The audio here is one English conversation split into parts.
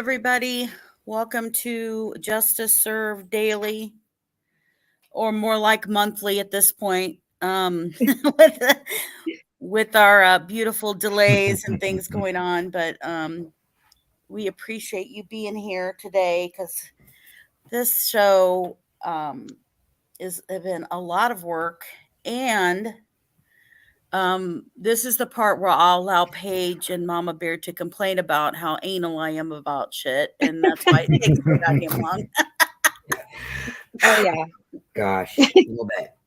everybody. Welcome to Justice Served Daily, or more like monthly at this point, with our beautiful delays and things going on. But we appreciate you being here today because this show has been a lot of work, and this is the part where I'll allow Paige and Mama Bear to complain about how anal I am about shit, and that's why it takes so goddamn long. Oh yeah. Gosh, a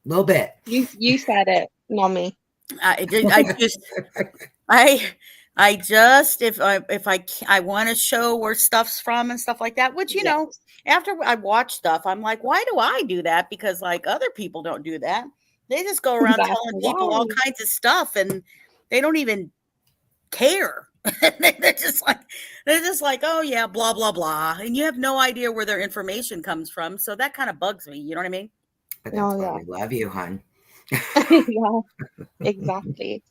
little bit. You said it, not me. I want to show where stuff's from and stuff like that, which, you know, after I watch stuff, I'm like, why do I do that? Because like other people don't do that. They just go around telling people all kinds of stuff and they don't even care. they're just like, oh yeah, blah, blah, blah. And you have no idea where their information comes from. So that kind of bugs me. You know what I mean? But that's why we love you, hon. Yeah, exactly.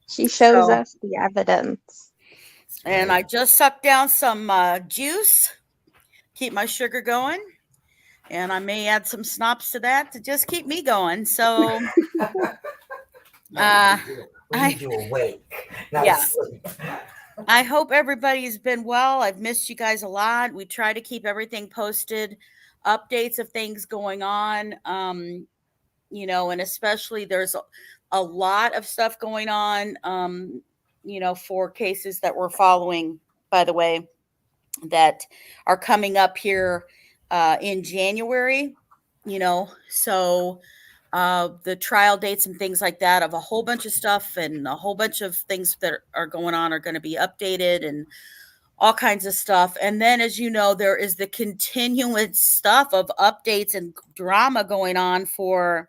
She shows us the evidence. And I just sucked down some juice, keep my sugar going. And I may add some snaps to that to just keep me going. So you awake. Yeah. I hope everybody's been well. I've missed you guys a lot. We try to keep everything posted, updates of things going on. You know, and especially there's a lot of stuff going on, you know, for cases that we're following, by the way, that are coming up here in January, you know, so the trial dates and things like that of a whole bunch of stuff and a whole bunch of things that are going on are going to be updated and all kinds of stuff. And then, as you know, there is the continuous stuff of updates and drama going on for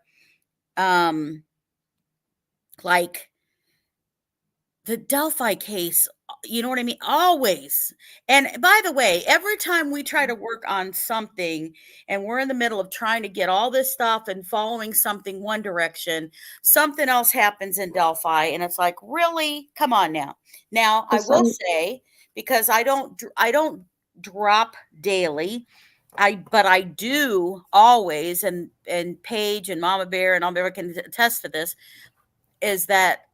like the Delphi case. You know what I mean? Always. And by the way, every time we try to work on something and we're in the middle of trying to get all this stuff and following something one direction, something else happens in Delphi. And it's like, really? Come on now. Now, I will say, because I don't drop daily, but I do always, and Paige and Mama Bear and Mama Bear can attest to this, is that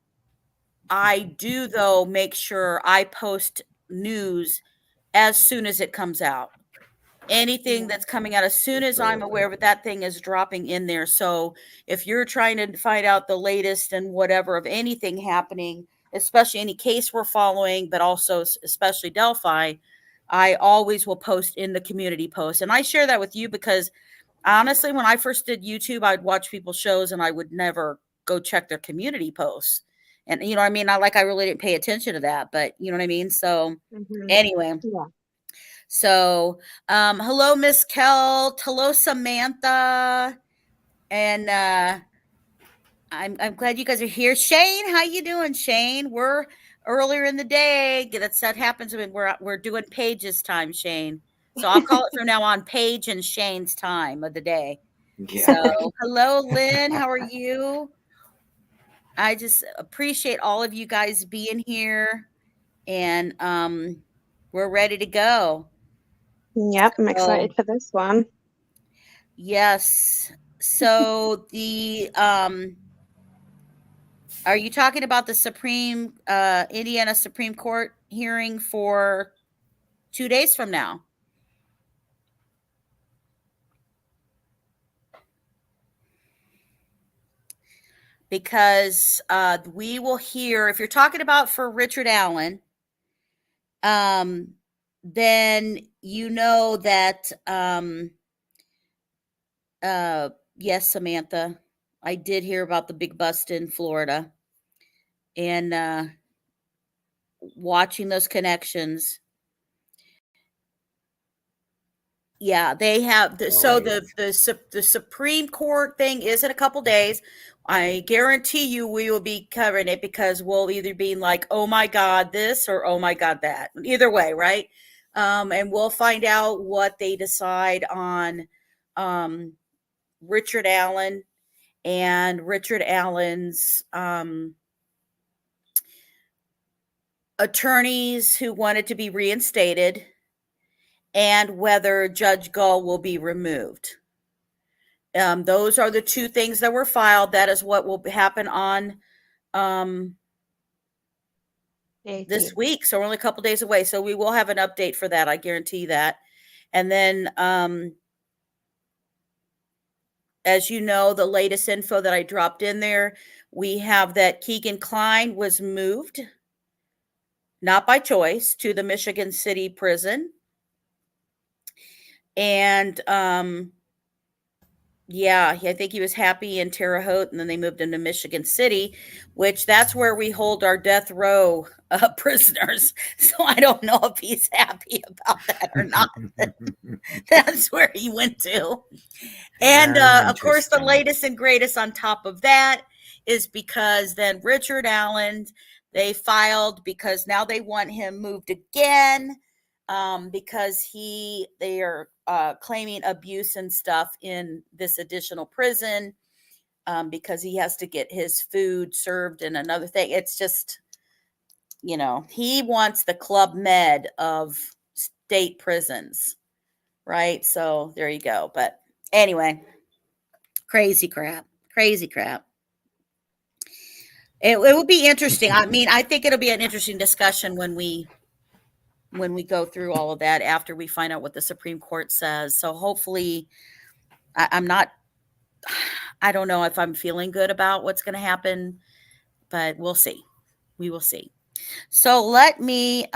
I do, though, make sure I post news as soon as it comes out. Anything that's coming out, as soon as I'm aware of it, that thing is dropping in there. So if you're trying to find out the latest and whatever of anything happening, especially any case we're following, but also especially Delphi, I always will post in the community post. And I share that with you because honestly, when I first did YouTube, I'd watch people's shows and I would never go check their community posts. And you know what I mean? I really didn't pay attention to that, but you know what I mean? So anyway. Yeah. So hello, Miss Kelt. Hello, Samantha. And I'm glad you guys are here. Shane, how you doing, Shane? We're earlier in the day. That happens when we're doing Paige's time, Shane. So I'll call it from now on Paige and Shane's time of the day. Yeah. So hello, Lynn. How are you? I just appreciate all of you guys being here, and we're ready to go. Yep, I'm excited for this one. Yes. So the are you talking about the Indiana Supreme Court hearing for 2 days from now? Because we will hear, if you're talking about for Richard Allen, then you know that, yes, Samantha, I did hear about the big bust in Florida and watching those connections. Yeah, they have. The Supreme Court thing is in a couple days. I guarantee you we will be covering it because we'll either be like, oh my God, this or oh my God, that. Either way, right? And we'll find out what they decide on Richard Allen and Richard Allen's attorneys who wanted to be reinstated. and whether Judge Gull will be removed. Those are the two things that were filed. That is what will happen on this week. So we're only a couple days away. So we will have an update for that. I guarantee that. And then, as you know, the latest info that I dropped in there, we have that Keegan Klein was moved, not by choice, to the Michigan City prison. And yeah, I think he was happy in Terre Haute, and then they moved him to Michigan City, which that's where we hold our death row prisoners. So I don't know if he's happy about that or not. That's where he went to. And of course, the latest and greatest on top of that is because then Richard Allen, they filed because now they want him moved again. Because they are claiming abuse and stuff in this additional prison, because he has to get his food served and another thing. It's just, he wants the Club Med of state prisons, right? So there you go. But anyway, crazy crap. It would be interesting. I mean, I think it'll be an interesting discussion when we go through all of that after we find out what the Supreme Court says. So hopefully, I don't know if I'm feeling good about what's going to happen, but we'll see. We will see. So let me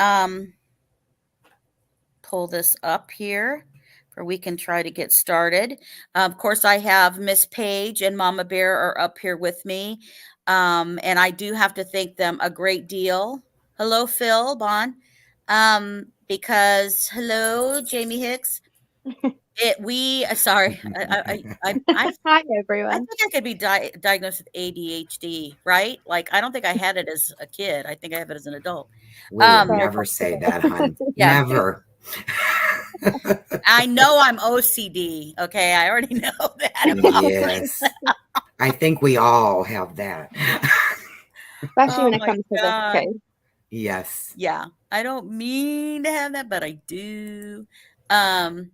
pull this up here where we can try to get started. Of course, I have Miss Paige and Mama Bear are up here with me. And I do have to thank them a great deal. Hello, Phil Bond. Because hello, Jamie Hicks. Sorry. Hi, everyone. I think I could be diagnosed with ADHD, right? Like, I don't think I had it as a kid. I think I have it as an adult. We would never say that, hon. Yeah. Never. I know I'm OCD. Okay. I already know that. Yes. I think we all have that. Especially when it comes to this case. Yes. Yeah. I don't mean to have that, but I do. I'm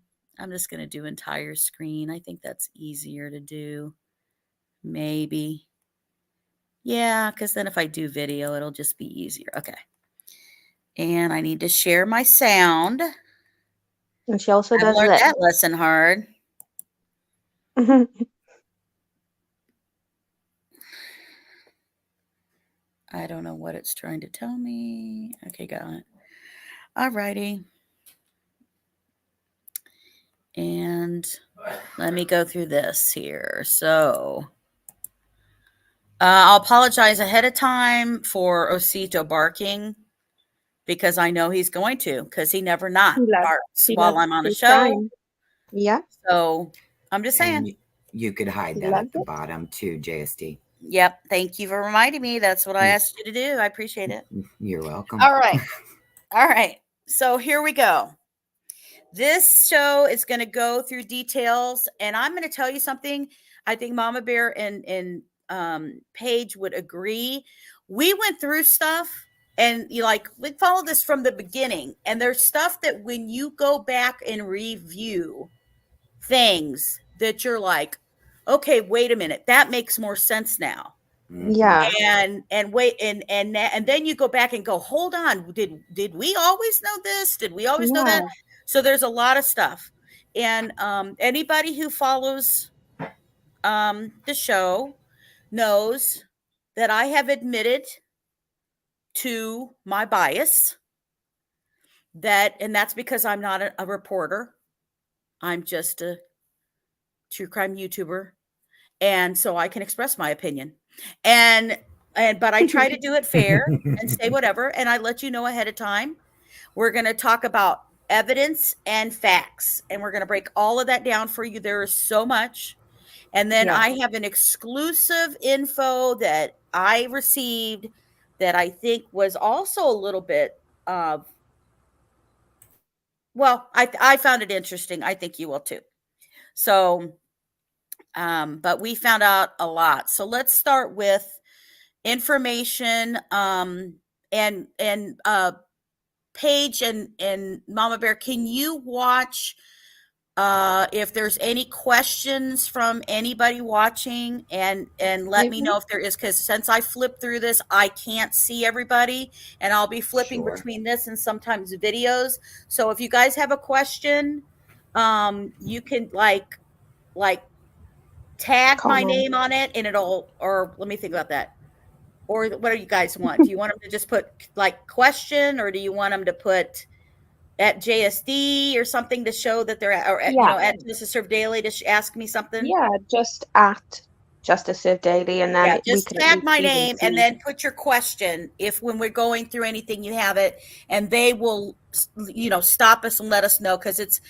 just going to do entire screen. I think that's easier to do. Maybe. Yeah, because then if I do video, it'll just be easier. Okay. And I need to share my sound. And she also does learned that lesson hard. I don't know what it's trying to tell me. Okay, got it. All righty. And let me go through this here. So I'll apologize ahead of time for Osito barking, because I know he's going to, because he never not barks while I'm on the show. Trying. Yeah. So I'm just saying. And you could hide that at the bottom too, JSD. Yep. Thank you for reminding me. That's what I asked you to do. I appreciate it. You're welcome. All right. All right. So here we go. This show is going to go through details, and I'm going to tell you something. I think Mama Bear and Paige would agree. We went through stuff, and we follow this from the beginning, and there's stuff that when you go back and review things that you're like, okay, wait a minute, that makes more sense now. Yeah. And wait, and then you go back and go, hold on, did we always know this? Did we always know that? So there's a lot of stuff. And anybody who follows the show knows that I have admitted to my bias, and that's because I'm not a reporter. I'm just a true crime YouTuber. And so I can express my opinion. But I try to do it fair and say whatever. And I let you know ahead of time. We're going to talk about evidence and facts, and we're going to break all of that down for you. There is so much. And then I have an exclusive info that I received that I think was also a little bit of, I found it interesting. I think you will too. So, but we found out a lot. So let's start with information and Paige and Mama Bear, can you watch if there's any questions from anybody watching, and let me know if there is, because since I flip through this, I can't see everybody, and I'll be flipping between this and sometimes videos. So if you guys have a question, you can like tag my name on it, and it'll, or let me think about that. Or what do you guys want? Do you want them to just put like question, or do you want them to put at JSD or something to show that they're at, or at, you know, at Justice Serve Daily to ask me something? Yeah, just at Justice Serve Daily, and then just tag my name and then put your question. If when we're going through anything, you have it, and they will, you know, stop us and let us know, because it's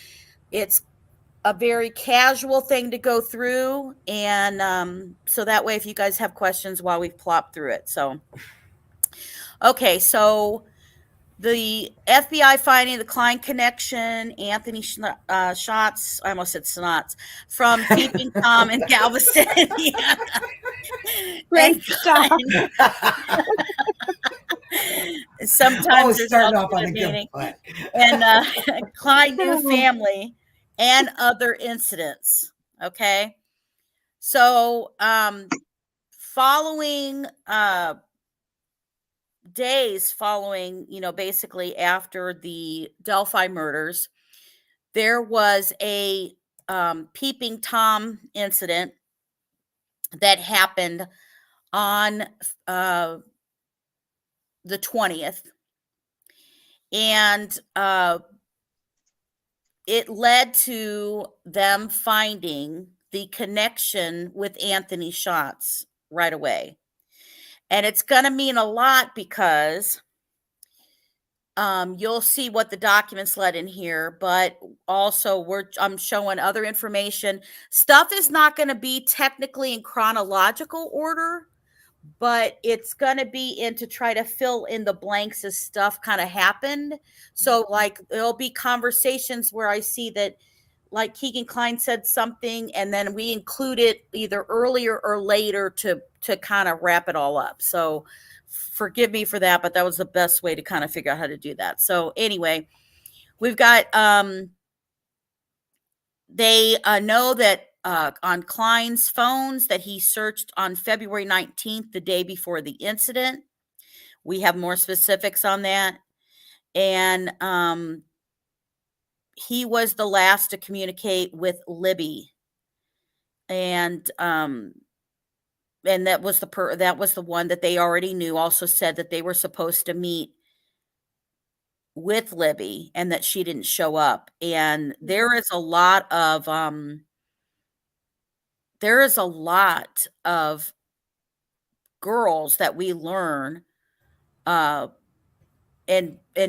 a very casual thing to go through, and so that way, if you guys have questions while we plop through it. So, okay, so the FBI finding the Klein connection, Anthony Shots, I almost said Snots, from Keeping Tom in Galveston, Indiana. Great stuff. Sometimes there's off on a good foot. And Klein new family and other incidents. Okay, so following days following, you know, basically after the Delphi murders, there was a Peeping Tom incident that happened on the 20th, and it led to them finding the connection with Anthony Shots right away. And it's going to mean a lot, because you'll see what the documents led in here, but also I'm showing other information. Stuff is not going to be technically in chronological order, but it's going to be in to try to fill in the blanks as stuff kind of happened. So like there'll be conversations where I see that, like Kegan Klein said something, and then we include it either earlier or later to kind of wrap it all up. So forgive me for that, but that was the best way to kind of figure out how to do that. So anyway, we've got they know that on Klein's phones that he searched on February 19th, the day before the incident. We have more specifics on that. And he was the last to communicate with Libby. And that was the one that they already knew, also said that they were supposed to meet with Libby and that she didn't show up. And there is a lot of girls that we learn, and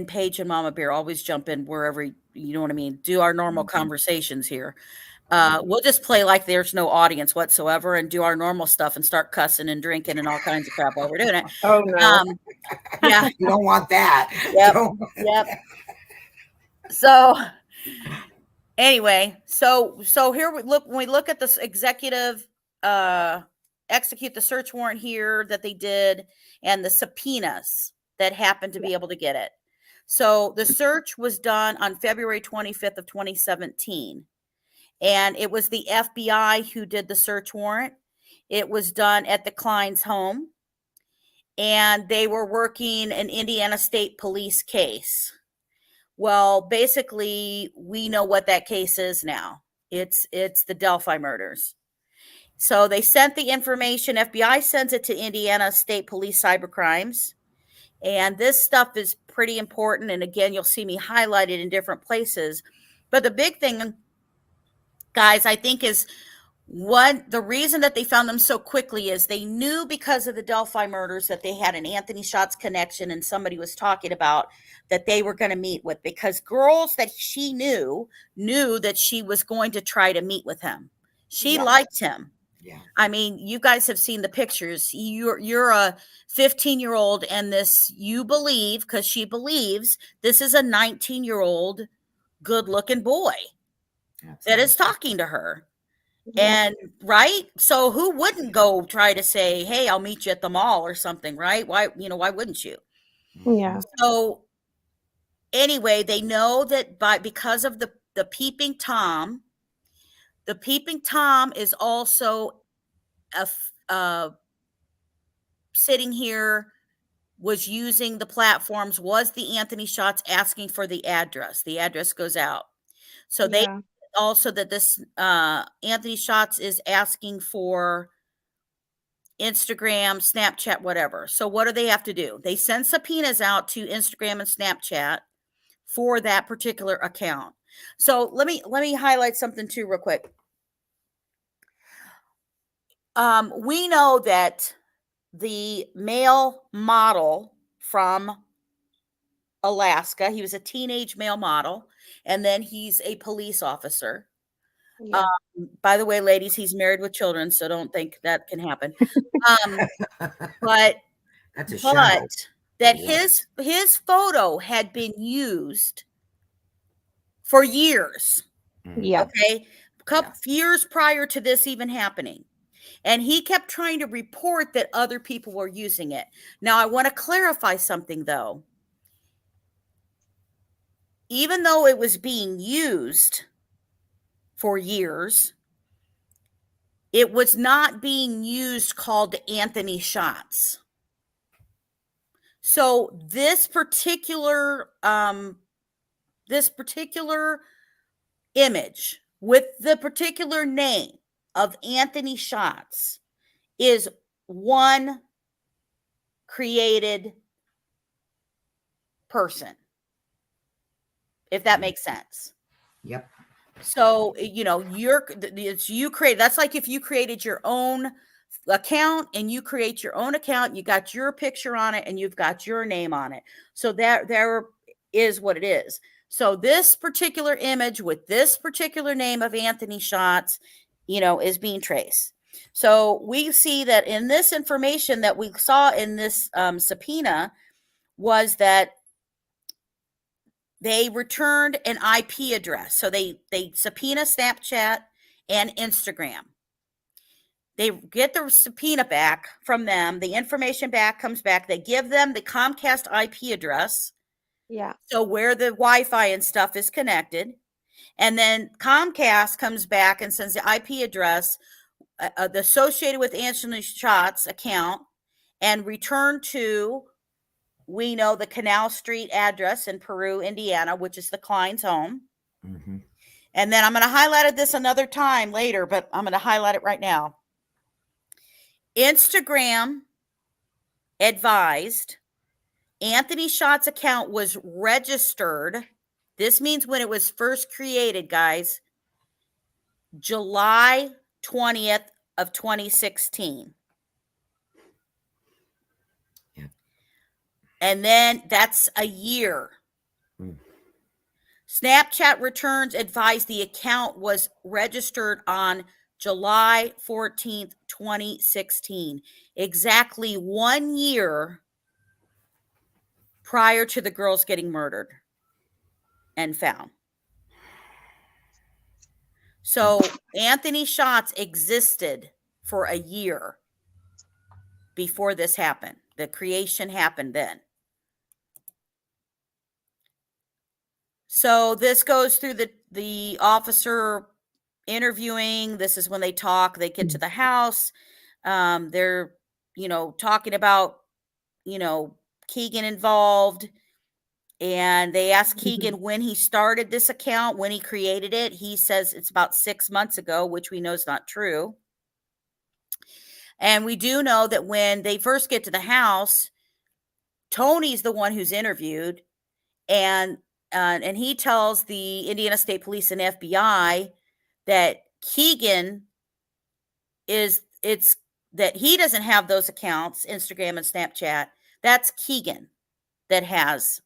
Paige and Mama Bear, always jump in wherever, you know what I mean, do our normal conversations here. We'll just play like there's no audience whatsoever and do our normal stuff and start cussing and drinking and all kinds of crap while we're doing it. Oh no. Yeah. You don't want that. Yep. So anyway, so here when we look at this executive execute the search warrant here that they did, and the subpoenas that happened to be able to get it. So the search was done on February 25th of 2017. And it was the FBI who did the search warrant. It was done at the Klein's home. And they were working an Indiana State Police case. Well, basically, we know what that case is now. It's the Delphi murders. So they sent the information. FBI sends it to Indiana State Police Cybercrimes. And this stuff is pretty important. And again, you'll see me highlighted in different places. But the big thing, guys, I think is the reason that they found them so quickly is they knew, because of the Delphi murders, that they had an Anthony Shots connection, and somebody was talking about that they were going to meet with, because girls that she knew that she was going to try to meet with him. She liked him. Yeah. I mean, you guys have seen the pictures. You're a 15-year-old, and you believe, because she believes, this is a 19-year-old good-looking boy. Absolutely. That is talking to her. Yeah. And right? So who wouldn't go try to say, hey, I'll meet you at the mall or something, right? Why wouldn't you? Yeah. So anyway, they know that because of the peeping Tom is also sitting here, was using the platforms, was the Anthony Shots asking for the address. The address goes out. So they also that this Anthony Shots is asking for Instagram, Snapchat, whatever. So what do they have to do? They send subpoenas out to Instagram and Snapchat for that particular account. So let me highlight something too real quick. We know that the male model from Alaska, he was a teenage male model, and then he's a police officer. Yeah. By the way, ladies, he's married with children, so don't think that can happen. But That's a show. that his photo had been used for years. Yeah. Okay, a couple years prior to this even happening. And he kept trying to report that other people were using it. Now, I want to clarify something, though. Even though it was being used for years, it was not being used called Anthony Shots. So this particular image with the particular name of Anthony Shots is one created person, if that makes sense. Yep. So, you create, that's like if you created your own account and you create your own account, you got your picture on it and you've got your name on it. So there is what it is. So this particular image with this particular name of Anthony Shots, is being traced. So we see that in this information that we saw in this subpoena was that they returned an IP address. So they subpoena Snapchat and Instagram. They get the subpoena back from them. The information back comes back. They give them the Comcast IP address. Yeah. So where the Wi-Fi and stuff is connected. And then Comcast comes back and sends the IP address associated with Anthony Shots account and return to, we know, the Canal Street address in Peru, Indiana, which is the Klein's home. Mm-hmm. And then I'm going to highlight this another time later, but I'm going to highlight it right now. Instagram advised Anthony Shots account was registered. This means when it was first created, guys, July 20th of 2016. Yeah. And then that's a year. Snapchat returns advised the account was registered on July 14th, 2016. Exactly 1 year prior to the girls getting murdered and found. So Anthony Shots existed for a year before this happened. The creation happened then. So this goes through the officer interviewing. This is when they talk. They get to the house. They're, talking about, Keegan involved. And they asked Keegan when he started this account, when he created it. He says it's about 6 months ago, which we know is not true. And we do know that when they first get to the house, Tony's the one who's interviewed. And he tells the Indiana State Police and FBI that Keegan that he doesn't have those accounts, Instagram and Snapchat. That's Keegan that has.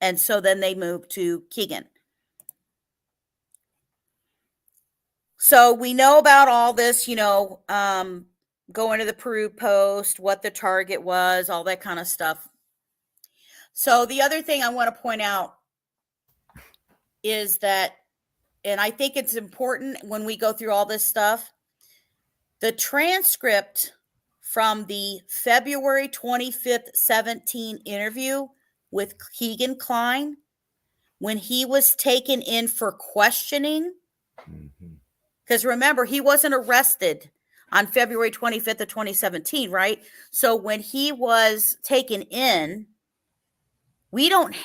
And so then they move to Keegan. So we know about all this, going to the Peru Post, what the target was, all that kind of stuff. So the other thing I want to point out is that, and I think it's important when we go through all this stuff, the transcript from the February 25th, 17 interview with Kegan Kline when he was taken in for questioning. Because remember, he wasn't arrested on February 25th of 2017, right? So when he was taken in, we don't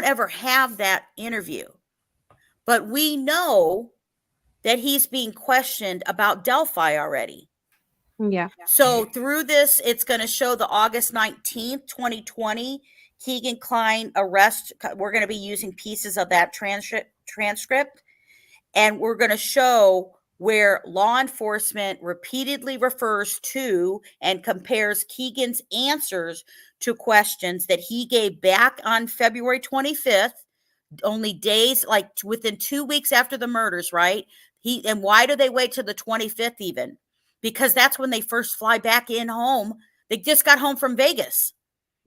ever have that interview. But we know that he's being questioned about Delphi already. Yeah. So through this, it's going to show the August 19th, 2020, Kegan Kline arrest. We're going to be using pieces of that transcript, and we're going to show where law enforcement repeatedly refers to and compares Kegan's answers to questions that he gave back on February 25th, only days, like within 2 weeks after the murders, right? And why do they wait till the 25th even? Because that's when they first fly back in home. They just got home from Vegas.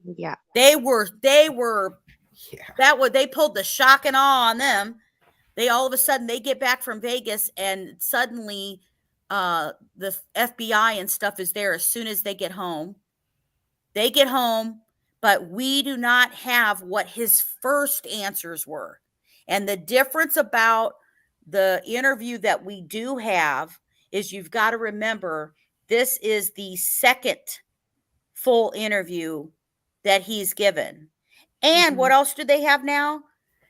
Yeah. They were Yeah. they pulled the shock and awe on them. They all of a sudden they get back from Vegas and suddenly the FBI and stuff is there as soon as they get home. They get home, but we do not have what his first answers were. And the difference about the interview that we do have is you've got to remember this is the second full interview that he's given. And what else do they have now?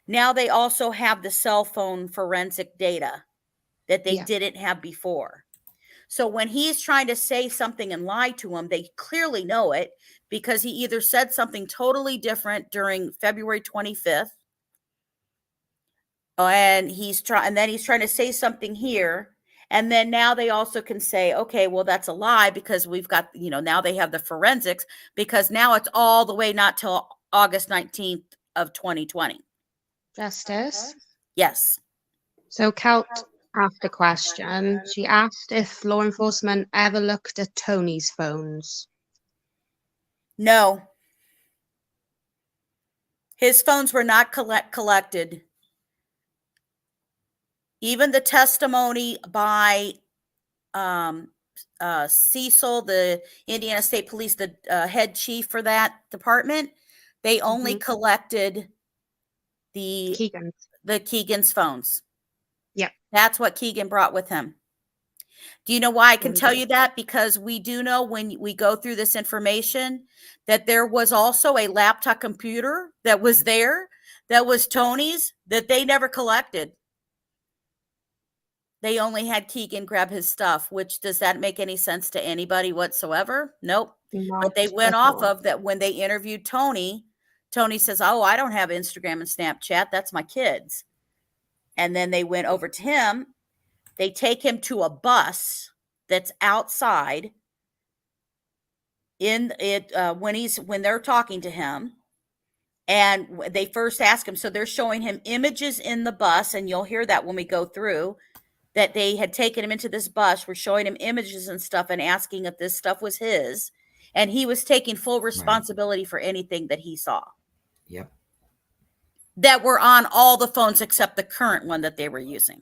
Now they also have the cell phone forensic data that they didn't have before. So when he's trying to say something and lie to them, they clearly know it because he either said something totally different during February 25th, and then he's trying to say something here. And then now they also can say, okay, well, that's a lie because we've got, now they have the forensics because now it's all the way not till August 19th of 2020. Justice. Yes. So Kelt asked a question. She asked if law enforcement ever looked at Tony's phones. No. His phones were not collected. Even the testimony by Cecil, the Indiana State Police, the head chief for that department, they only collected the Kegan's phones. Yep. That's what Kegan brought with him. Do you know why I can tell you that? Because we do know when we go through this information that there was also a laptop computer that was there, that was Tony's, that they never collected. They only had Kegan grab his stuff, which does that make any sense to anybody whatsoever? Nope. But they went off of that when they interviewed Tony. Tony says, oh, I don't have Instagram and Snapchat. That's my kids. And then they went over to him. They take him to a bus that's outside in it when they're talking to him. And they first ask him. So they're showing him images in the bus. And you'll hear that when we go through. That they had taken him into this bus, were showing him images and stuff and asking if this stuff was his. And he was taking full responsibility for anything that he saw. Yep. That were on all the phones except the current one that they were using.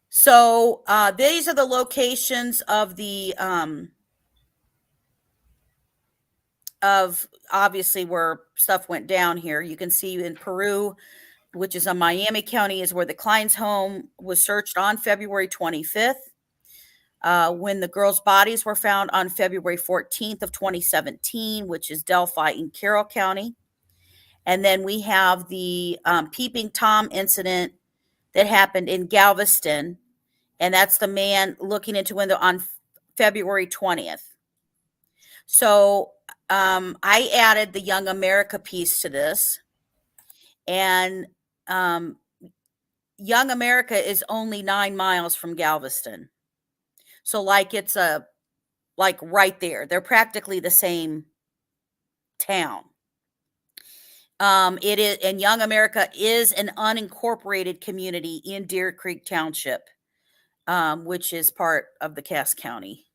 So these are the locations of the, of obviously where stuff went down here. You can see in Peru, which is on Miami County, is where the Klein's home was searched on February 25th. When the girls' bodies were found on February 14th of 2017, which is Delphi in Carroll County. And then we have the Peeping Tom incident that happened in Galveston. And that's the man looking into window on February 20th. So I added the Young America piece to this. And Young America is only 9 miles from Galveston. So it's right there. They're practically the same town. It is, and Young America is an unincorporated community in Deer Creek Township, which is part of the Cass County.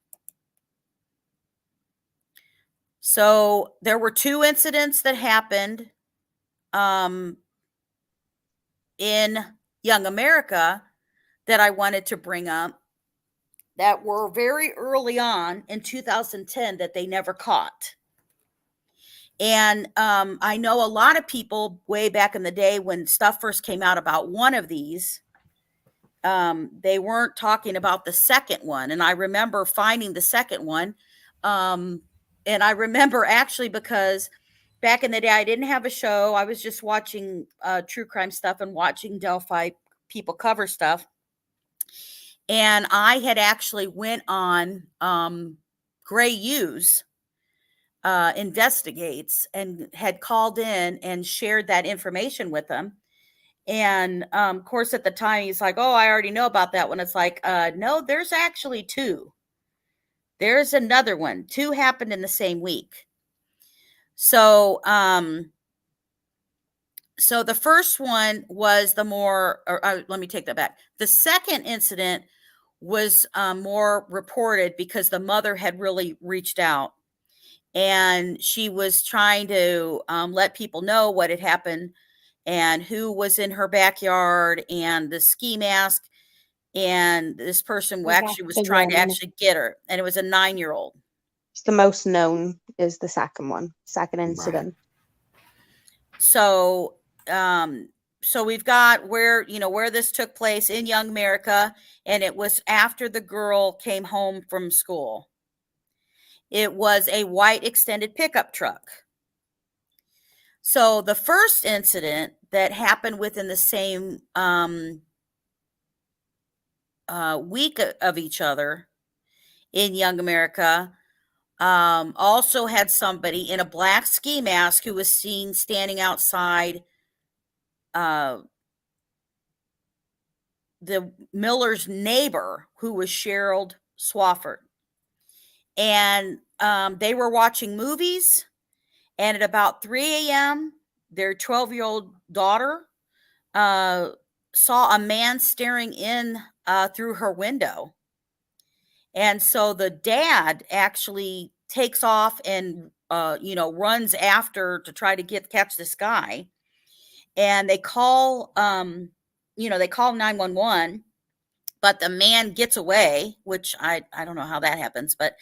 So there were 2 incidents that happened in Young America that I wanted to bring up that were very early on in 2010 that they never caught. And I know a lot of people way back in the day when stuff first came out about one of these, they weren't talking about the second one. And I remember finding the second one. And I remember actually because back in the day, I didn't have a show. I was just watching true crime stuff and watching Delphi people cover stuff. And I had actually went on Gray Hughes Investigates and had called in and shared that information with them. And of course, at the time, he's like, "Oh, I already know about that one." It's like, no, there's actually two. There's another one. Two happened in the same week. So, so the first one was the more, let me take that back. The second incident was more reported because the mother had really reached out and she was trying to let people know what had happened and who was in her backyard and the ski mask. And this person actually was trying to actually get her. And it was a 9-year-old. It's the most known is the second one, second incident. Right. So, so we've got where this took place in Young America, and it was after the girl came home from school. It was a white extended pickup truck. So the first incident that happened within the same week of each other in Young America also had somebody in a black ski mask who was seen standing outside the Miller's neighbor, who was Cheryl Swafford. And they were watching movies. And at about 3 a.m., their 12-year-old daughter saw a man staring in through her window. And so the dad actually takes off and, runs after to try to catch this guy. And they call, they call 911, but the man gets away, which I don't know how that happens, but,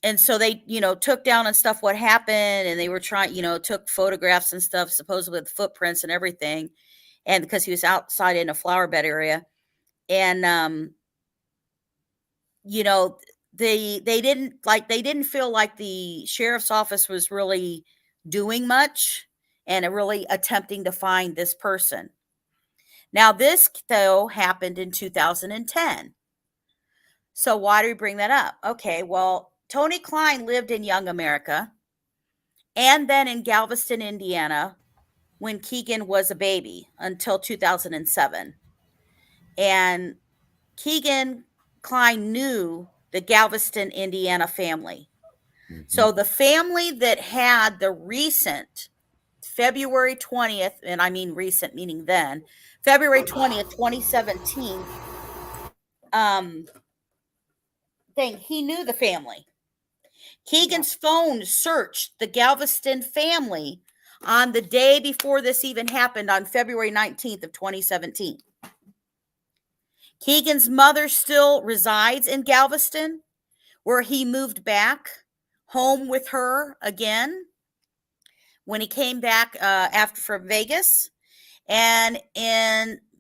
and so they, took down and stuff what happened, and they were trying, took photographs and stuff, supposedly with footprints and everything. And because he was outside in a flower bed area. And, they didn't feel like the sheriff's office was really doing much and really attempting to find this person. Now, this, though, happened in 2010. So why do we bring that up? Okay, well, Tony Kline lived in Young America and then in Galveston, Indiana, when Keegan was a baby until 2007. And Kegan Kline knew the Galveston, Indiana family. Mm-hmm. So the family that had the recent February 20th, and I mean recent meaning then, February 20th, 2017, thing, he knew the family. Keegan's phone searched the Galveston family on the day before this even happened on February 19th of 2017. Keegan's mother still resides in Galveston, where he moved back home with her again when he came back after from Vegas, and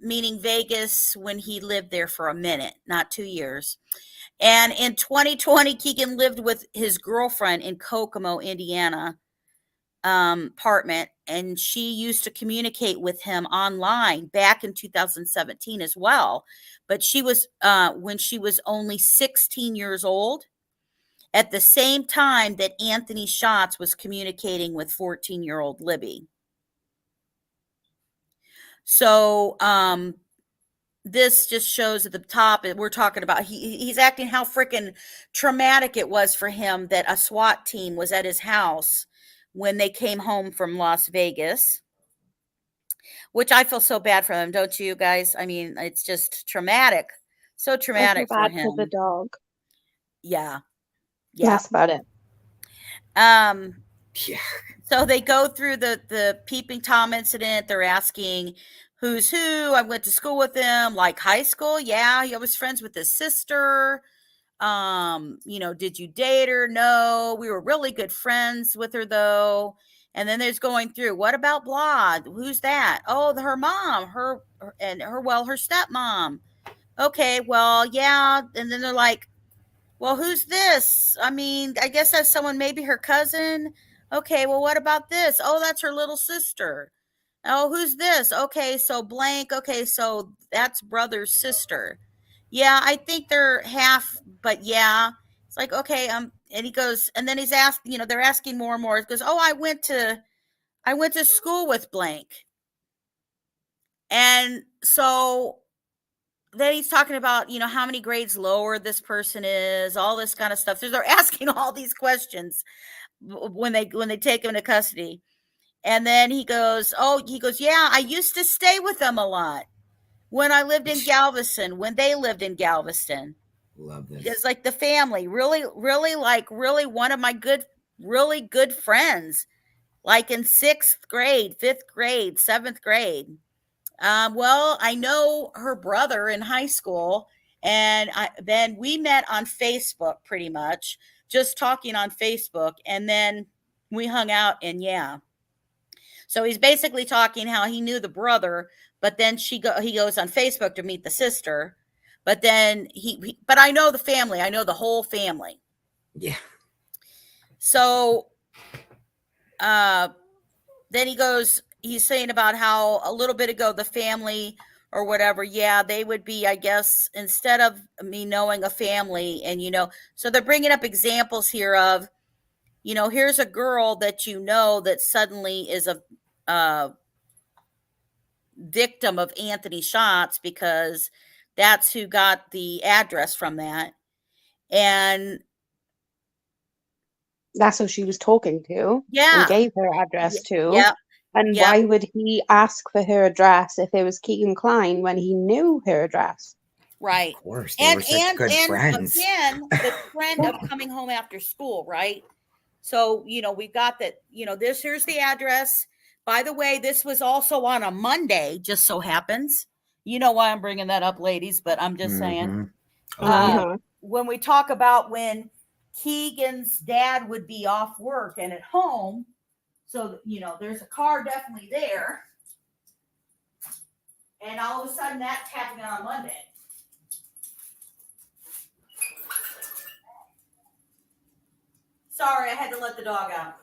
meaning Vegas when he lived there for a minute, not 2 years. And in 2020, Keegan lived with his girlfriend in Kokomo, Indiana, apartment, and she used to communicate with him online back in 2017 as well. But she was when she was only 16 years old, at the same time that Anthony Schatz was communicating with 14-year-old Libby. So this just shows at the top, we're talking about he's acting how freaking traumatic it was for him that a SWAT team was at his house when they came home from Las Vegas, which I feel so bad for them, don't you guys? I mean, it's just traumatic, so traumatic for him. For the dog. Yeah. That's about it. Yeah. So they go through the peeping Tom incident. They're asking who's who. I went to school with him, like high school. Yeah, he was friends with his sister. Did you date her? No, we were really good friends with her though. And then there's going through, what about blah? Who's that? Oh, her mom, her stepmom. Okay, well, yeah. And then they're like, well, who's this? I mean, I guess that's someone, maybe her cousin. Okay, well, what about this? Oh, that's her little sister. Oh, who's this? Okay, so blank. Okay, so that's brother's sister. Yeah, I think they're half, but yeah. It's like, okay, and he goes, and then he's asking, they're asking more and more. He goes, oh, I went to school with blank. And so then he's talking about, how many grades lower this person is, all this kind of stuff. So they're asking all these questions when they take him into custody. And then he goes, yeah, I used to stay with them a lot when I lived in Galveston, when they lived in Galveston. Love this. It's like the family, really, really, really one of my really good friends, like in 6th grade, 5th grade, 7th grade. Well, I know her brother in high school, and then we met on Facebook, pretty much, just talking on Facebook, and then we hung out, and yeah. So he's basically talking how he knew the brother, but then he goes on Facebook to meet the sister, but then but I know the family, I know the whole family. Yeah. So, then he's saying about how a little bit ago the family or whatever, yeah, they would be, I guess, instead of me knowing a family, and so they're bringing up examples here of, here's a girl that that suddenly is a victim of Anthony Shots, because that's who got the address from that, and that's who she was talking to yeah, and gave her address to. yeah. And Yep. why would he ask for her address if it was Kegan Klein when he knew her address? Right. Of course, they were such good friends. Again, the trend of coming home after school, right? So, we got that, here's the address. By the way, this was also on a Monday, just so happens. You know why I'm bringing that up, ladies, but I'm just saying. When we talk about when Keegan's dad would be off work and at home, so, there's a car definitely there. And all of a sudden that's happening on Monday. Sorry, I had to let the dog out.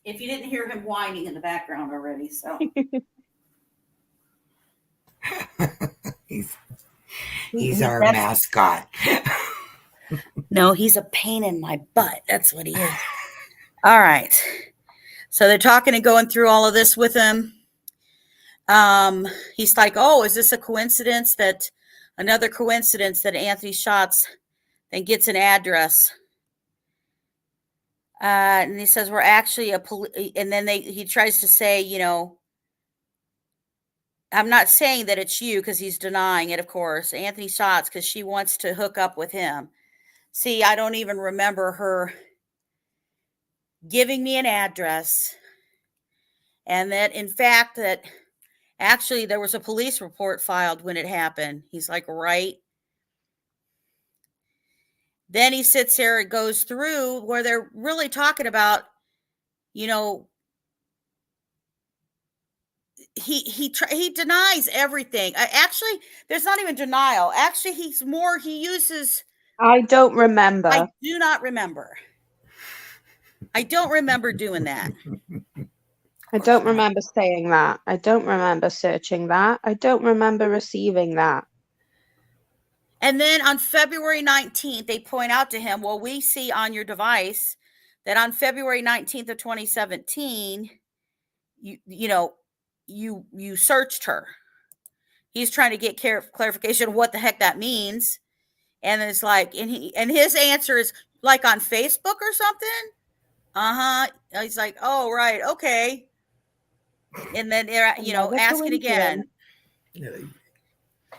If you didn't hear him whining in the background already, so. he's our mascot. No, he's a pain in my butt. That's what he is. All right. So they're talking and going through all of this with him. He's like, oh, is this another coincidence that Anthony Shots then gets an address? And he says, we're actually and then he tries to say, I'm not saying that it's you, because he's denying it, of course. Anthony Shots, because she wants to hook up with him. See, I don't even remember her giving me an address. And that, in fact, that actually there was a police report filed when it happened. He's like, right. Then he sits there and goes through where they're really talking about, he denies everything. Actually, there's not even denial. Actually, he uses. I don't remember. I do not remember. I don't remember doing that. I don't remember saying that. I don't remember searching that. I don't remember receiving that. And then on February 19th, they point out to him, well, we see on your device that on February 19th of 2017, you searched her. He's trying to get clarification of what the heck that means. And it's like, and his answer is like on Facebook or something. He's like, oh, right. Okay. And then, asking again.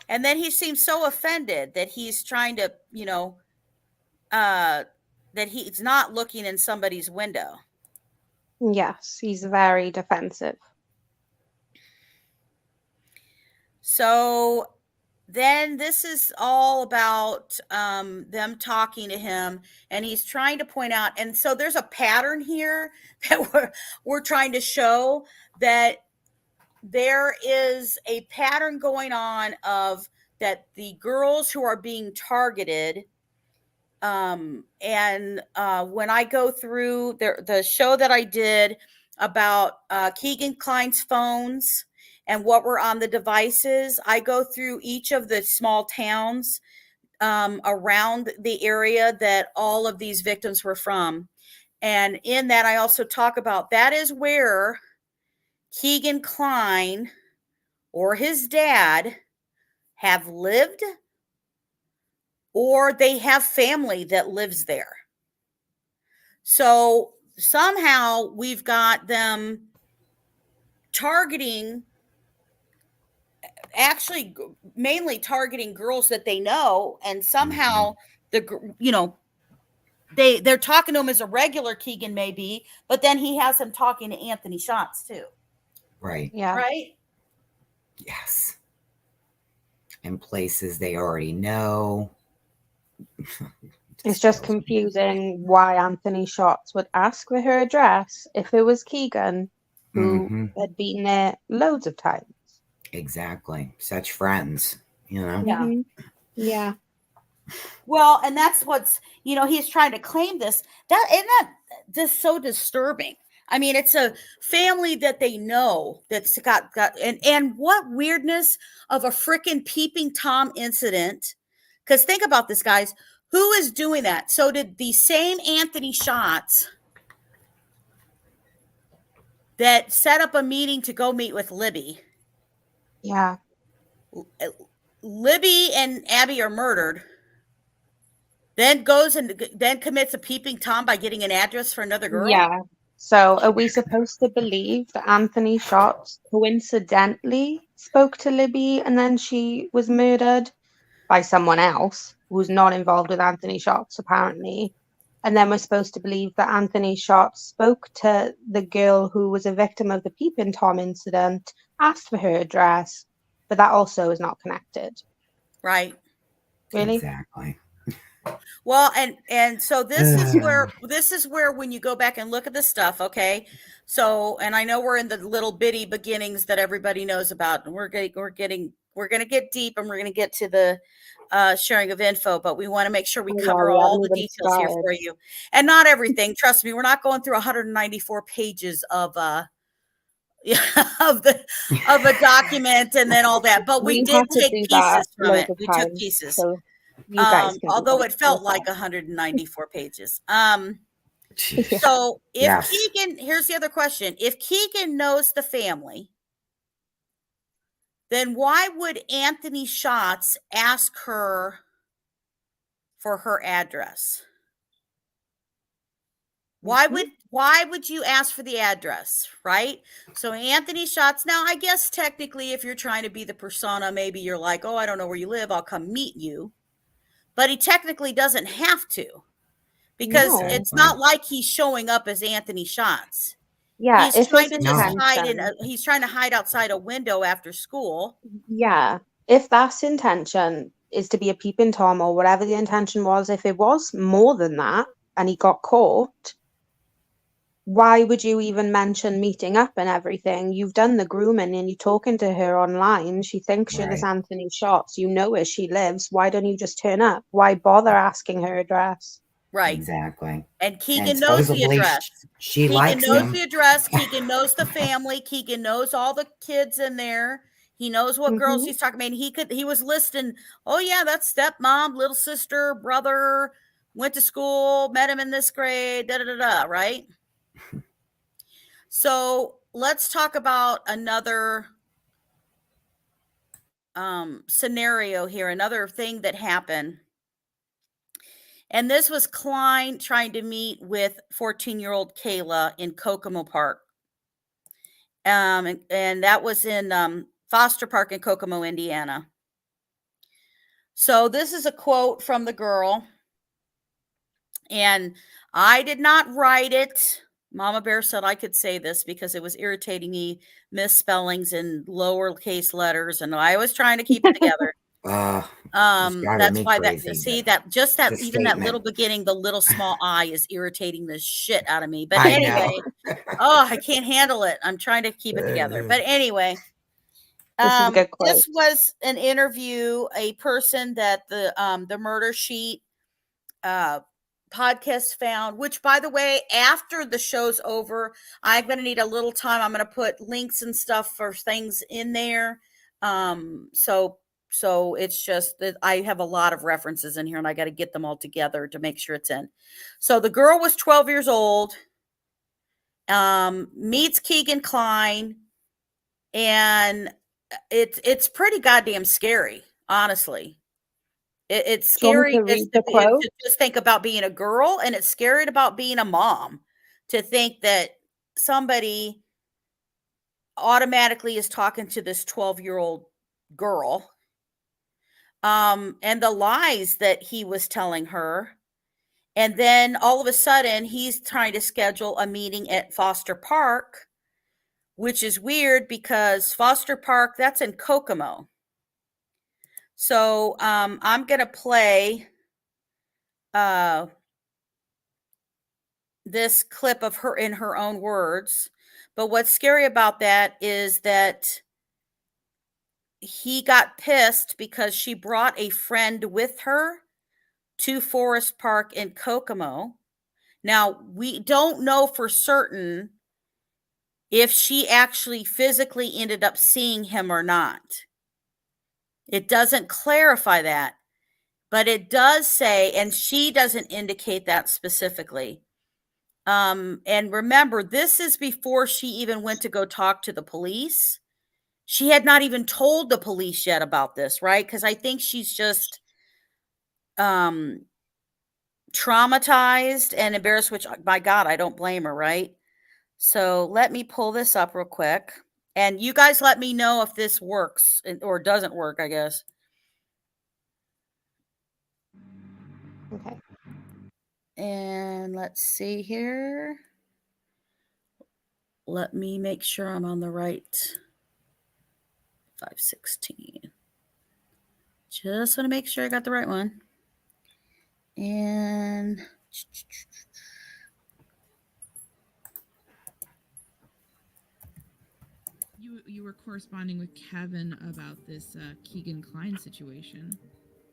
And then he seems so offended that he's trying to, that he's not looking in somebody's window. Yes, he's very defensive. So then this is all about them talking to him, and he's trying to point out, and so there's a pattern here that we're trying to show, that there is a pattern going on of that the girls who are being targeted, and when I go through the show that I did about Kegan Kline's phones and what were on the devices, I go through each of the small towns around the area that all of these victims were from. And in that, I also talk about that is where Kegan Kline or his dad have lived, or they have family that lives there. So somehow we've got them targeting, actually mainly targeting girls that they know, and somehow they're talking to him as a regular Kegan maybe, but then he has him talking to Anthony Schatz too. Right. Yeah. Right? Yes. In places they already know. It's just confusing why Anthony Schatz would ask for her address if it was Kegan who had been there loads of times. Exactly. Such friends, you know? Yeah. Yeah. Well, and that's what's, he's trying to claim this. Isn't that just so disturbing? I mean, it's a family that they know that's got and what weirdness of a freaking peeping Tom incident. Because think about this, guys. Who is doing that? So did the same Anthony Schatz that set up a meeting to go meet with Libby. Yeah. Libby and Abby are murdered. Then goes and then commits a peeping Tom by getting an address for another girl? Yeah. So are we supposed to believe that Anthony Schatz coincidentally spoke to Libby and then she was murdered by someone else who's not involved with Anthony Schatz, apparently? And then we're supposed to believe that Anthony Schatz spoke to the girl who was a victim of the peeping Tom incident, asked for her address, but that also is not connected. Right. Really? Exactly. Well, and so this is where when you go back and look at the stuff, okay? So, and I know we're in the little bitty beginnings that everybody knows about, and we're going to get deep, and we're going to get to the sharing of info, but we want to make sure we cover all the details here for you, and not everything. Trust me, we're not going through 194 pages of of a document and then all that, but we did take pieces from it. We took pieces. So you guys can although it felt like 194 pages. So if Kegan, here's the other question. If Kegan knows the family, then why would Anthony Schatz ask her for her address? Why would you ask for the address, right? So Anthony Schatz, now I guess technically if you're trying to be the persona, maybe you're like, oh, I don't know where you live, I'll come meet you. But he technically doesn't have to, because it's not like he's showing up as Anthony Schatz. Yeah, he's trying to just hide he's trying to hide outside a window after school. Yeah, if that's intention is to be a peeping Tom or whatever the intention was, if it was more than that and he got caught, why would you even mention meeting up and everything? You've done the grooming and you're talking to her online. She thinks you're this Anthony Schatz. You know where she lives. Why don't you just turn up? Why bother asking her address? Right. Exactly. And Kegan knows the address. Kegan knows the address. Kegan knows the family. Kegan knows all the kids in there. He knows what girls he's talking about. He was listing, oh yeah, that's stepmom, little sister, brother, went to school, met him in this grade, right? So let's talk about another scenario here, another thing that happened. And this was Klein trying to meet with 14-year-old Kayla in Kokomo Park. And that was in Foster Park in Kokomo, Indiana. So this is a quote from the girl. And I did not write it. Mama Bear said I could say this because it was irritating me, misspellings and lowercase letters. And I was trying to keep it together. driving That's me why crazy, see but that the even that little statement. beginning, the little small I is irritating the shit out of me. But I anyway, know. oh, I can't handle it. I'm trying to keep it together. But anyway, This is a good quote. this was an interview, a person that the Murder Sheet podcast found, which by the way, after the show's over, I'm going to need a little time. I'm going to put links and stuff for things in there. So it's just that I have a lot of references in here and I got to get them all together to make sure it's in. So the girl was 12 years old, meets Kegan Kline, and it's pretty goddamn scary, honestly. It's Do you want me scary to read the to quote? just think about being a girl, and it's scary about being a mom, to think that somebody automatically is talking to this 12-year-old girl, and the lies that he was telling her. And then all of a sudden, he's trying to schedule a meeting at Foster Park, which is weird because Foster Park, that's in Kokomo. So I'm going to play this clip of her in her own words. But what's scary about that is that he got pissed because she brought a friend with her to Forest Park in Kokomo. Now, we don't know for certain if she actually physically ended up seeing him or not. It doesn't clarify that, but it does say, and she doesn't indicate that specifically. And remember, this is before she even went to go talk to the police. She had not even told the police yet about this, right? Because I think she's just traumatized and embarrassed, which, my God, I don't blame her, right? So let me pull this up real quick. And you guys let me know if this works or doesn't work, I guess. Okay. And let's see here. Let me make sure I'm on the right 516. Just want to make sure I got the right one. And you were corresponding with Kevin about this Keegan Klein situation.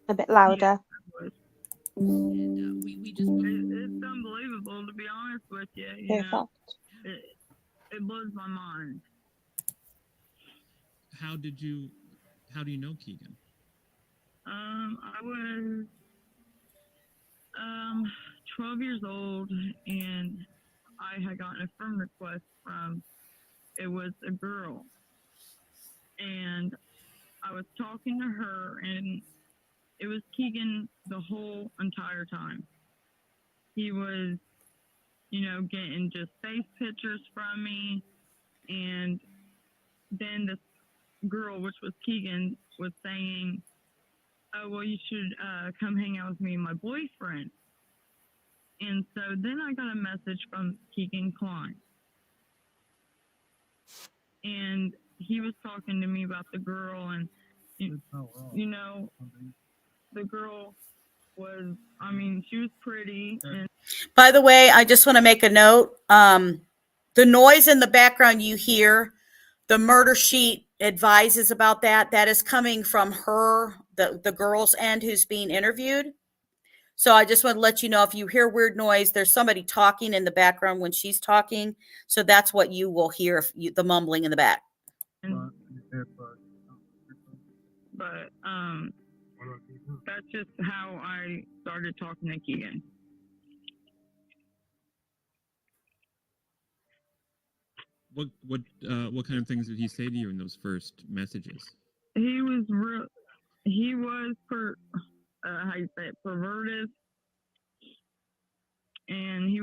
A bit louder. And we just it's unbelievable, to be honest with you. You know, it blows my mind. How do you know Keegan? I was 12 years old, and I had gotten a friend request from, it was a girl, and I was talking to her, and it was Keegan the whole entire time. He was, you know, getting just face pictures from me, and then this girl, which was Keegan, was saying, oh, well, you should come hang out with me and my boyfriend. And so then I got a message from Keegan Klein. And he was talking to me about the girl, and, you know, the girl was, I mean, she was pretty. And by the way, I just want to make a note. The noise in the background you hear, the Murder Sheet advises about that. That is coming from her, the girl's end, who's being interviewed. So I just want to let you know, if you hear weird noise, there's somebody talking in the background when she's talking. So that's what you will hear, the mumbling in the back. But that's just how I started talking to Keegan. What kind of things did he say to you in those first messages? He was how you say it, perverted, and he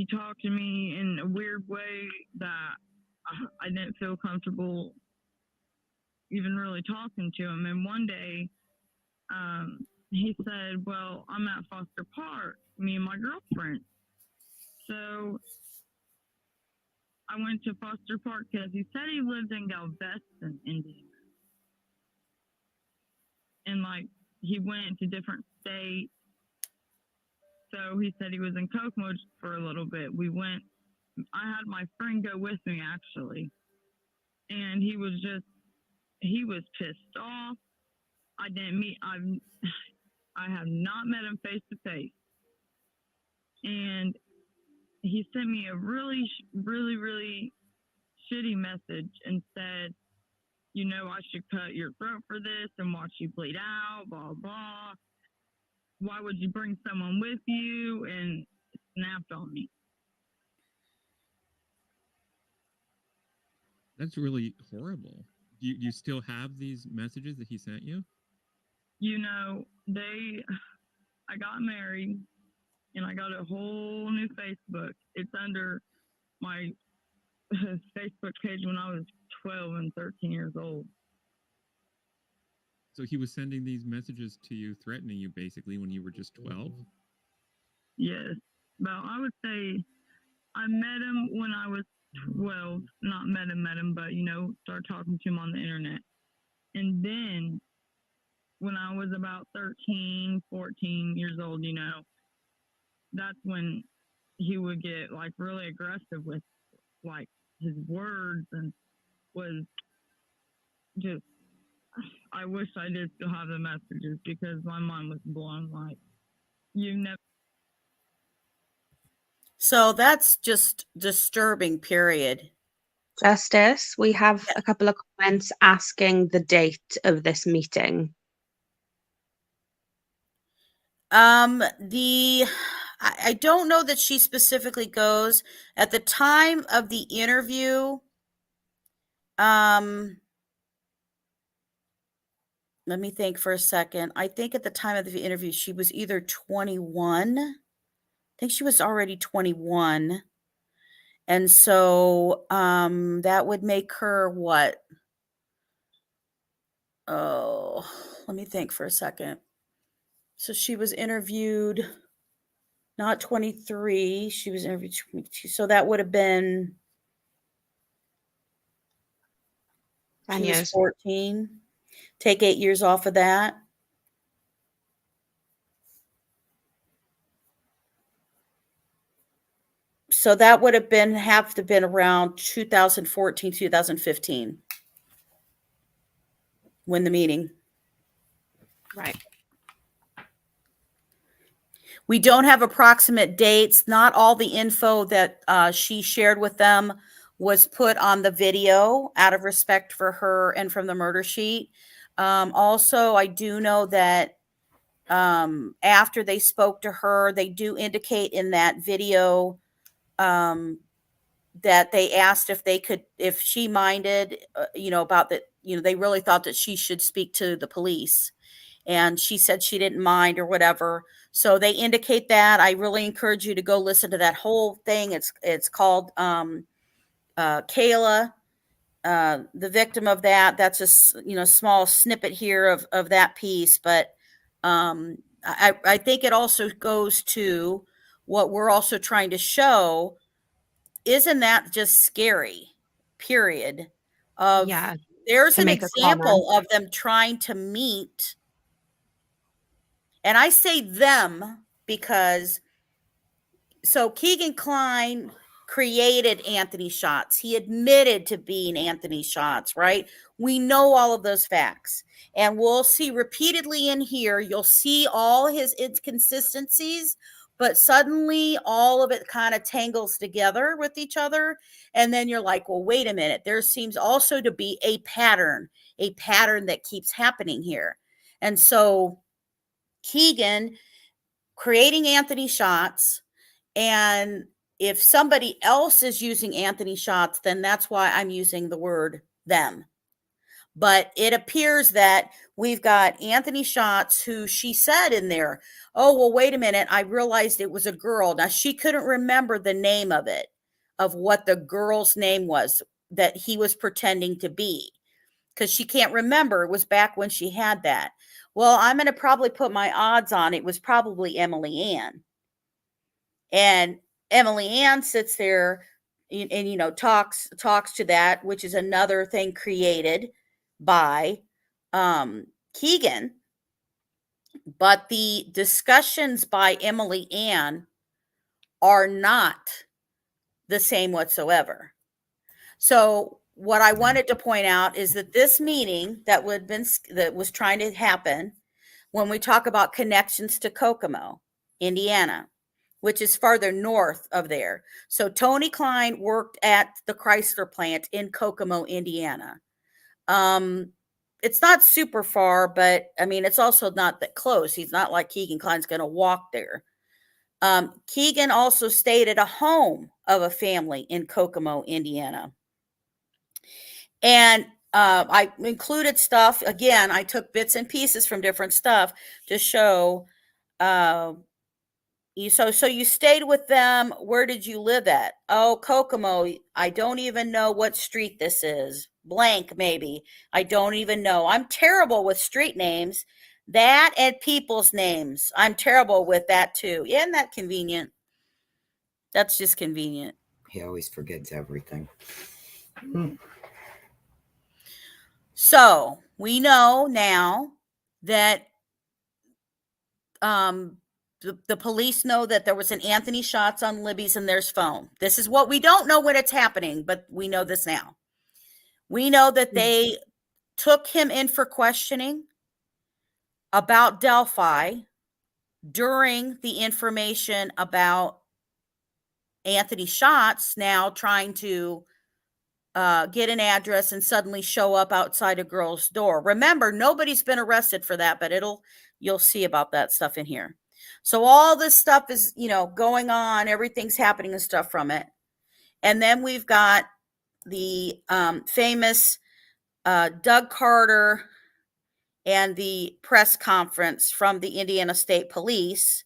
talked to me in a weird way that I didn't feel comfortable even really talking to him. And one day, he said, well, I'm at Foster Park, me and my girlfriend. So I went to Foster Park because he said he lived in Galveston, Indiana. and like he went to different states. So he said he was in coke mode for a little bit. I had my friend go with me actually, and he was pissed off. I have not met him face to face, and he sent me a really, really, really shitty message and said, you know, I should cut your throat for this and watch you bleed out, blah, blah. Why would you bring someone with you? And snapped on me. That's really horrible. Do you still have these messages that he sent you? You know, I got married and I got a whole new Facebook. It's under my Facebook page when I was 12 and 13 years old. So he was sending these messages to you, threatening you basically when you were just 12? Yes. Well, I would say I met him when I was 12. Not met him, but, you know, started talking to him on the internet. And then when I was about 13, 14 years old, you know, that's when he would get like really aggressive with like his words, and was just, I wish I did still have the messages because my mind was blown. Like, you never. So that's just disturbing, period. Justice, we have a couple of comments asking the date of this meeting. I don't know that she specifically goes at the time of the interview. Let me think for a second. I think at the time of the interview, she was either 21. I think she was already 21. And so that would make her what? Oh, let me think for a second. So she was interviewed, not 23. She was interviewed 22. So that would have been, 10 she was years. 14. Take 8 years off of that. So that would have been around 2014, 2015 when the meeting. Right. We don't have approximate dates. Not all the info that she shared with them was put on the video out of respect for her and from the murder sheet. Also, I do know that after they spoke to her, they do indicate in that video that they asked if she minded, about that, they really thought that she should speak to the police. And she said she didn't mind or whatever. So they indicate that. I really encourage you to go listen to that whole thing. It's called Kayla, the victim of that. That's a small snippet here of that piece. But I think it also goes to what we're also trying to show. Isn't that just scary? Period. Yeah. There's To an make a example of them trying to meet. And I say them because, so Kegan Kline created Anthony Shots. He admitted to being Anthony Shots, right? We know all of those facts. And we'll see repeatedly in here, you'll see all his inconsistencies, but suddenly all of it kind of tangles together with each other. And then you're like, well, wait a minute. There seems also to be a pattern that keeps happening here. And so Kegan creating Anthony Shots, and if somebody else is using Anthony Shots, then that's why I'm using the word them. But it appears that we've got Anthony Shots, who she said in there, oh, well, wait a minute, I realized it was a girl. Now, she couldn't remember the name of it, of what the girl's name was that he was pretending to be, because she can't remember. It was back when she had that. Well, I'm going to probably put my odds on it was probably Emily Ann. And Emily Ann sits there and talks to that, which is another thing created by Kegan. But the discussions by Emily Ann are not the same whatsoever. So what I wanted to point out is that this meeting that was trying to happen, when we talk about connections to Kokomo, Indiana, which is farther north of there. So Tony Klein worked at the Chrysler plant in Kokomo, Indiana. It's not super far, but I mean, it's also not that close. He's not like Kegan Klein's going to walk there. Kegan also stayed at a home of a family in Kokomo, Indiana. And I included stuff. Again, I took bits and pieces from different stuff to show you. So you stayed with them. Where did you live at? Oh, Kokomo. I don't even know what street this is. Blank, maybe. I don't even know. I'm terrible with street names. That and people's names. I'm terrible with that too. Isn't that convenient? That's just convenient. He always forgets everything. So we know now that the police know that there was an Anthony Shots on Libby's and there's phone. This is what we don't know when it's happening, but we know this now. We know that they took him in for questioning about Delphi during the information about Anthony Shots now trying to get an address and suddenly show up outside a girl's door. Remember, nobody's been arrested for that, but you'll see about that stuff in here. So all this stuff is, going on. Everything's happening and stuff from it. And then we've got the famous Doug Carter and the press conference from the Indiana State Police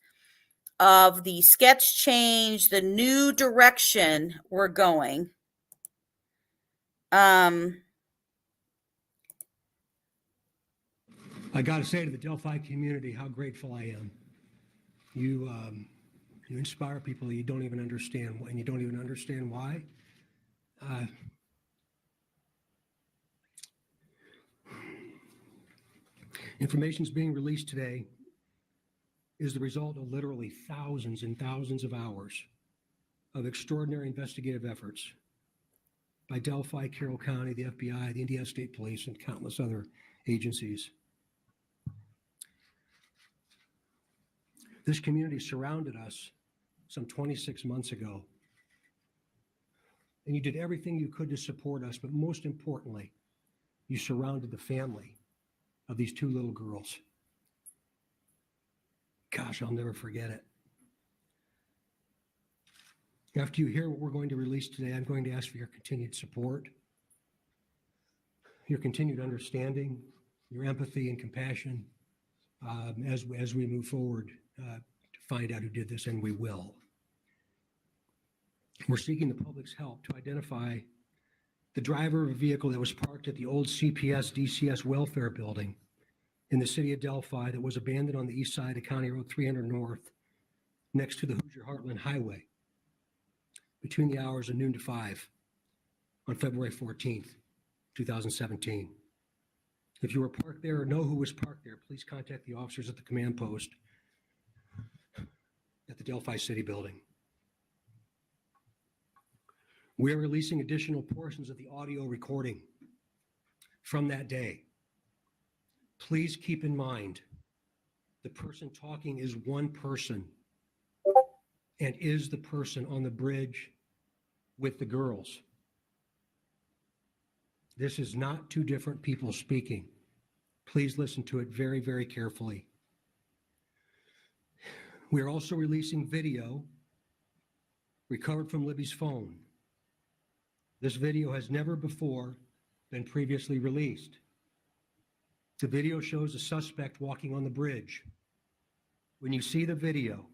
of the sketch change, the new direction we're going. I got to say to the Delphi community how grateful I am. You inspire people you don't even understand, and you don't even understand why. Information's being released today is the result of literally thousands and thousands of hours of extraordinary investigative efforts by Delphi, Carroll County, the FBI, the Indiana State Police, and countless other agencies. This community surrounded us some 26 months ago, and you did everything you could to support us, but most importantly, you surrounded the family of these two little girls. Gosh, I'll never forget it. After you hear what we're going to release today, I'm going to ask for your continued support, your continued understanding, your empathy and compassion as we move forward to find out who did this, and we will. We're seeking the public's help to identify the driver of a vehicle that was parked at the old CPS DCS welfare building in the city of Delphi that was abandoned on the east side of County Road 300 North next to the Hoosier Heartland Highway between the hours of noon to 5 on February 14th, 2017. If you were parked there or know who was parked there, please contact the officers at the command post at the Delphi City Building. We are releasing additional portions of the audio recording from that day. Please keep in mind, the person talking is one person and is the person on the bridge with the girls. This is not two different people speaking. Please listen to it very, very carefully. We are also releasing video recovered from Libby's phone. This video has never before been previously released. The video shows a suspect walking on the bridge. When you see the video,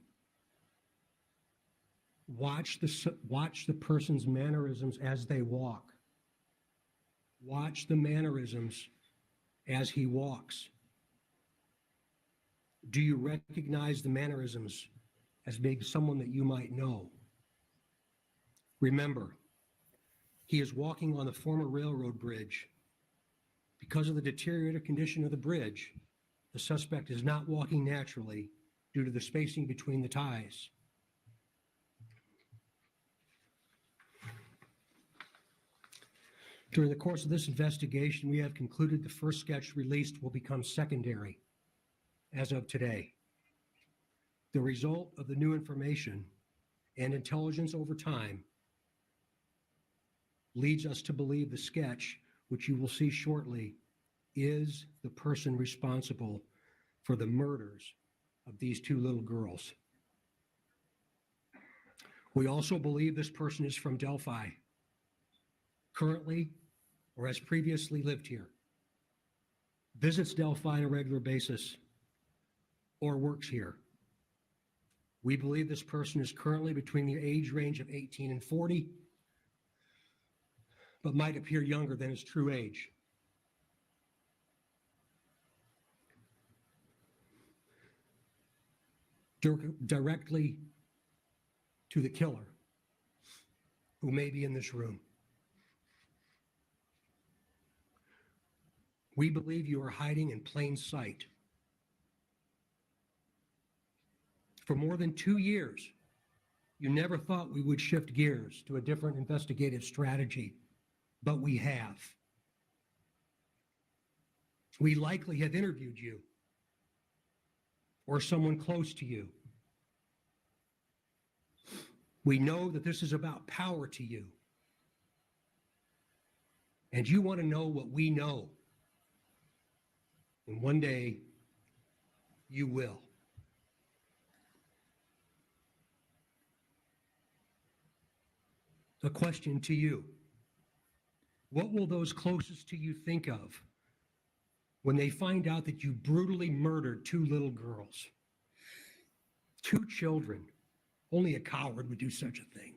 watch the person's mannerisms as they walk. Watch the mannerisms as he walks. Do you recognize the mannerisms as being someone that you might know? Remember, he is walking on the former railroad bridge. Because of the deteriorated condition of the bridge, The suspect is not walking naturally due to the spacing between the ties. During the course of this investigation, we have concluded the first sketch released will become secondary as of today. The result of the new information and intelligence over time leads us to believe the sketch, which you will see shortly, is the person responsible for the murders of these two little girls. We also believe this person is from Delphi, currently or has previously lived here, visits Delphi on a regular basis, or works here. We believe this person is currently between the age range of 18 and 40, but might appear younger than his true age. Directly to the killer, who may be in this room. We believe you are hiding in plain sight. For more than 2 years, you never thought we would shift gears to a different investigative strategy, but we have. We likely have interviewed you or someone close to you. We know that this is about power to you. And you want to know what we know. And one day, you will. A question to you. What will those closest to you think of when they find out that you brutally murdered two little girls? 2 children. Only a coward would do such a thing.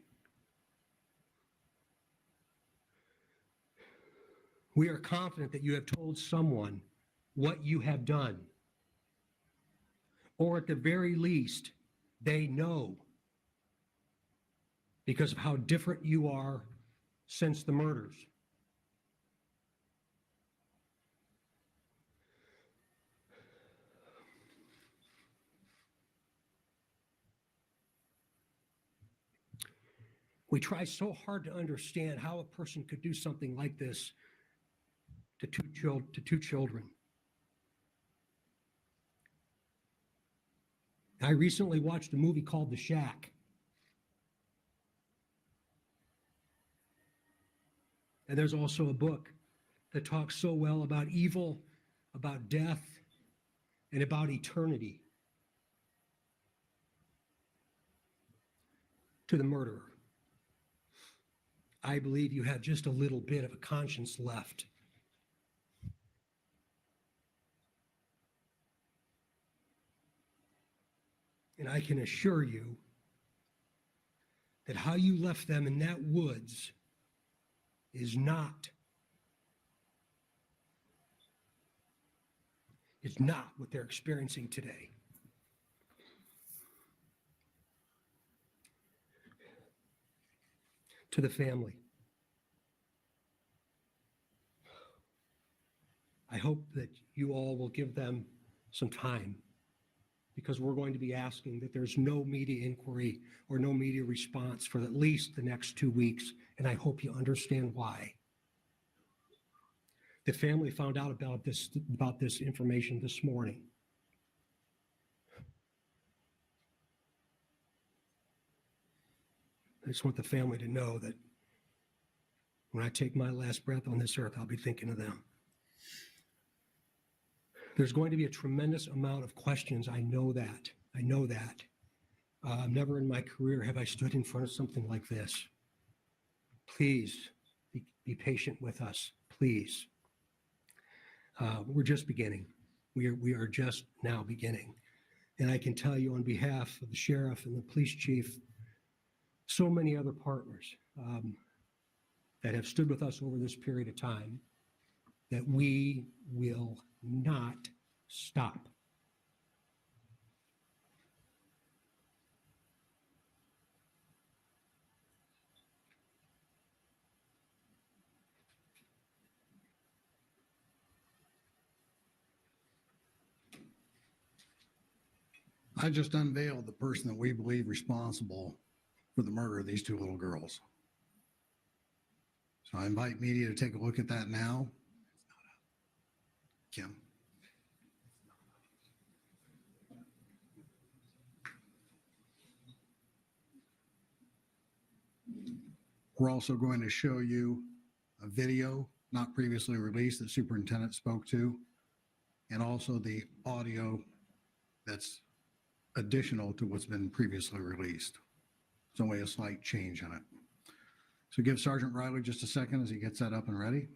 We are confident that you have told someone what you have done. Or at the very least, they know because of how different you are since the murders. We try so hard to understand how a person could do something like this to two children. I recently watched a movie called The Shack. And there's also a book that talks so well about evil, about death, and about eternity. To the murderer, I believe you have just a little bit of a conscience left. And I can assure you that how you left them in that woods is not what they're experiencing today. To the family, I hope that you all will give them some time, because we're going to be asking that there's no media inquiry or no media response for at least the next 2 weeks, and I hope you understand why. The family found out about this information this morning. I just want the family to know that when I take my last breath on this earth, I'll be thinking of them. There's going to be a tremendous amount of questions. I know that. Never in my career have I stood in front of something like this. Please be patient with us, please. We're just beginning. We are just now beginning. And I can tell you on behalf of the sheriff and the police chief, so many other partners that have stood with us over this period of time, that we will not stop. I just unveiled the person that we believe responsible for the murder of these two little girls. So I invite media to take a look at that now. Kim. We're also going to show you a video not previously released that superintendent spoke to, and also the audio that's additional to what's been previously released. There's only a slight change in it. So give Sergeant Riley just a second as he gets that up and ready.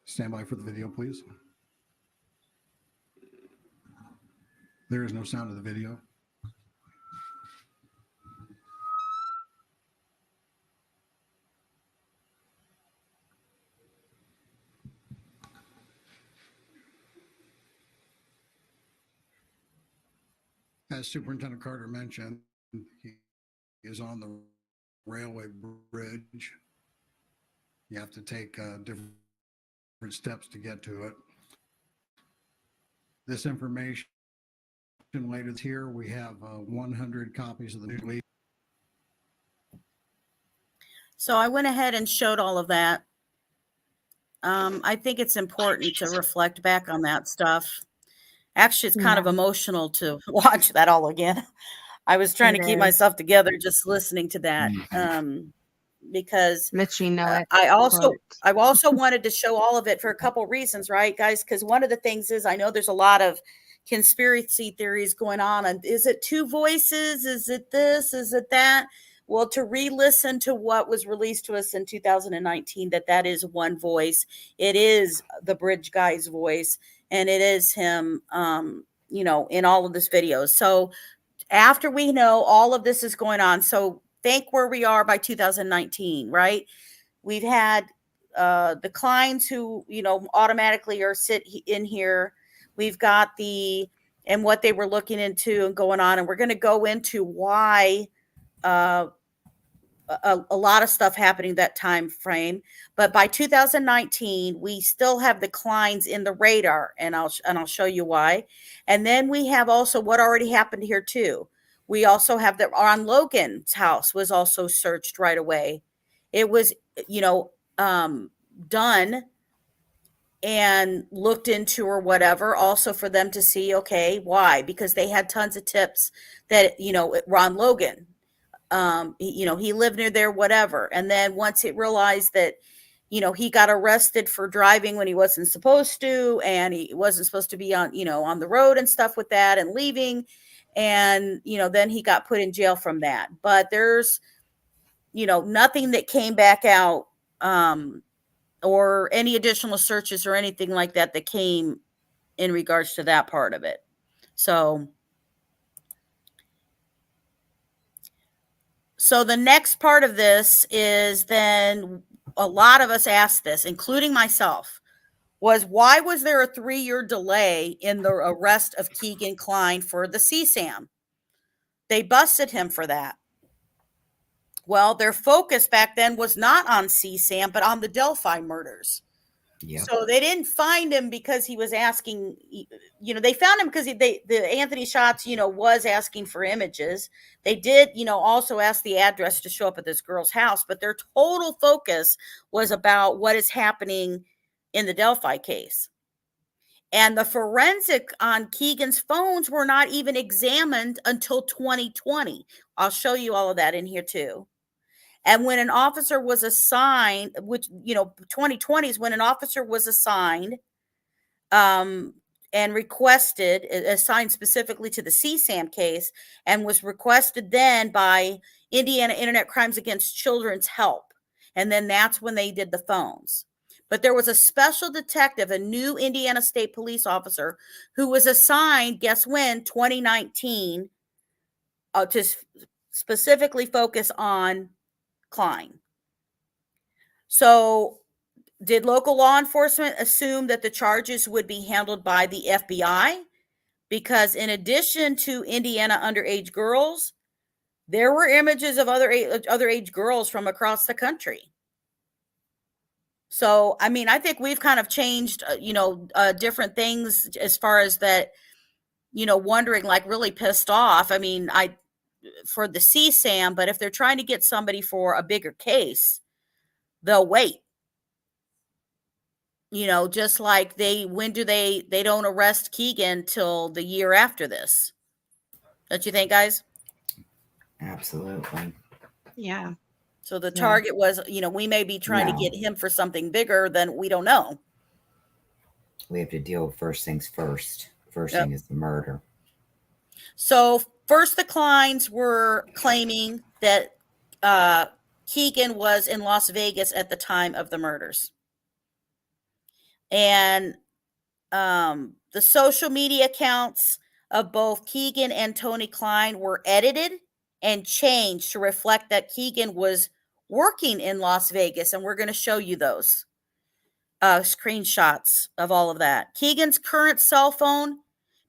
Stand by for the video, please. There is no sound of the video. As Superintendent Carter mentioned, he is on the railway bridge. You have to take different steps to get to it. This information later here, we have 100 copies of the news release. So I went ahead and showed all of that. I think it's important to reflect back on that stuff. Actually, it's kind of emotional to watch that all again. I was trying to keep myself together just listening to that. Because I also wanted to show all of it for a couple reasons, right, guys? Because one of the things is I know there's a lot of conspiracy theories going on. And is it two voices? Is it this? Is it that? Well, to re-listen to what was released to us in 2019, that is one voice. It is the bridge guy's voice, and it is him, you know, in all of this videos. So after we know all of this is going on, so think where we are by 2019, right? We've had the Kleins who, you know, automatically are sit in here. We've got and what they were looking into and going on. And we're going to go into why a lot of stuff happening that time frame. But by 2019, we still have the Kleins in the radar, and I'll show you why. And then we have also what already happened here too. We also have that on Logan's house was also searched right away. It was, you know, done and looked into or whatever, also for them to see, okay, why? Because they had tons of tips that, you know, Ron Logan, you know, he lived near there, whatever. And then once it realized that, you know, he got arrested for driving when he wasn't supposed to, and he wasn't supposed to be on, you know, on the road and stuff with that and leaving. And, you know, then he got put in jail from that. But there's, you know, nothing that came back out or any additional searches or anything like that that came in regards to that part of it. So the next part of this is then a lot of us asked this, including myself, was why was there a 3-year delay in the arrest of Kegan Kline for the CSAM? They busted him for that. Well, their focus back then was not on CSAM, but on the Delphi murders. Yep. So they didn't find him because he was asking, you know, they found him because the Anthony Schatz, you know, was asking for images. They did, you know, also ask the address to show up at this girl's house, but their total focus was about what is happening in the Delphi case. And the forensic on Keegan's phones were not even examined until 2020. I'll show you all of that in here too. And when an officer was assigned, which, you know, 2020 is when an officer was assigned and requested, assigned specifically to the CSAM case, and was requested then by Indiana Internet Crimes Against Children's Help. And then that's when they did the phones. But there was a special detective, a new Indiana State Police officer, who was assigned, guess when, 2019, to specifically focus on Klein. So did local law enforcement assume that the charges would be handled by the FBI? Because in addition to Indiana underage girls, there were images of other age girls from across the country. So, I mean, I think we've kind of changed, different things as far as that, wondering, like really pissed off. I mean, for the CSAM, but if they're trying to get somebody for a bigger case, they'll wait. Just like they don't arrest Keegan till the year after this. Don't you think, guys? Absolutely. Yeah. So the target was, we may be trying to get him for something bigger than we don't know. We have to deal with first things first. First thing is the murder. So first, the Kleins were claiming that Keegan was in Las Vegas at the time of the murders. And the social media accounts of both Keegan and Tony Klein were edited and changed to reflect that Keegan was working in Las Vegas. And we're going to show you those screenshots of all of that. Keegan's current cell phone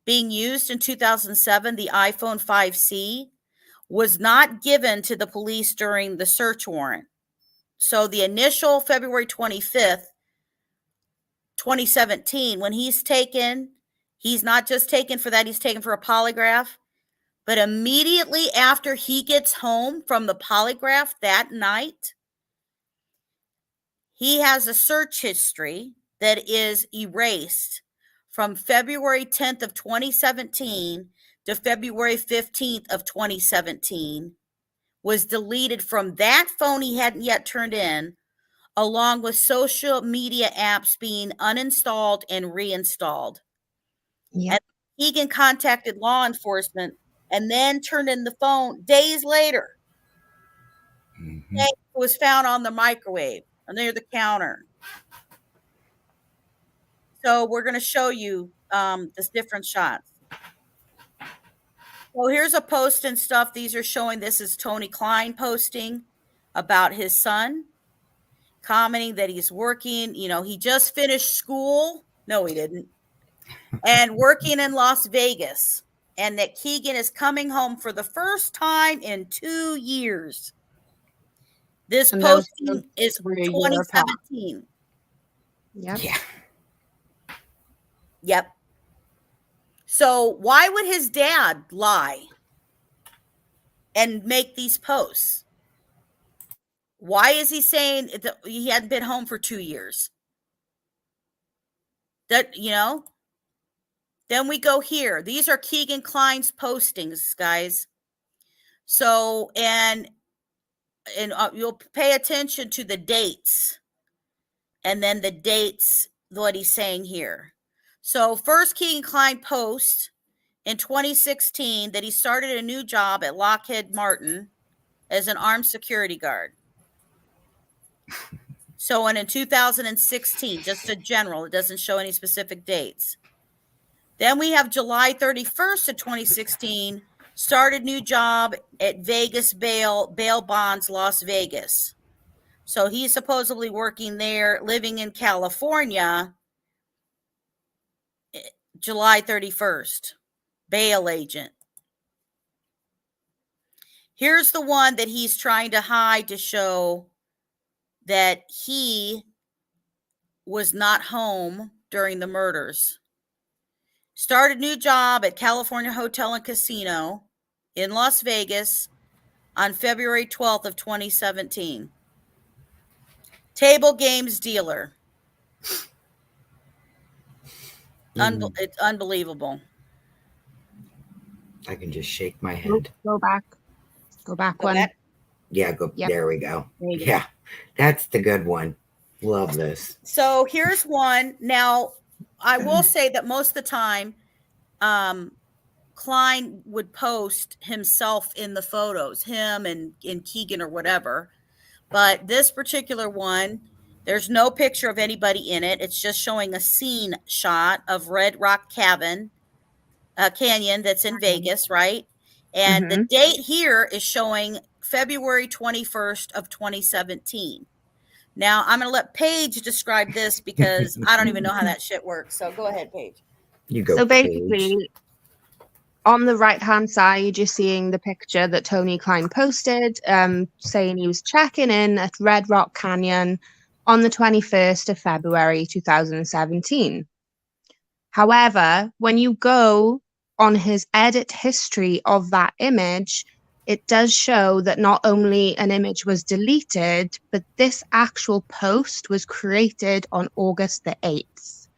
being used in 2007, the iPhone 5C, was not given to the police during the search warrant. So the initial February 25th, 2017, when he's taken, he's not just taken for that, he's taken for a polygraph. But immediately after he gets home from the polygraph that night, he has a search history that is erased from February 10th of 2017 to February 15th of 2017, was deleted from that phone he hadn't yet turned in, along with social media apps being uninstalled and reinstalled. Yep. And Keegan contacted law enforcement and then turned in the phone days later. Mm-hmm. It was found on the microwave near the counter. So we're going to show you this different shots. So here's a post and stuff. These are showing, this is Tony Klein posting about his son, commenting that he's working, he just finished school. No, he didn't. And working in Las Vegas. And that Keegan is coming home for the first time in 2 years. This And posting is were a year apart. 2017. Yep. Yeah. Yep. So why would his dad lie and make these posts? Why is he saying that he hadn't been home for 2 years? That, Then we go here. These are Kegan Klein's postings, guys. So, and you'll pay attention to the dates. And then the dates, what he's saying here. So first, Kegan Klein posts in 2016 that he started a new job at Lockheed Martin as an armed security guard. So, and in 2016, just a general, it doesn't show any specific dates. Then we have July 31st of 2016, started new job at Vegas Bail Bonds, Las Vegas. So he's supposedly working there, living in California, July 31st, bail agent. Here's the one that he's trying to hide to show that he was not home during the murders. Started new job at California Hotel and Casino in Las Vegas on February 12th of 2017. Table games dealer. It's unbelievable. I can just shake my head. Go back. Go back one. Back. Yeah, go. Yep. There we go. There you go. Yeah, that's the good one. Love this. So here's one. Now, I will say that most of the time, Klein would post himself in the photos, him and Keegan or whatever. But this particular one, There's no picture of anybody in it. It's just showing a scene shot of Red Rock Canyon that's in Vegas, right? And the date here is showing February 21st of 2017. Now, I'm going to let Paige describe this because I don't even know how that shit works. So go ahead, Paige. You go. So Paige. basically, on the right-hand side, you're seeing the picture that Tony Klein posted, saying he was checking in at Red Rock Canyon on the 21st of February 2017. However, when you go on his edit history of that image, it does show that not only an image was deleted, but this actual post was created on August the 8th.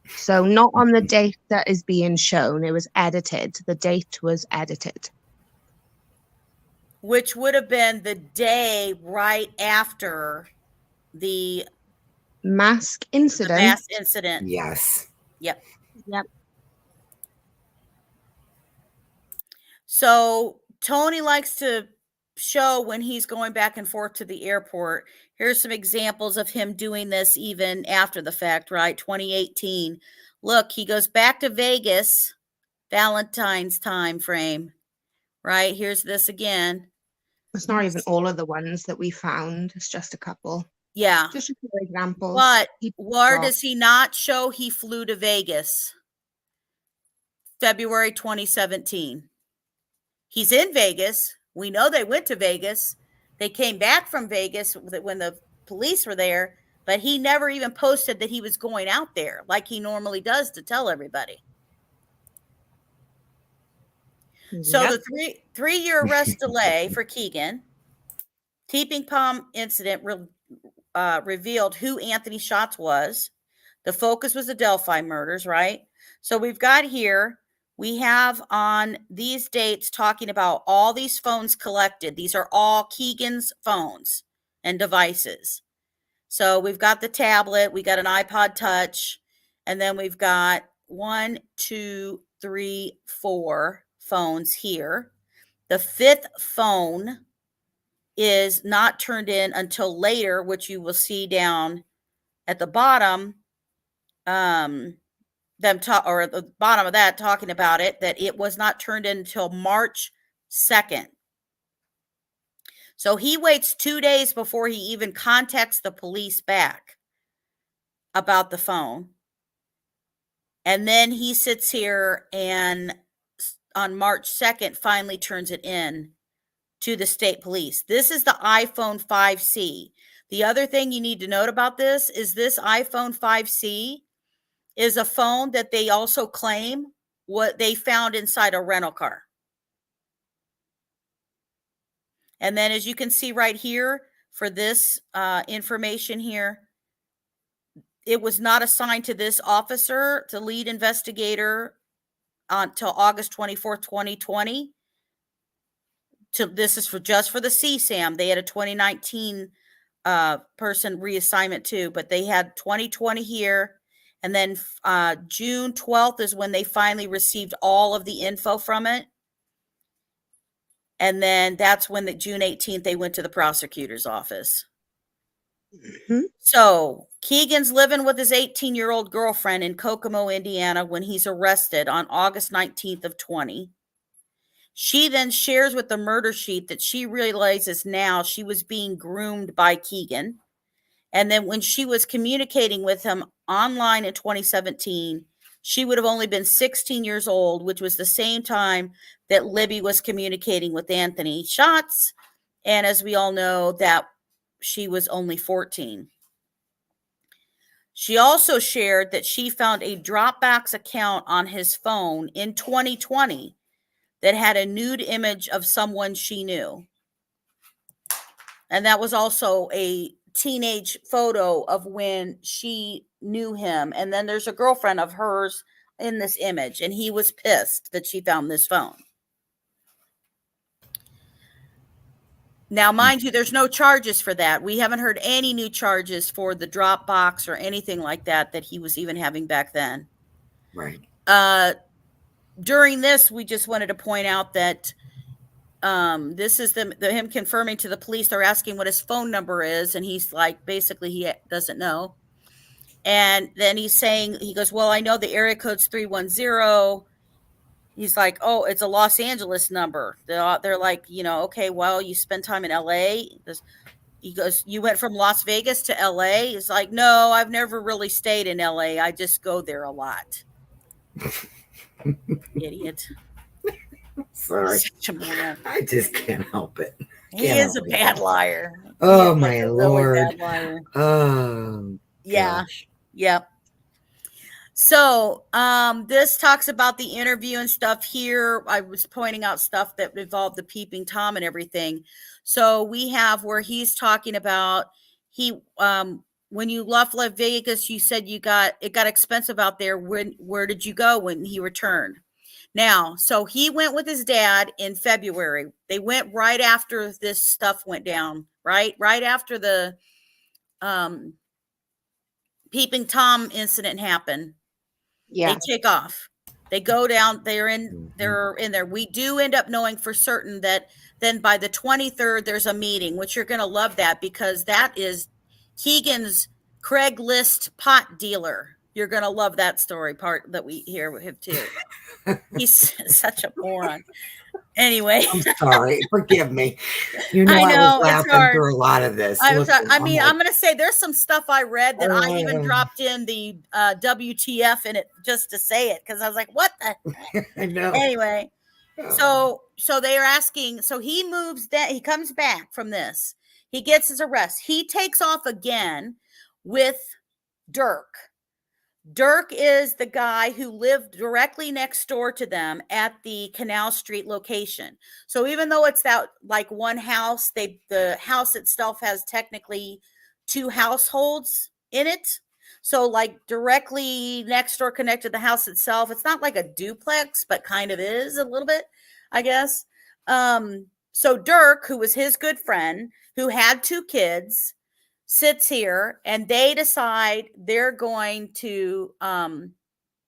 So not on the date that is being shown, it was edited. The date was edited. Which would have been the day right after the Mask incident. mass incident. Yes. Yep. Yep. So Tony likes to show when he's going back and forth to the airport. Here's some examples of him doing this even after the fact, right? 2018. Look, he goes back to Vegas, Valentine's time frame, right? Here's this again. It's not even all of the ones that we found. It's just a couple. Yeah. Just a few examples. But People where thought- does he not show he flew to Vegas? February 2017. He's in Vegas. We know they went to Vegas. They came back from Vegas when the police were there, but he never even posted that he was going out there like he normally does to tell everybody. So Yep. the three-year arrest delay for Keegan, Teeping Tom incident revealed who Anthony Schatz was. The focus was the Delphi murders, right? So we've got here, we have on these dates talking about all these phones collected. These are all Keegan's phones and devices. So we've got the tablet, we got an iPod Touch, and then we've got 1, 2, 3, 4 phones here. The fifth phone is not turned in until later, which you will see down at the bottom. Or at the bottom of that, talking about it, that it was not turned in until March 2nd. So he waits 2 days before he even contacts the police back about the phone. And then he sits here and on March 2nd finally turns it in to the state police. This is the iPhone 5C. The other thing you need to note about this iPhone 5C is a phone that they also claim what they found inside a rental car. And then as you can see right here for this information here, it was not assigned to this officer, to lead investigator until August 24th, 2020. This is just for the CSAM. They had a 2019 person reassignment too, but they had 2020 here. And then June 12th is when they finally received all of the info from it. And then that's when June 18th, they went to the prosecutor's office. Mm-hmm. So Keegan's living with his 18-year-old girlfriend in Kokomo, Indiana, when he's arrested on August 19th of 20. She then shares with the murder sheet that she realizes now she was being groomed by Keegan. And then when she was communicating with him online in 2017, she would have only been 16 years old, which was the same time that Libby was communicating with Anthony Schatz. And as we all know, that she was only 14. She also shared that she found a Dropbox account on his phone in 2020 that had a nude image of someone she knew. And that was also a teenage photo of when she knew him. And then there's a girlfriend of hers in this image, and he was pissed that she found this phone. Now, mind you, there's no charges for that. We haven't heard any new charges for the Dropbox or anything like that he was even having back then. Right. During this, we just wanted to point out that this is him confirming to the police. They're asking what his phone number is, and he's like, basically he doesn't know. And then he's saying, he goes, well, I know the area code's 310. He's like, oh, it's a Los Angeles number. They're like, okay, well, you spend time in LA. He goes, you went from Las Vegas to LA? He's like, no, I've never really stayed in LA. I just go there a lot. Idiot. Sorry. Such a moron. I just can't help it. He is a bad liar. Oh, He is my like a Lord. really bad liar. Oh, Yeah. gosh. Yep. So this talks about the interview and stuff here. I was pointing out stuff that involved the peeping Tom and everything. So we have where he's talking about when you left Las Vegas, you said it got expensive out there. Where did you go when he returned? Now, so he went with his dad in February. They went right after this stuff went down, right after the peeping Tom incident happened. Yeah. They take off. They go down. They're in there. We do end up knowing for certain that then by the 23rd, there's a meeting, which you're going to love that because that is Keegan's Craigslist pot dealer. You're going to love that story part that we hear with him too. He's such a moron. Anyway, I'm sorry. Forgive me. I I know, was it's laughing hard. through a lot of this. I'm Listen, I'm going to say there's some stuff I read that I even Oh. dropped in the WTF in it just to say it because I was like, what the heck? I know. Anyway, so they are asking. So he moves that he comes back from this. He gets his arrest. He takes off again with Dirk. Dirk is the guy who lived directly next door to them at the Canal Street location. So even though it's that like one house, the house itself has technically two households in it. So like directly next door connected to the house itself. It's not like a duplex, but kind of is a little bit, I guess. So Dirk, who was his good friend, who had two kids, sits here and they decide they're going to and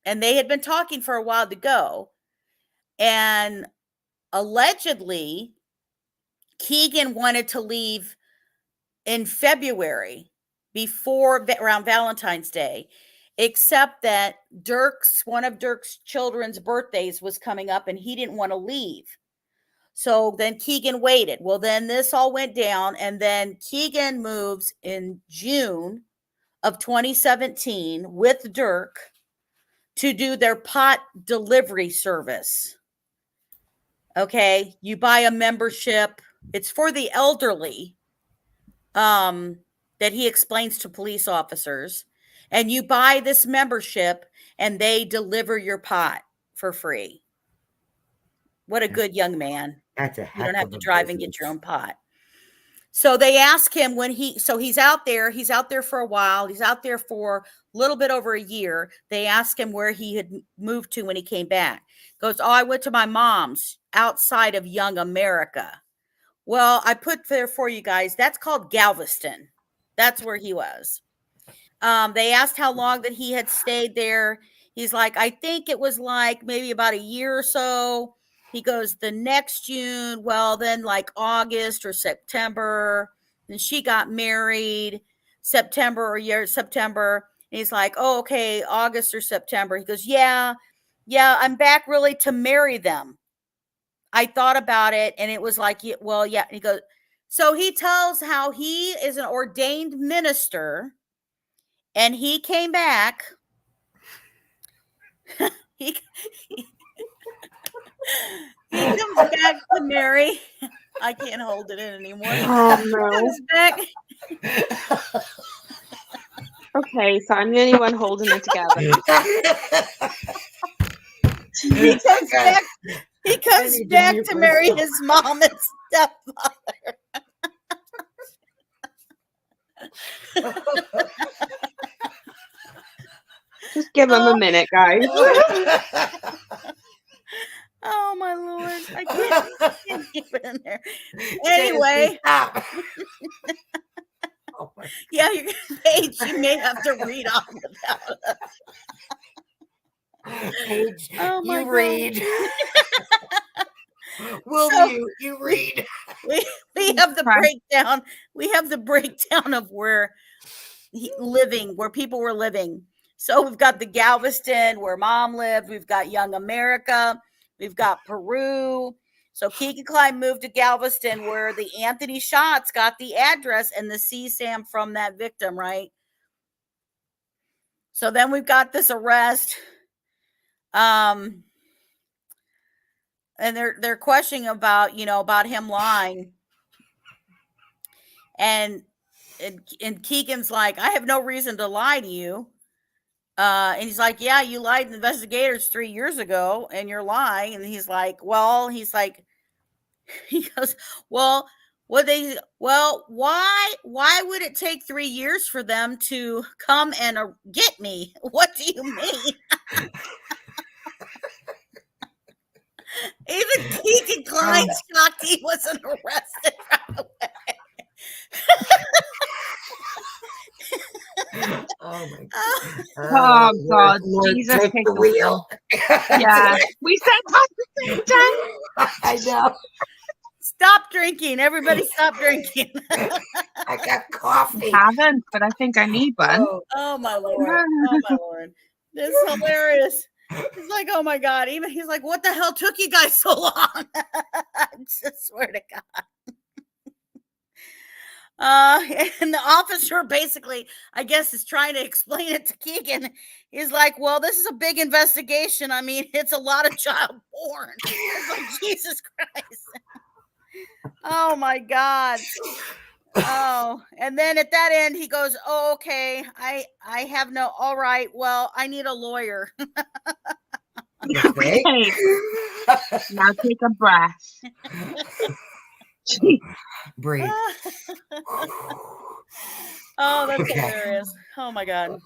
they had been talking for a while to go, and allegedly Keegan wanted to leave in February before around Valentine's Day, except that one of Dirk's children's birthdays was coming up and he didn't want to leave. So then Keegan waited. Well, then this all went down, and then Keegan moves in June of 2017 with Dirk to do their pot delivery service. Okay, you buy a membership. It's for the elderly that he explains to police officers. And you buy this membership, and they deliver your pot for free. What a good young man. That's a You heck don't have of to a drive and get business. your own pot. So they ask him he's out there for a while. He's out there for a little bit over a year. They ask him where he had moved to when he came back. Goes, oh, I went to my mom's outside of Young America. Well, I put there for you guys, that's called Galveston. That's where he was. They asked how long that he had stayed there. He's like, I think it was like maybe about a year or so. He goes, the next June, well, then like August or September. And she got married September. And he's like, oh, okay, August or September. He goes, yeah, I'm back really to marry them. I thought about it and it was like, well, yeah. And he goes, so he tells how he is an ordained minister and he came back. he comes back to Mary. I can't hold it in anymore. Oh, no. He comes back. Okay, so I'm the only one holding it together. He comes back to marry his mom and stepfather. Just give him a minute, guys. Oh my Lord. I can't keep it in there. Anyway. Yeah, Paige, you may have to read on without us. Paige, Oh my you God. read. We'll So- mute. You read. We have the Right. breakdown. We have the breakdown of where where people were living. So we've got the Galveston where mom lived. We've got Young America. We've got Peru. So Keegan Klein moved to Galveston where the Anthony Shots got the address and the CSAM from that victim, right? So then we've got this arrest. And they're questioning about, about him lying. And Keegan's like, I have no reason to lie to you. And he's like, yeah, you lied to investigators 3 years ago and you're lying. And he's like, he goes, well, why would it take 3 years for them to come and get me? What do you mean? Even Keegan Klein shocked he wasn't arrested right away. Oh my Oh, God. Lord, Jesus, take take the the wheel. Yeah. We said that at the same time. I know. Stop drinking. Everybody stop drinking. I got coffee. I haven't, but I think I need one. Oh my Lord. Oh my Lord. This is hilarious. He's like, oh my God. Even he's like, what the hell took you guys so long? I just swear to God. And the officer basically, I guess, is trying to explain it to Keegan. He's like, well, this is a big investigation. I mean, it's a lot of child porn. It's like, Jesus Christ. Oh my God. Oh, and then at that end, he goes, oh, okay. I have no, all right. Well, I need a lawyer. Okay. Okay. Now take a breath. Breathe. Oh, that's Okay. hilarious. Oh my God.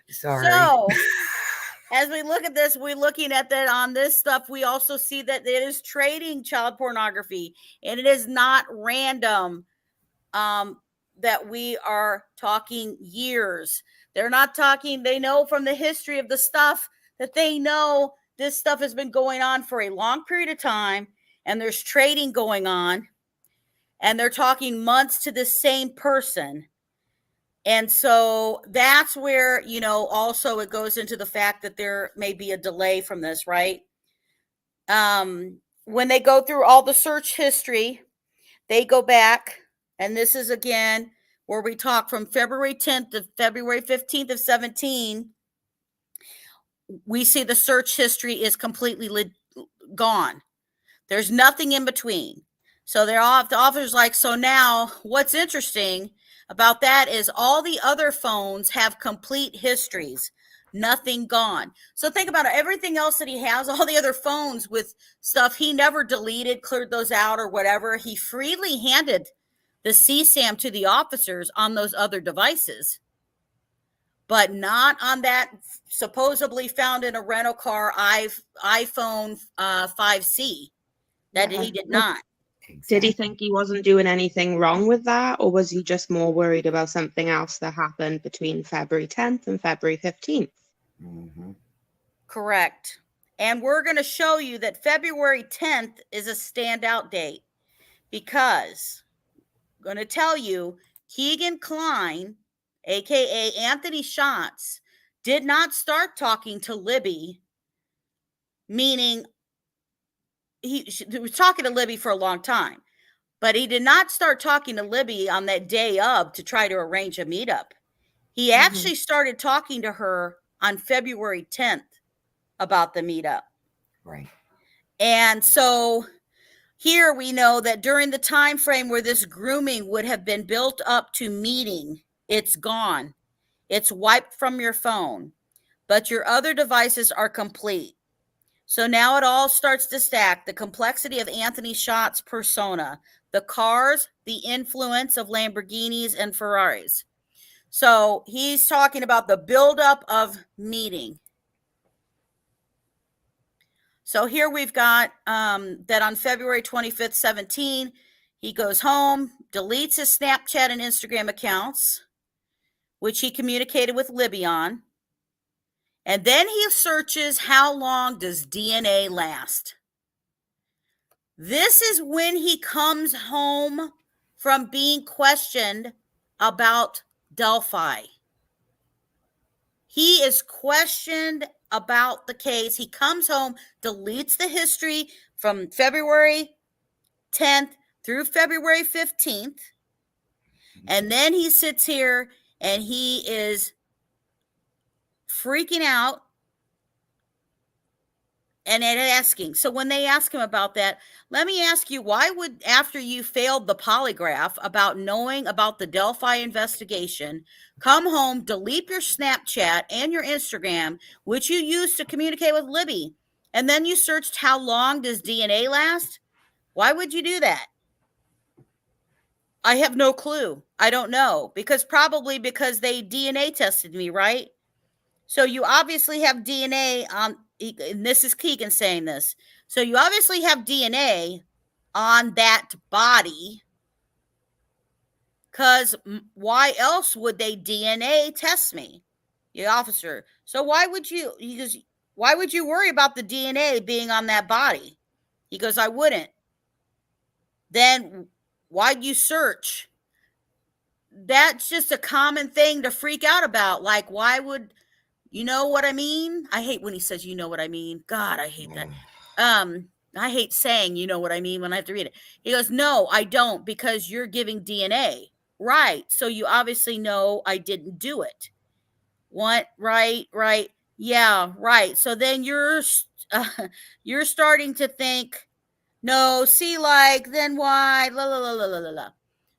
Sorry. So, as we look at this, we're looking at that on this stuff. We also see that it is trading child pornography, and it is not random. That we are talking years. They're not talking. They know from the history of the stuff that they know this stuff has been going on for a long period of time, and there's trading going on, and they're talking months to the same person. And so that's where, also it goes into the fact that there may be a delay from this, right? When they go through all the search history, they go back, and this is again where we talk from February 10th to February 15th of 17. We see the search history is completely gone. There's nothing in between. So the officer's like, so now what's interesting about that is all the other phones have complete histories, nothing gone. So think about it. Everything else that he has, all the other phones with stuff he never deleted, cleared those out or whatever, he freely handed the CSAM to the officers on those other devices, but not on that supposedly found in a rental car iPhone 5C. That he did not. Did he think he wasn't doing anything wrong with that, or was he just more worried about something else that happened between February 10th and February 15th? Mm-hmm. Correct. And we're going to show you that February 10th is a standout date because I'm going to tell you Kegan Kline, aka Anthony Shots, did not start talking to Libby, meaning he was talking to Libby for a long time, but he did not start talking to Libby on that day of to try to arrange a meetup. He actually started talking to her on February 10th about the meetup. Right. And so here we know that during the time frame where this grooming would have been built up to meeting, it's gone. It's wiped from your phone, but your other devices are complete. So now it all starts to stack. The complexity of Anthony Shots' persona, the cars, the influence of Lamborghinis and Ferraris. So he's talking about the buildup of meeting. So here we've got that on February 25th, 17, he goes home, deletes his Snapchat and Instagram accounts, which he communicated with Libby on. And then he searches how long does DNA last. This is when he comes home from being questioned about Delphi. He is questioned about the case. He comes home, deletes the history from February 10th through February 15th. And then he sits here and he is freaking out and asking. So when they ask him about that, let me ask you, why would, after you failed the polygraph about knowing about the Delphi investigation, come home, delete your Snapchat and your Instagram, which you used to communicate with Libby, and then you searched how long does DNA last? Why would you do that? I have no clue. I don't know. Probably because they DNA tested me, right? So you obviously have DNA on, and this is Keegan saying this. So you obviously have DNA on that body, because why else would they DNA test me, the officer? So why would you, why would you worry about the DNA being on that body? He goes, I wouldn't. Then why'd you search? That's just a common thing to freak out about. Like, why would, you know what I mean? I hate when he says, you know what I mean. God, I hate that. I hate saying, you know what I mean, when I have to read it. He goes, no, I don't, because you're giving DNA. Right. So you obviously know I didn't do it. What? Right. Yeah, right. So then you're starting to think, no, see, like, then why? La, la, la, la, la, la.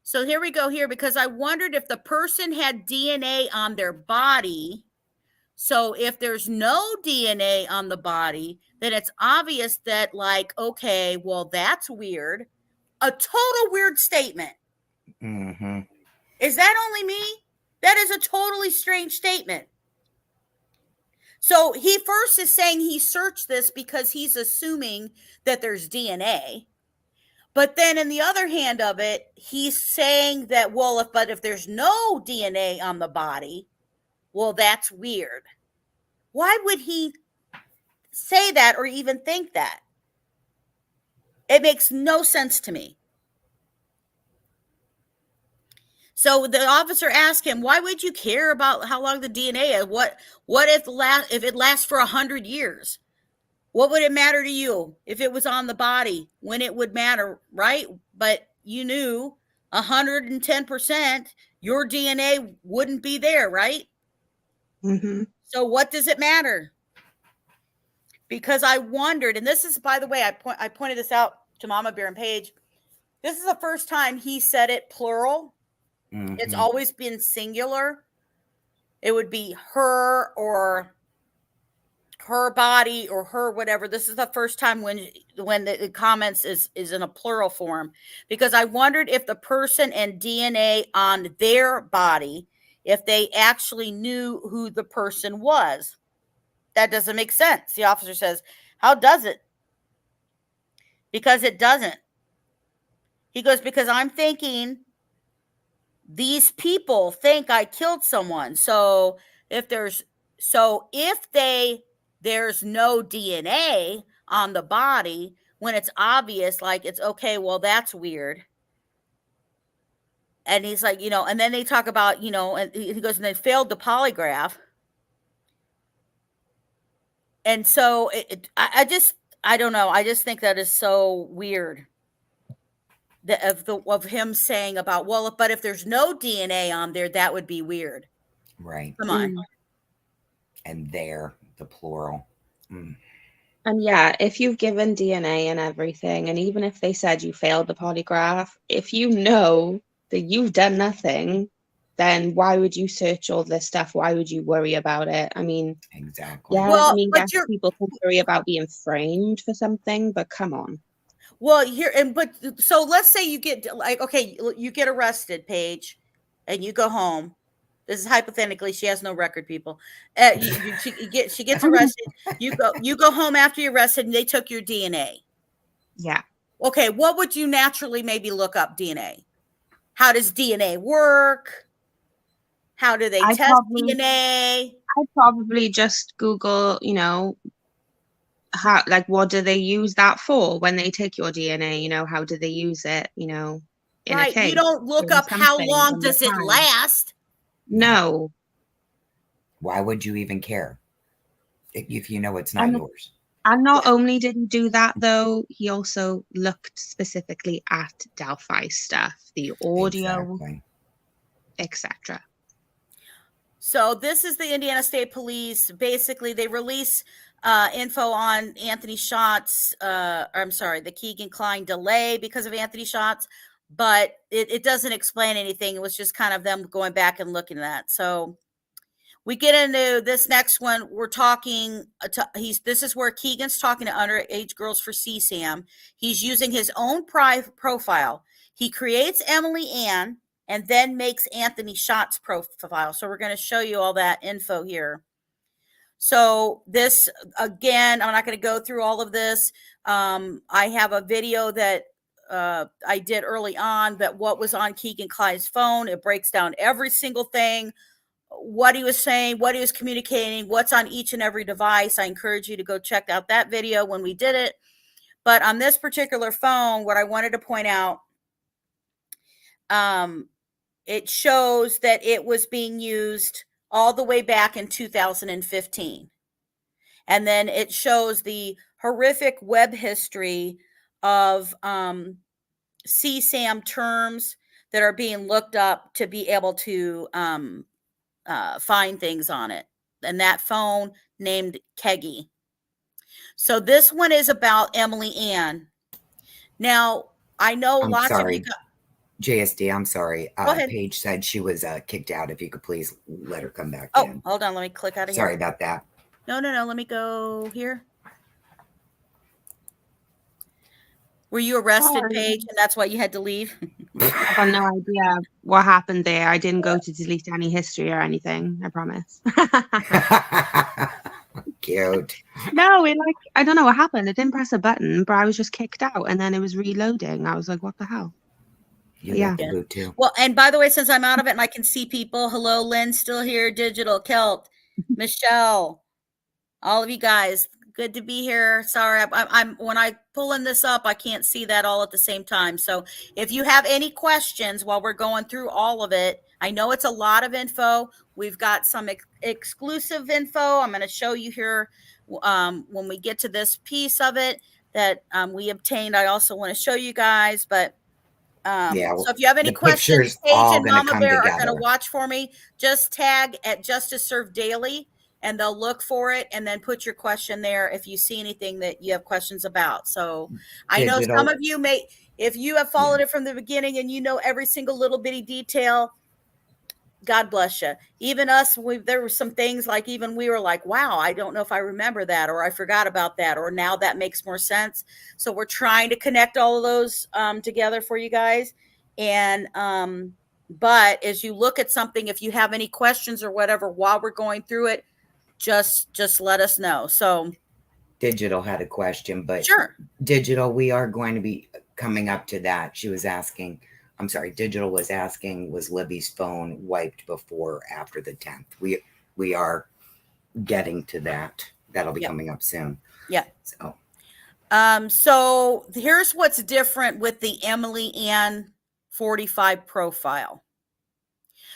So here we go here, because I wondered if the person had DNA on their body. So if there's no DNA on the body, then it's obvious that, like, okay, well, that's weird. A total weird statement. Mm-hmm. Is that only me? That is a totally strange statement. So he first is saying he searched this because he's assuming that there's DNA. But then in the other hand of it, he's saying that, well, if there's no DNA on the body, well, that's weird. Why would he say that or even think that? It makes no sense to me. So the officer asked him, why would you care about how long the DNA is? What if it lasts for 100 years? What would it matter to you if it was on the body? When it would matter, right? But you knew 110% your DNA wouldn't be there, right? Mm-hmm. So what does it matter? Because I wondered, and this is, by the way, I pointed this out to Mama Bear and Paige. This is the first time he said it plural. Mm-hmm. It's always been singular. It would be her or her body or her whatever. This is the first time when the comments is in a plural form, because I wondered if the person and DNA on their body, if they actually knew who the person was. That doesn't make sense. The officer says, how does it? Because it doesn't. He goes, because I'm thinking these people think I killed someone. So if there's no DNA on the body, when it's obvious, like, it's okay, well, that's weird. And he's like, and then they talk about, and he goes, and they failed the polygraph. And so I don't know. I just think that is so weird. Of him saying about, well, but if there's no DNA on there, that would be weird. Right. Come on. And there, the plural. And yeah, if you've given DNA and everything, and even if they said you failed the polygraph, if you know that you've done nothing, then why would you search all this stuff? Why would you worry about it? I mean, exactly. Yeah, well, I mean, yes, people can worry about being framed for something, but come on. Well, so let's say you get, like, okay, you get arrested, Paige, and you go home. This is hypothetically, she has no record, people. She gets arrested. You go home after you're arrested, and they took your DNA. Yeah. Okay, what would you naturally maybe look up DNA? How does DNA work? How do they test DNA? I'd probably just Google, how, like, what do they use that for when they take your DNA? You know, how do they use it? You know, in a Right. case. You don't look doing up how something long in the does it crime. last. No. Why would you even care if you know it's not And yours? And not only did he do that, though, he also looked specifically at Delphi stuff, the audio, Exactly. etc. So this is the Indiana State Police. Basically, they release info on Anthony Shots. The Kegan Kline delay because of Anthony Shots, but it doesn't explain anything. It was just kind of them going back and looking at that. So we get into this next one. We're talking. This is where Keegan's talking to underage girls for CSAM. He's using his own profile. He creates Emily Ann and then makes Anthony Shots profile. So we're going to show you all that info here. So this, again, I'm not going to go through all of this. I have a video that I did early on, that what was on Keegan Kline's phone. It breaks down every single thing, what he was saying, what he was communicating, what's on each and every device. I encourage you to go check out that video when we did it. But on this particular phone, what I wanted to point out, it shows that it was being used all the way back in 2015. And then it shows the horrific web history of CSAM terms that are being looked up to be able to find things on it. And that phone named Keggy. So this one is about Emily Ann. Now, I know I'm lots sorry. of you got... JSD, I'm sorry. Go ahead. Paige said she was kicked out. If you could please let her come back Oh, in. hold on. Let me click out of here. Sorry about that. No. Let me go here. Were you arrested, Sorry. Paige, and that's why you had to leave? I have no idea what happened there. I didn't go to delete any history or anything, I promise. Cute. No, I don't know what happened. I didn't press a button, but I was just kicked out and then it was reloading. I was like, what the hell? You Yeah. got the boot too. Well, and by the way, since I'm out of it and I can see people, hello, Lynn, still here, Digital, Kelt, Michelle, all of you guys, good to be here. Sorry, I'm when I pulling this up, I can't see that all at the same time. So if you have any questions while we're going through all of it, I know it's a lot of info. We've got some exclusive info. I'm going to show you here when we get to this piece of it that we obtained. I also want to show you guys, but so if you have any the questions, picture's Paige all and gonna Mama come Bear are going to together. watch for me. Just tag at Justice Served Daily and they'll look for it and then put your question there if you see anything that you have questions about. So I know some of you may, if you have followed it from the beginning and you know every single little bitty detail, God bless you. Even us, there were some things like even we were like, wow, I don't know if I remember that, or I forgot about that, or now that makes more sense. So we're trying to connect all of those together for you guys. And but as you look at something, if you have any questions or whatever while we're going through it, just let us know. So Digital had a question, but sure. Digital, we are going to be coming up to that. She was asking, I'm sorry, Digital was asking, was Libby's phone wiped before or after the 10th? We are getting to that. That'll be coming up soon. Yeah. So here's what's different with the Emily Ann 45 profile.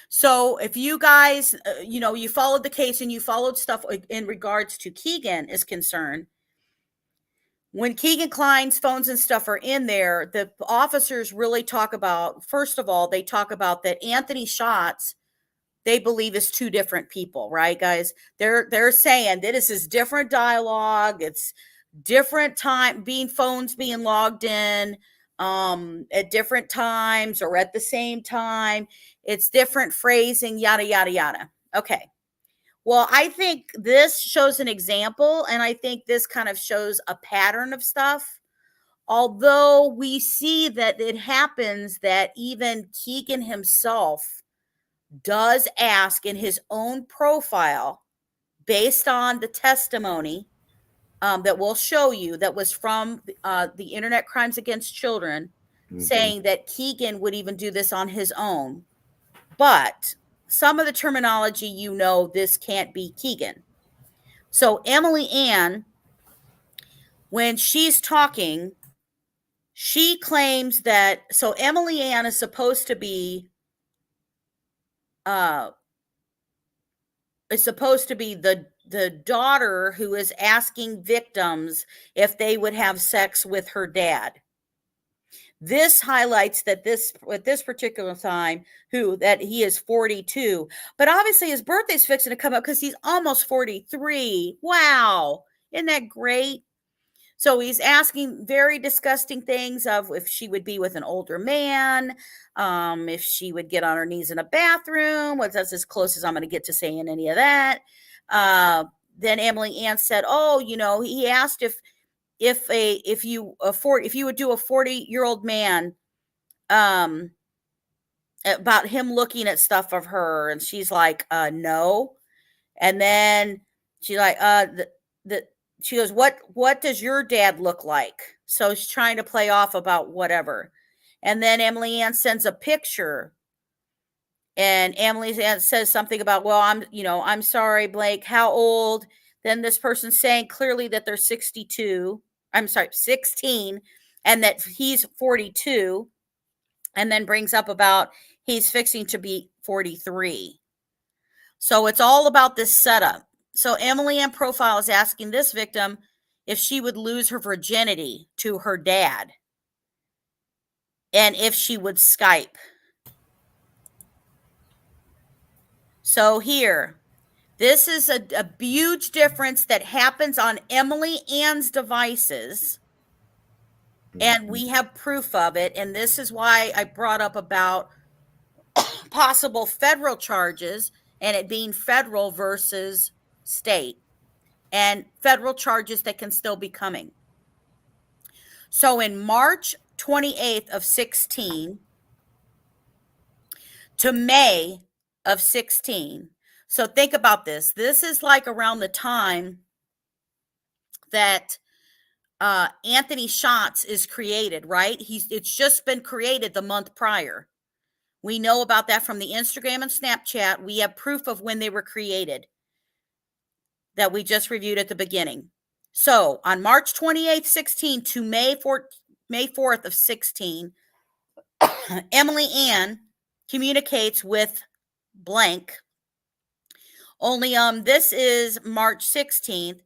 So if you guys, you followed the case and you followed stuff in regards to Keegan is concerned, when Kegan Kline's phones and stuff are in there, the officers really talk about, first of all, they talk about that Anthony Shots, they believe is two different people, right, guys? They're saying that this is different dialogue. It's different time, phones being logged in at different times or at the same time. It's different phrasing, yada, yada, yada. Okay. Well, I think this shows an example, and I think this kind of shows a pattern of stuff. Although we see that it happens that even Keegan himself does ask in his own profile, based on the testimony that we'll show you that was from the Internet Crimes Against Children, saying that Keegan would even do this on his own. But some of the terminology, this can't be Keegan. So Emily Ann when she's talking, she claims that, so Emily Ann is supposed to be the daughter who is asking victims if they would have sex with her dad. This highlights that at this particular time, that he is 42, but obviously his birthday's fixing to come up because he's almost 43. Wow. Isn't that great? So he's asking very disgusting things of if she would be with an older man, if she would get on her knees in a bathroom. That's as close as I'm going to get to saying any of that. Then Emily Ann said, "Oh, he asked if you would do a 40-year-old man, about him looking at stuff of her," and she's like, "No." And then she's like, she goes, what does your dad look like? So she's trying to play off about whatever. And then Emily Ann sends a picture, and Emily Ann says something about, well, I'm sorry, Blake, how old? Then this person's saying clearly that they're 16, and that he's 42, and then brings up about he's fixing to be 43. So it's all about this setup. So Emily Ann Profile is asking this victim if she would lose her virginity to her dad and if she would Skype. So here, this is a huge difference that happens on Emily Ann's devices, and we have proof of it. And this is why I brought up about possible federal charges, and it being federal versus state, and federal charges that can still be coming. So in March 28th of 16 to May of 16. So think about this. This is like around the time that Anthony Shots is created, right? It's just been created the month prior. We know about that from the Instagram and Snapchat. We have proof of when they were created that we just reviewed at the beginning. So on March 28th, 16 to May 4th of 16, Emily Ann communicates with blank. Only this is March 16th.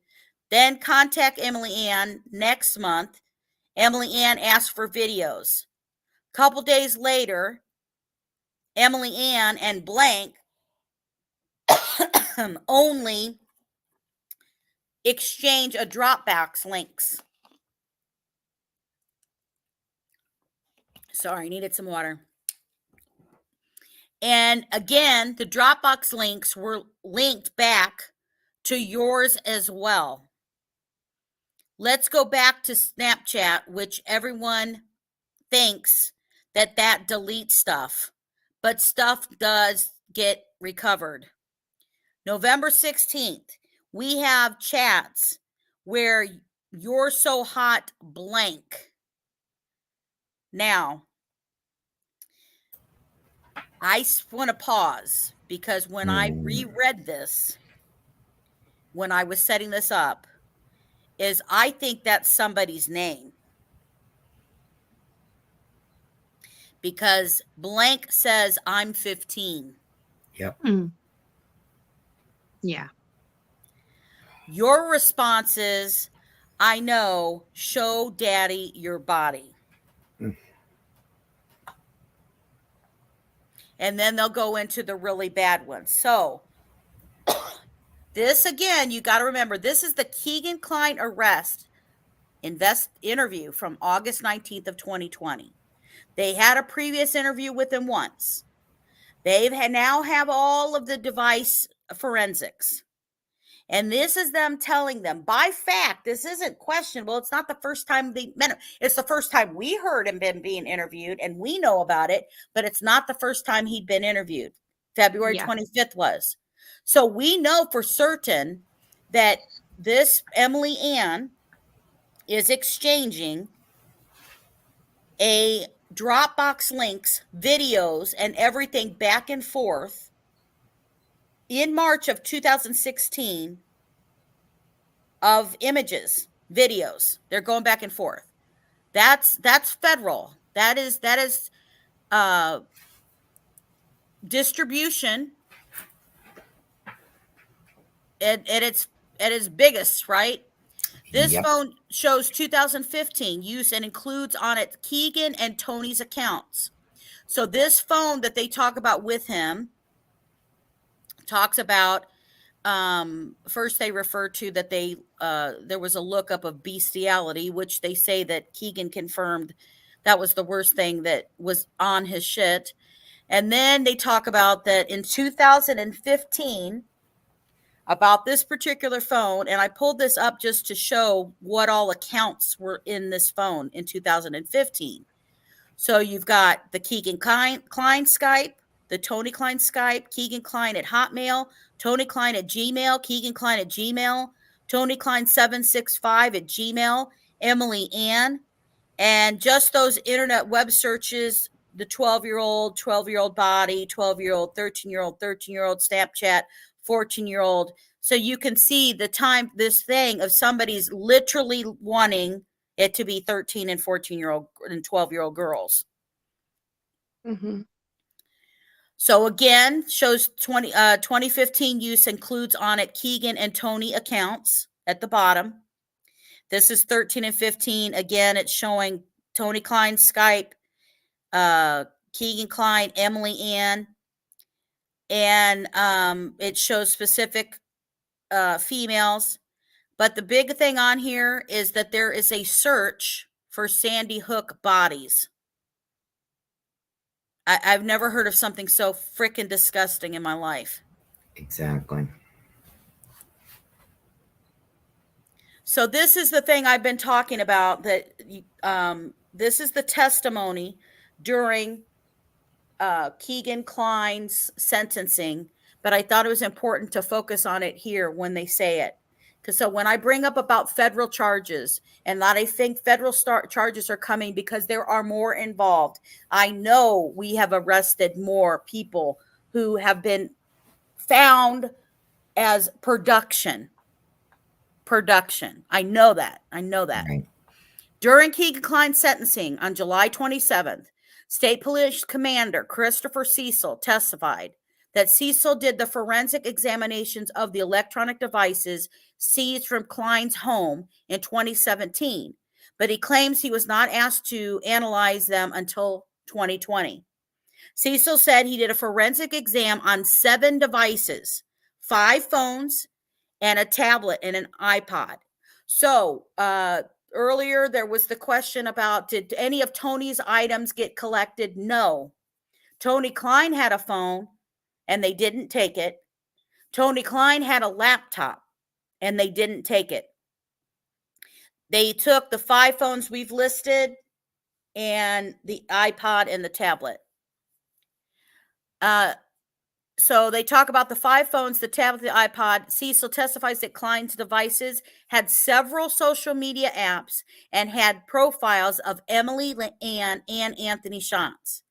Then contact Emily Ann next month. Emily Ann asks for videos. Couple days later, Emily Ann and blank only exchange a Dropbox links. Sorry, needed some water. And again, the Dropbox links were linked back to yours as well. Let's go back to Snapchat, which everyone thinks that deletes stuff, but stuff does get recovered. November 16th, we have chats where you're so hot blank. Now, I want to pause because when I reread this, when I was setting this up, is I think that's somebody's name. Because blank says I'm 15. Yep. Yeah. Your response is, I know, show daddy your body. And then they'll go into the really bad ones. So this, again, you got to remember, this is the Kegan Kline arrest interview from August 19th of 2020. They had a previous interview with him once. They now have all of the device forensics. And this is them telling them, by fact, this isn't questionable. It's not the first time they met him. It's the first time we heard him being interviewed, and we know about it, but it's not the first time he'd been interviewed. February 25th was. So we know for certain that this Emily Ann is exchanging a Dropbox links, videos, and everything back and forth in March of 2016 of images videos. They're going back and forth. That's federal. That is distribution at its biggest, right? This Yep. phone shows 2015 use and includes on it Keegan and Tony's accounts. So this phone that they talk about with him talks about, first they refer to that there was a lookup of bestiality, which they say that Keegan confirmed that was the worst thing that was on his shit. And then they talk about that in 2015 about this particular phone, and I pulled this up just to show what all accounts were in this phone in 2015. So you've got the Kegan Klein Skype, the Tony Klein Skype, Kegan Klein at Hotmail, Tony Klein at Gmail, Kegan Klein at Gmail, Tony Klein 765 at Gmail, Emily Ann, and just those internet web searches, the 12-year-old body, 12-year-old, 13-year-old, Snapchat, 14-year-old. So you can see the time, this thing of somebody's literally wanting it to be 13 and 14-year-old and 12-year-old girls. Mm-hmm. So again, shows 2015 use includes on it Keegan and Tony accounts at the bottom. This is 13 and 15. Again, it's showing Tony Klein Skype, Keegan Klein, Emily Ann, and it shows specific females. But the big thing on here is that there is a search for Sandy Hook bodies. I've never heard of something so freaking disgusting in my life. Exactly. So this is the thing I've been talking about, that this is the testimony during Keegan Kline's sentencing, but I thought it was important to focus on it here when they say it. Because so when I bring up about federal charges and that I think federal charges are coming because there are more involved, I know we have arrested more people who have been found as production. I know that. Right. During Kegan Kline's sentencing on July 27th, State Police Commander Christopher Cecil testified that Cecil did the forensic examinations of the electronic devices seized from Kline's home in 2017, but he claims he was not asked to analyze them until 2020. Cecil said he did a forensic exam on 7 devices, 5 phones, and a tablet and an iPod. So earlier there was the question about, did any of Tony's items get collected? No. Tony Klein had a phone and they didn't take it. Tony Klein had a laptop and they didn't take it. They took the 5 phones we've listed and the iPod and the tablet. So they talk about the 5 phones, the tablet, the iPod. Cecil testifies that Kline's devices had several social media apps and had profiles of Emily Ann and Anthony Shantz.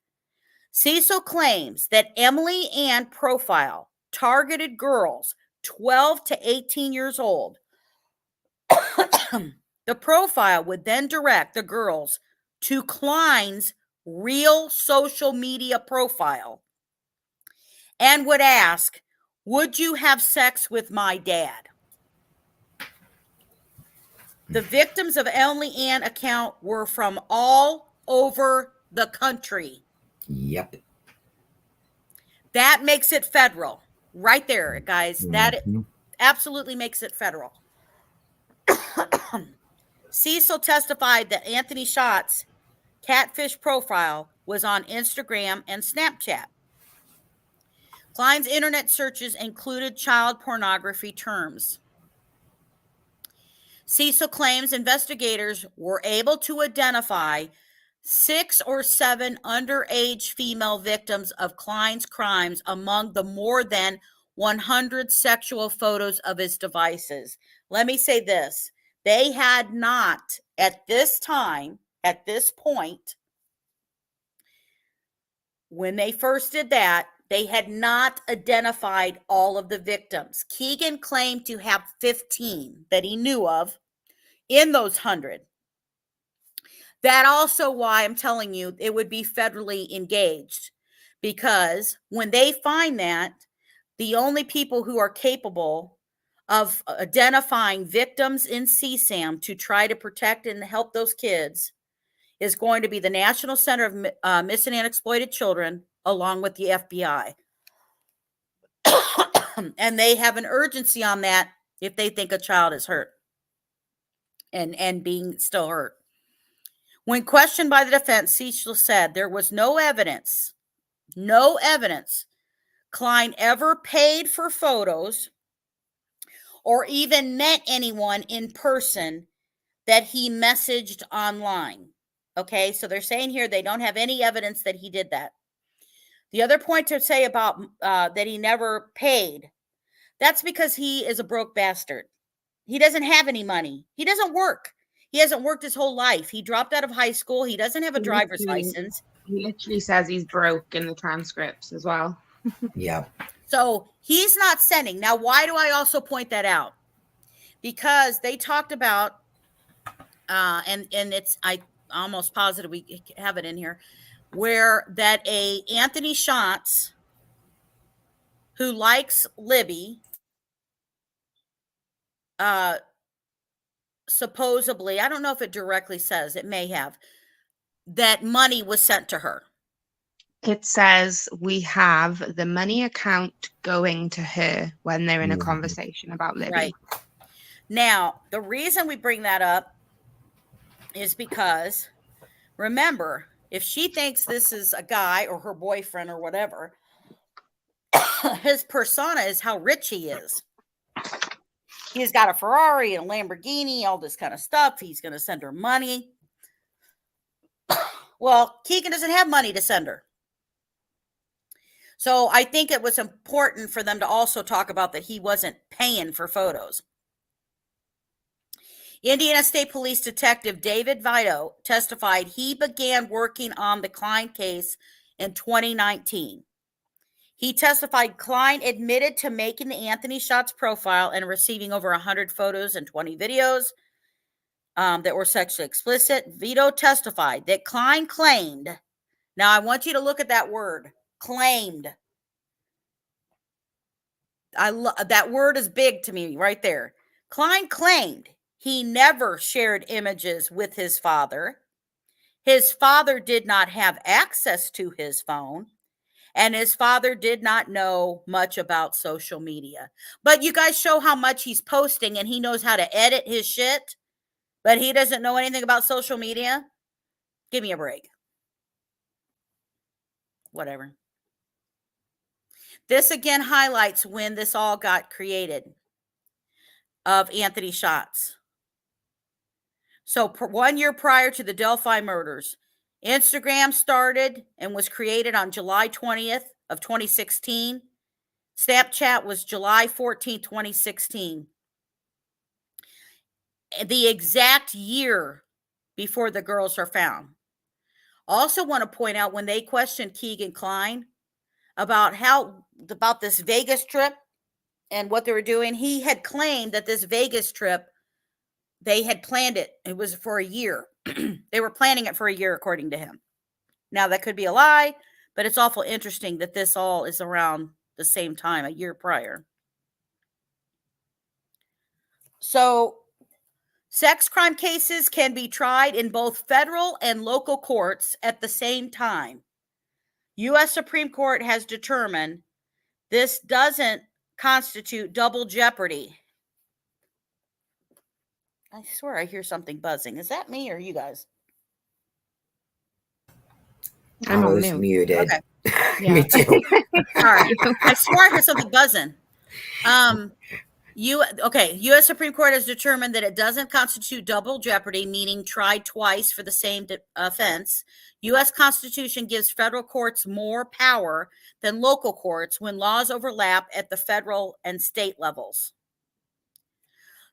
Cecil claims that Emily Ann profile targeted girls 12 to 18 years old. The profile would then direct the girls to Kline's real social media profile and would ask, "Would you have sex with my dad?" The victims of Emily Ann account were from all over the country. Yep. That makes it federal. Right there, guys. That Mhm. absolutely makes it federal. Cecil testified that Anthony Shott's catfish profile was on Instagram and Snapchat. Kline's internet searches included child pornography terms. Cecil claims investigators were able to identify 6 or 7 underage female victims of Kline's crimes among the more than 100 sexual photos of his devices. Let me say this. They had not, at this time, at this point, when they first did that, they had not identified all of the victims. Keegan claimed to have 15 that he knew of, in those 100. That also why I'm telling you it would be federally engaged, because when they find that, the only people who are capable of identifying victims in CSAM to try to protect and help those kids is going to be the National Center of Missing and Exploited Children, along with the FBI. And they have an urgency on that if they think a child is hurt and being still hurt. When questioned by the defense, Cecil said there was no evidence Klein ever paid for photos or even met anyone in person that he messaged online. Okay, so they're saying here they don't have any evidence that he did that. The other point to say about that he never paid, that's because he is a broke bastard. He doesn't have any money. He doesn't work. He hasn't worked his whole life. He dropped out of high school. He doesn't have a driver's license. He literally says he's broke in the transcripts as well. Yeah. So he's not sending. Now, why do I also point that out? Because they talked about, and it's, I almost positive we have it in here, where that a Anthony Schatz, who likes Libby, supposedly, I don't know if it directly says, it may have, that money was sent to her. It says we have the money account going to her when they're in a conversation about Libby. Right. Now, the reason we bring that up is because, remember, if she thinks this is a guy or her boyfriend or whatever, his persona is how rich he is. He's got a Ferrari and a Lamborghini, all this kind of stuff. He's going to send her money. Well, Keegan doesn't have money to send her. So I think it was important for them to also talk about that he wasn't paying for photos. Indiana State Police Detective David Vito testified he began working on the Klein case in 2019. He testified Klein admitted to making the Anthony Schatz profile and receiving over 100 photos and 20 videos that were sexually explicit. Vito testified that Klein claimed, now I want you to look at that word, claimed. That word is big to me right there. Klein claimed he never shared images with his father. His father did not have access to his phone, and his father did not know much about social media. But you guys show how much he's posting, and he knows how to edit his shit, but he doesn't know anything about social media? Give me a break. Whatever. This again highlights when this all got created of Anthony Schatz. So 1 year prior to the Delphi murders, Instagram started and was created on July 20th of 2016. Snapchat was July 14th, 2016. The exact year before the girls are found. Also want to point out when they questioned Kegan Klein about this Vegas trip and what they were doing, he had claimed that this Vegas trip, they had planned it. It was for a year. They were planning it for a year, according to him. Now, that could be a lie, but it's awful interesting that this all is around the same time, a year prior. So, sex crime cases can be tried in both federal and local courts at the same time. U.S. Supreme Court has determined this doesn't constitute double jeopardy. I swear I hear something buzzing. Is that me or you guys? I was muted. Okay. Yeah. Me too. Sorry. I swear I heard something buzzing. U.S. Supreme Court has determined that it doesn't constitute double jeopardy, meaning tried twice for the same offense. U.S. Constitution gives federal courts more power than local courts when laws overlap at the federal and state levels.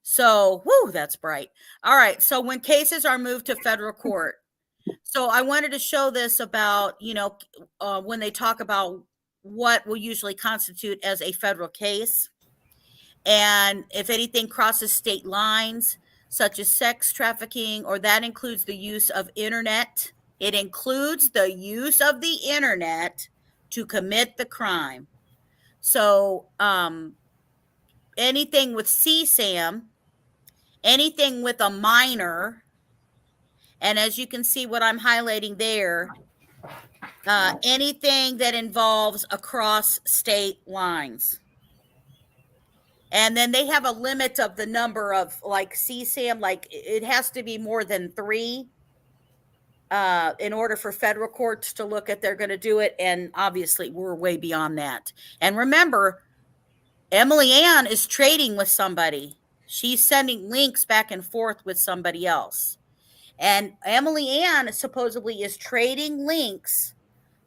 So, that's bright. All right. So when cases are moved to federal court, so I wanted to show this about, when they talk about what will usually constitute as a federal case. And if anything crosses state lines, such as sex trafficking, or that includes the use of internet. It includes the use of the internet to commit the crime. So anything with CSAM, anything with a minor, and as you can see what I'm highlighting there, anything that involves across state lines. And then they have a limit of the number of, like, CSAM, like it has to be more than 3 in order for federal courts to look at they're going to do it. And obviously we're way beyond that. And remember, Emily Ann is trading with somebody. She's sending links back and forth with somebody else. And Emily Ann supposedly is trading links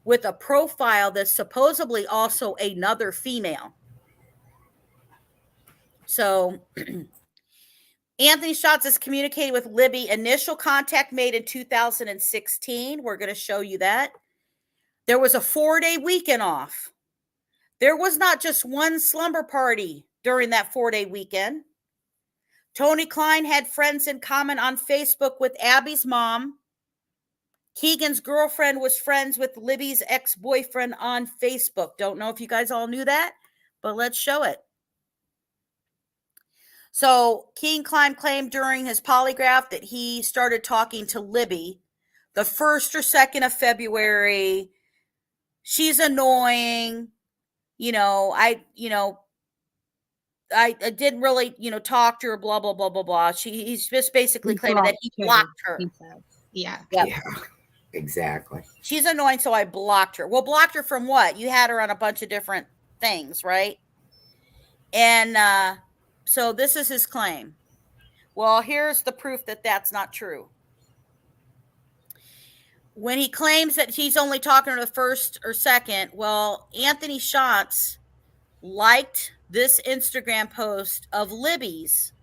with a profile that's supposedly also another female. So Anthony Schatz is communicating with Libby. Initial contact made in 2016. We're going to show you that. There was a 4-day weekend off. There was not just one slumber party during that 4-day weekend. Tony Klein had friends in common on Facebook with Abby's mom. Keegan's girlfriend was friends with Libby's ex-boyfriend on Facebook. Don't know if you guys all knew that, but let's show it. So Kegan Kline claimed during his polygraph that he started talking to Libby the 1st or 2nd of February. She's annoying. I didn't really, talk to her, blah, blah, blah, blah, blah. He's just basically claiming that he blocked her. Yeah. Yep. Yeah, exactly. She's annoying, so I blocked her. Well, blocked her from what? You had her on a bunch of different things, right? And so this is his claim. Well, here's the proof that that's not true. When he claims that he's only talking to the 1st or 2nd, well, Anthony Schatz liked this Instagram post of Libby's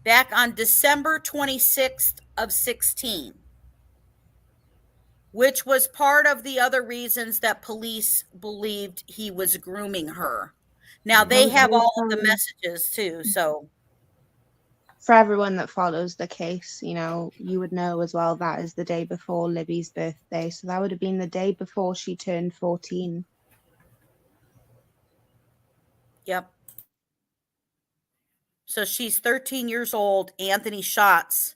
back on December 26th of 16, which was part of the other reasons that police believed he was grooming her. Now, they have all of the messages too, so. For everyone that follows the case, you would know as well that is the day before Libby's birthday. So that would have been the day before she turned 14. Yep. So she's 13 years old. Anthony Schatz,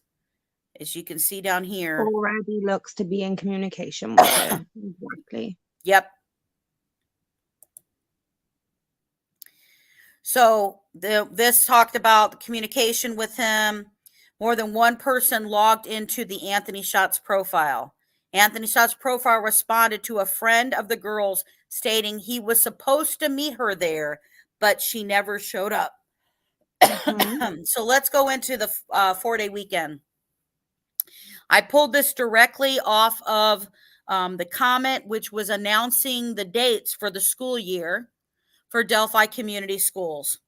as you can see down here, already looks to be in communication with her. Exactly. Yep. So this talked about the communication with him. More than one person logged into the Anthony Schatz profile. Anthony Schatz profile responded to a friend of the girls stating he was supposed to meet her there, but she never showed up. Mm-hmm. So let's go into the 4-day weekend. I pulled this directly off of the comment, which was announcing the dates for the school year for Delphi Community Schools.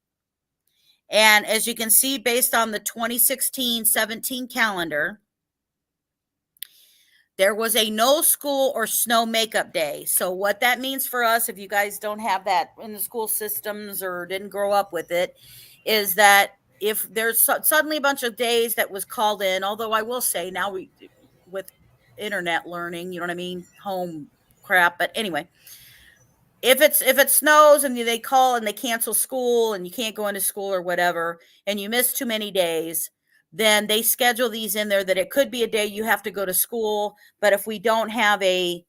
And as you can see, based on the 2016-17 calendar, there was a no school or snow makeup day. So what that means for us, if you guys don't have that in the school systems or didn't grow up with it, is that if there's suddenly a bunch of days that was called in, although I will say now with internet learning, you know what I mean, home crap. But anyway, if it snows and they call and they cancel school and you can't go into school or whatever, and you miss too many days, then they schedule these in there that it could be a day you have to go to school. But if we don't have a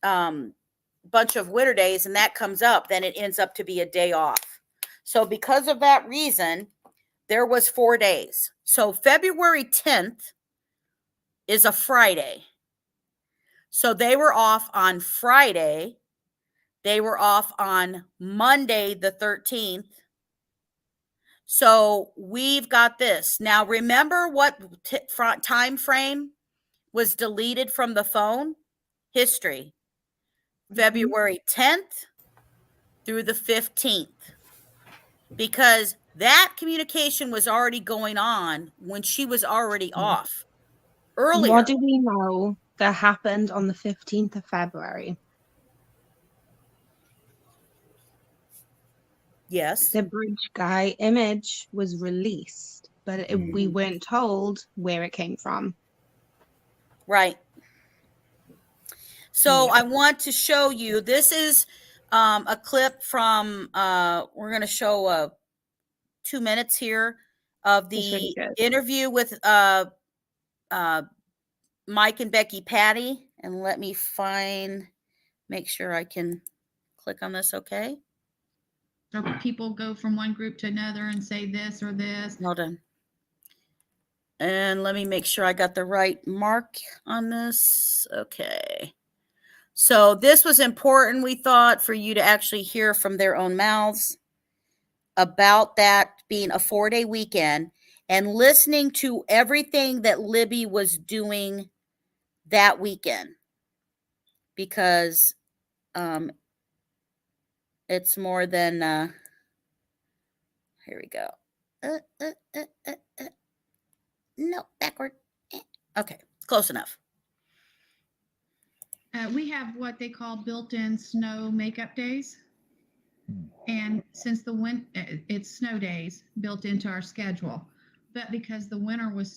bunch of winter days and that comes up, then it ends up to be a day off. So because of that reason, there was 4 days. So February 10th is a Friday. So they were off on Friday. They were off on Monday, the 13th. So we've got this. Now, remember what time frame was deleted from the phone? History. February 10th through the 15th. Because that communication was already going on when she was already off earlier. What do we know that happened on the 15th of February? Yes. The bridge guy image was released. but we weren't told where it came from. Right. So Yeah. I want to show you, this is a clip from, we're going to show 2 minutes here of It's really the good. interview with Mike and Becky Patty. And let me make sure I can click on this. Okay. So people go from one group to another and say this or this. Hold on. And let me make sure I got the right mark on this. Okay. So this was important, we thought, for you to actually hear from their own mouths about that being a 4-day weekend and listening to everything that Libby was doing that weekend, because it's more than here we go. No, backward. Okay, close enough. We have what they call built-in snow makeup days. And since it's snow days built into our schedule, but because the winter was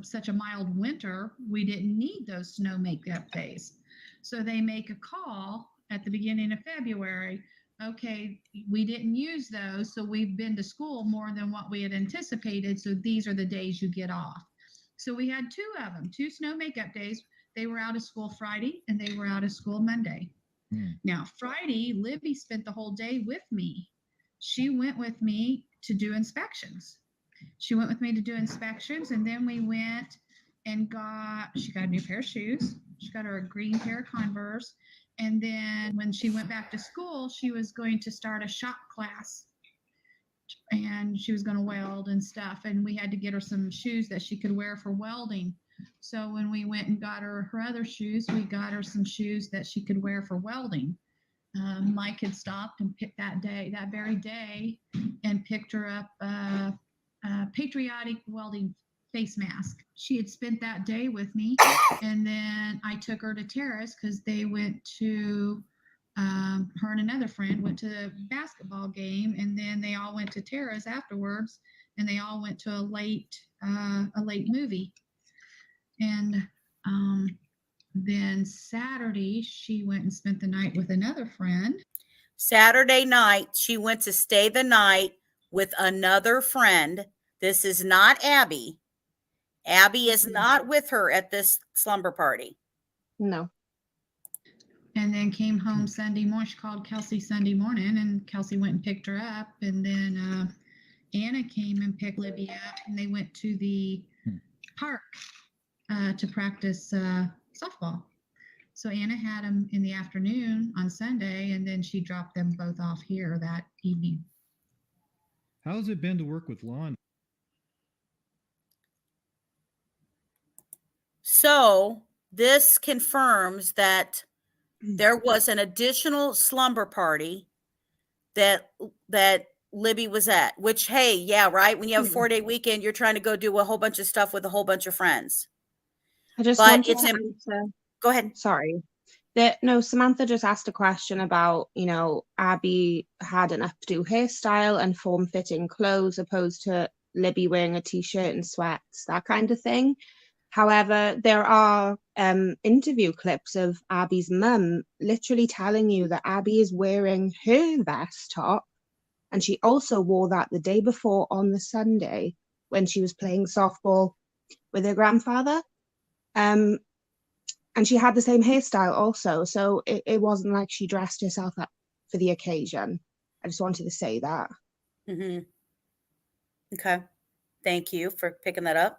such a mild winter, we didn't need those snow makeup days. So they make a call at the beginning of February. Okay, we didn't use those, so we've been to school more than what we had anticipated. So these are the days you get off. So we had 2 of them, 2 snow makeup days. They were out of school Friday and they were out of school Monday. Now, Friday, Libby spent the whole day with me. She went with me to do inspections. And then we went and she got a new pair of shoes. She got her a green pair of Converse. And then when she went back to school, she was going to start a shop class. And she was going to weld and stuff. And we had to get her some shoes that she could wear for welding. So when we went and got her other shoes, we got her some shoes that she could wear for welding. Mike had stopped and picked that very day, and picked her up a patriotic welding face mask. She had spent that day with me, and then I took her to Terrace because they went to, her and another friend went to the basketball game, and then they all went to Terrace afterwards, and they all went to a late movie. And then Saturday, she went and spent the night with another friend. Saturday night, she went to stay the night with another friend. This is not Abby. Abby is not with her at this slumber party. No. And then came home Sunday morning. She called Kelsey Sunday morning, and Kelsey went and picked her up. And then Anna came and picked Libby up, and they went to the park to practice softball. So Anna had them in the afternoon on Sunday, and then she dropped them both off here that evening. How has it been to work with Lon? So this confirms that there was an additional slumber party that Libby was at, which, hey, yeah, right. When you have a 4-day weekend, you're trying to go do a whole bunch of stuff with a whole bunch of friends. I just But wanted it's to answer. Go ahead. Sorry. Samantha just asked a question about, Abby had an updo hairstyle and form-fitting clothes opposed to Libby wearing a t-shirt and sweats, that kind of thing. However, there are interview clips of Abby's mum literally telling you that Abby is wearing her vest top, and she also wore that the day before on the Sunday when she was playing softball with her grandfather. And she had the same hairstyle also, so it wasn't like she dressed herself up for the occasion. I just wanted to say that. Mm-hmm. Okay. Thank you for picking that up.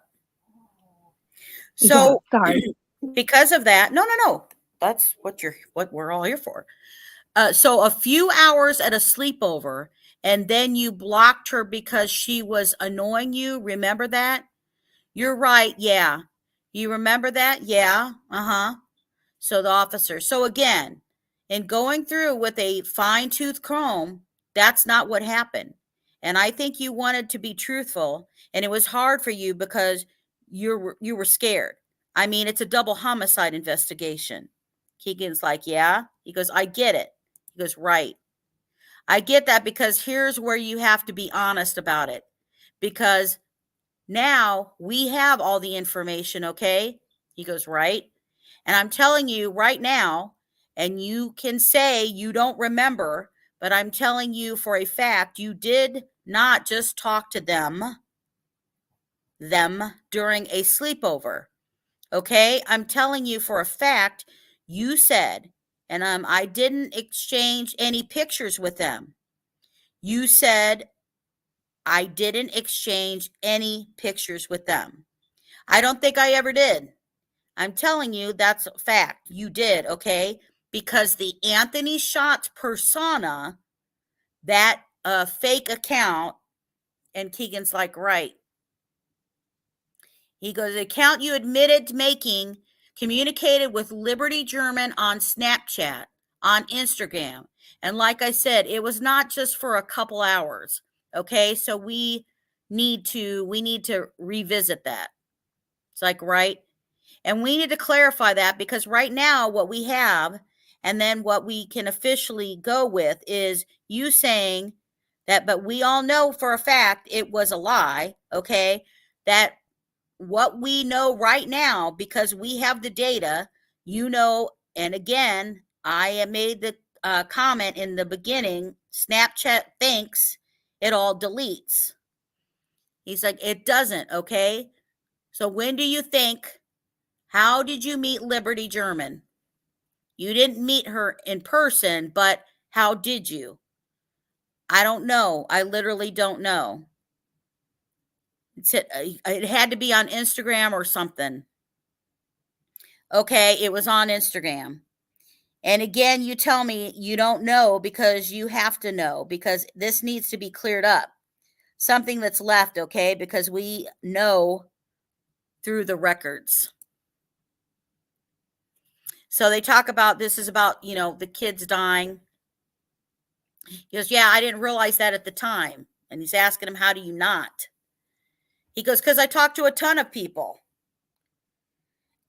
So, Yeah, sorry. Because of that, no. That's what we're all here for. So a few hours at a sleepover, and then you blocked her because she was annoying you. Remember that? You're right. Yeah. You remember that? Yeah. Uh-huh. So the officer. So again, in going through with a fine-tooth comb, that's not what happened. And I think you wanted to be truthful, and it was hard for you because you were scared. I mean, it's a double homicide investigation. Keegan's like, yeah. He goes, I get it. He goes, right. I get that, because here's where you have to be honest about it. because now we have all the information, okay? He goes, right. And I'm telling you right now, and you can say you don't remember, but I'm telling you for a fact, you did not just talk to them during a sleepover. Okay? I'm telling you for a fact, you said, and I didn't exchange any pictures with them. You said I didn't exchange any pictures with them. I don't think I ever did. I'm telling you, that's a fact. You did, okay? Because the Anthony Shots persona, that fake account, and Keegan's like, right. He goes, the account you admitted making communicated with Liberty German on Snapchat, on Instagram. And like I said, it was not just for a couple hours. Okay, so we need to revisit that. It's like, right. And we need to clarify that, because right now what we have, and then what we can officially go with, is you saying that, but we all know for a fact it was a lie, okay? That what we know right now, because we have the data, you know, and again, I made the comment in the beginning, Snapchat thinks it all deletes. He's like, it doesn't, okay? So when do you think, how did you meet Liberty German? You didn't meet her in person, but how did you? I don't know. I literally don't know. It had to be on Instagram or something. Okay, it was on Instagram. And again, you tell me you don't know, because you have to know, because this needs to be cleared up. Something that's left, okay? Because we know through the records. So they talk about, this is about, you know, the kids dying. He goes, yeah, I didn't realize that at the time. And he's asking him, how do you not? He goes, because I talked to a ton of people.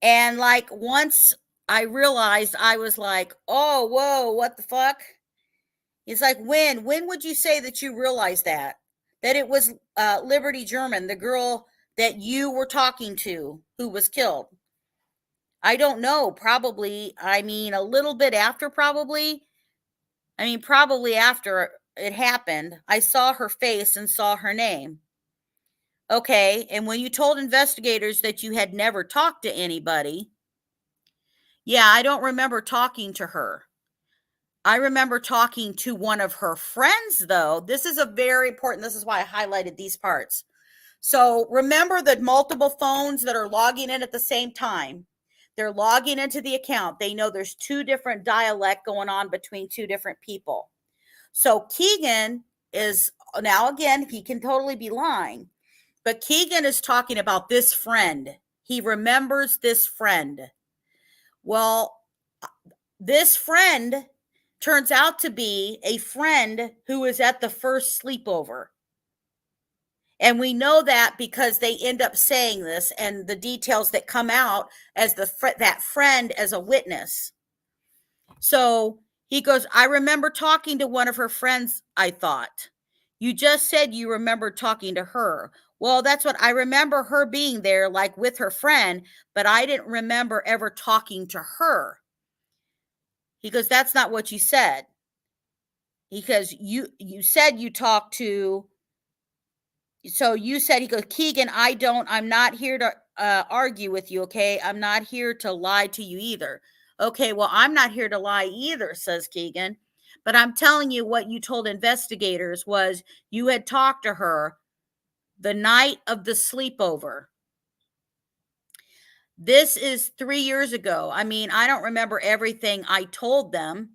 And like, once I realized, I was like, oh, whoa, what the fuck? He's like, when would you say that you realized that it was Liberty German, the girl that you were talking to, who was killed? I don't know. Probably, I mean, a little bit after, probably. I mean, probably after it happened, I saw her face and saw her name. Okay, and when you told investigators that you had never talked to anybody, yeah, I don't remember talking to her. I remember talking to one of her friends, though. This is a very important, this is why I highlighted these parts. So remember the multiple phones that are logging in at the same time. They're logging into the account. They know there's two different dialect going on between two different people. So Keegan is, now again, he can totally be lying, but Keegan is talking about this friend. He remembers this friend. Well, this friend turns out to be a friend who was at the first sleepover. And we know that because they end up saying this, and the details that come out as that friend as a witness. So he goes, I remember talking to one of her friends, I thought. You just said you remember talking to her. Well, that's what I remember, her being there, like with her friend, but I didn't remember ever talking to her. He goes, that's not what you said. Because you said you talked to, so you said, he goes, Keegan, I'm not here to argue with you, okay? I'm not here to lie to you either. Okay, well, I'm not here to lie either, says Keegan. But I'm telling you what you told investigators was you had talked to her the night of the sleepover. This is 3 years ago. I mean, I don't remember everything I told them.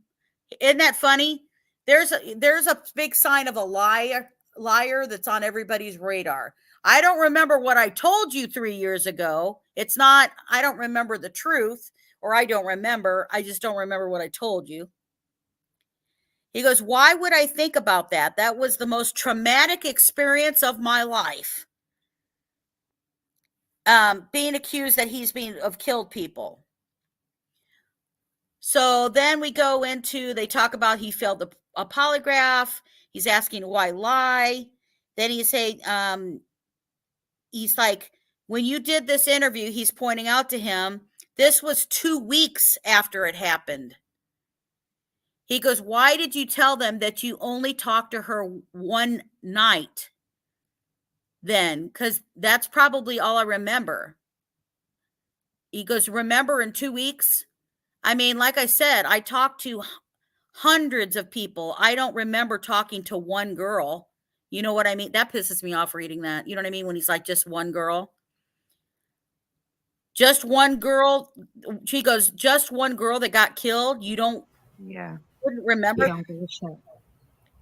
Isn't that funny? There's a big sign of a liar that's on everybody's radar. I don't remember what I told you 3 years ago. It's not, I don't remember the truth, or I don't remember. I just don't remember what I told you. He goes, why would I think about that? That was the most traumatic experience of my life. Being accused that he's killed people. So then we go into, they talk about he failed a polygraph. He's asking why lie. then he say, he's like, when you did this interview, he's pointing out to him, this was 2 weeks after it happened. He goes, why did you tell them that you only talked to her one night then? Because that's probably all I remember. He goes, remember in 2 weeks? I mean, like I said, I talked to hundreds of people. I don't remember talking to one girl. You know what I mean? That pisses me off reading that. You know what I mean? When he's like, just one girl. Just one girl. She goes, just one girl that got killed. You don't wouldn't remember. don't give a shit.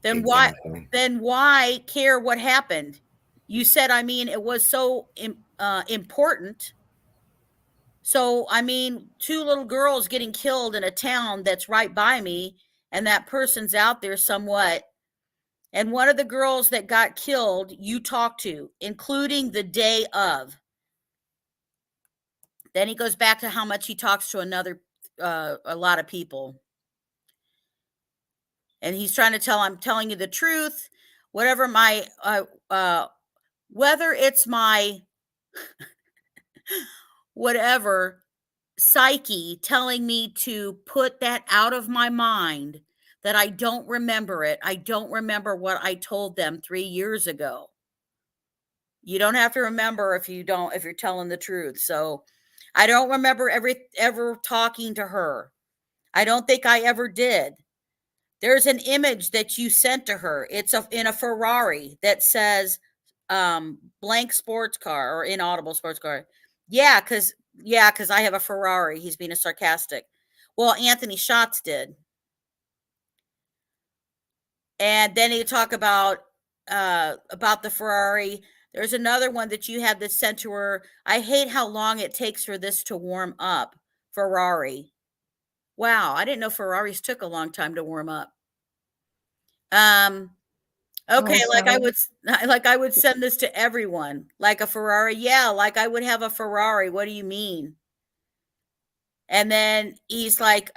Then Exactly. why care what happened? You said, I mean, it was so important. So, I mean, 2 little girls getting killed in a town that's right by me, and that person's out there somewhat. And one of the girls that got killed, you talked to, including the day of. Then he goes back to how much he talks to a lot of people. And he's trying to tell, I'm telling you the truth, whatever my, whether it's my, whatever, psyche telling me to put that out of my mind, that I don't remember it. I don't remember what I told them 3 years ago. You don't have to remember if you're telling the truth. So I don't remember ever talking to her. I don't think I ever did. There's an image that you sent to her. It's in a Ferrari that says blank sports car or inaudible sports car. Yeah, because I have a Ferrari. He's being sarcastic. Well, Anthony Schatz did. And then you talk about the Ferrari. There's another one that you had that sent to her. I hate how long it takes for this to warm up. Ferrari. Wow, I didn't know Ferraris took a long time to warm up. Okay, like I would send this to everyone. Like a Ferrari. Yeah, like I would have a Ferrari. What do you mean? And then he's like,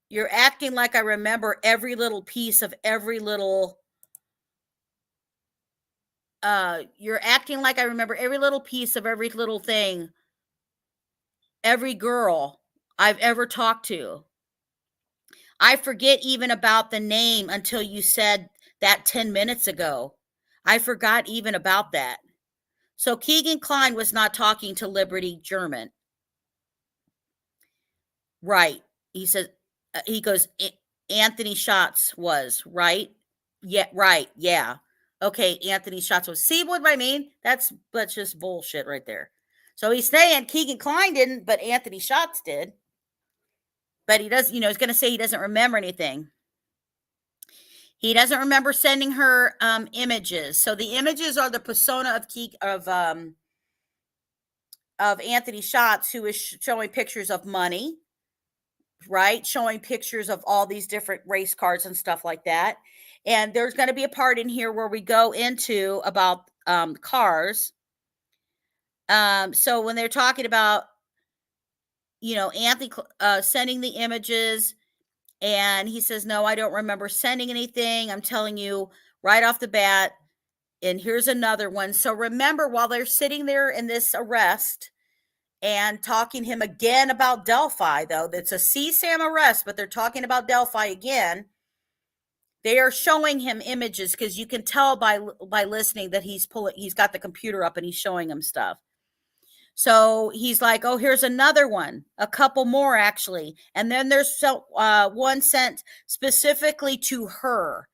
you're acting like I remember every little piece of every little you're acting like I remember every little piece of every little thing, every girl I've ever talked to. I forget even about the name until you said that 10 minutes ago. I forgot even about that. So Keegan Klein was not talking to Liberty German. Right. He says, he goes, Anthony Schatz was, right? Yeah, right. Yeah. Okay, Anthony Schatz was. See what I mean? That's just bullshit right there. So he's saying Keegan Klein didn't, but Anthony Schatz did. But he does, he's going to say he doesn't remember anything. He doesn't remember sending her images. So the images are the persona of Anthony Schatz, who is showing pictures of money, right? Showing pictures of all these different race cars and stuff like that. And there's going to be a part in here where we go into about cars. So when they're talking about, Anthony sending the images, and he says, no, I don't remember sending anything. I'm telling you right off the bat. And here's another one. So remember, while they're sitting there in this arrest and talking to him again about Delphi, though, that's a CSAM arrest, but they're talking about Delphi again. They are showing him images because you can tell by listening that he's got the computer up and he's showing him stuff. So he's like, oh, here's another one, a couple more actually. And then there's one sent specifically to her.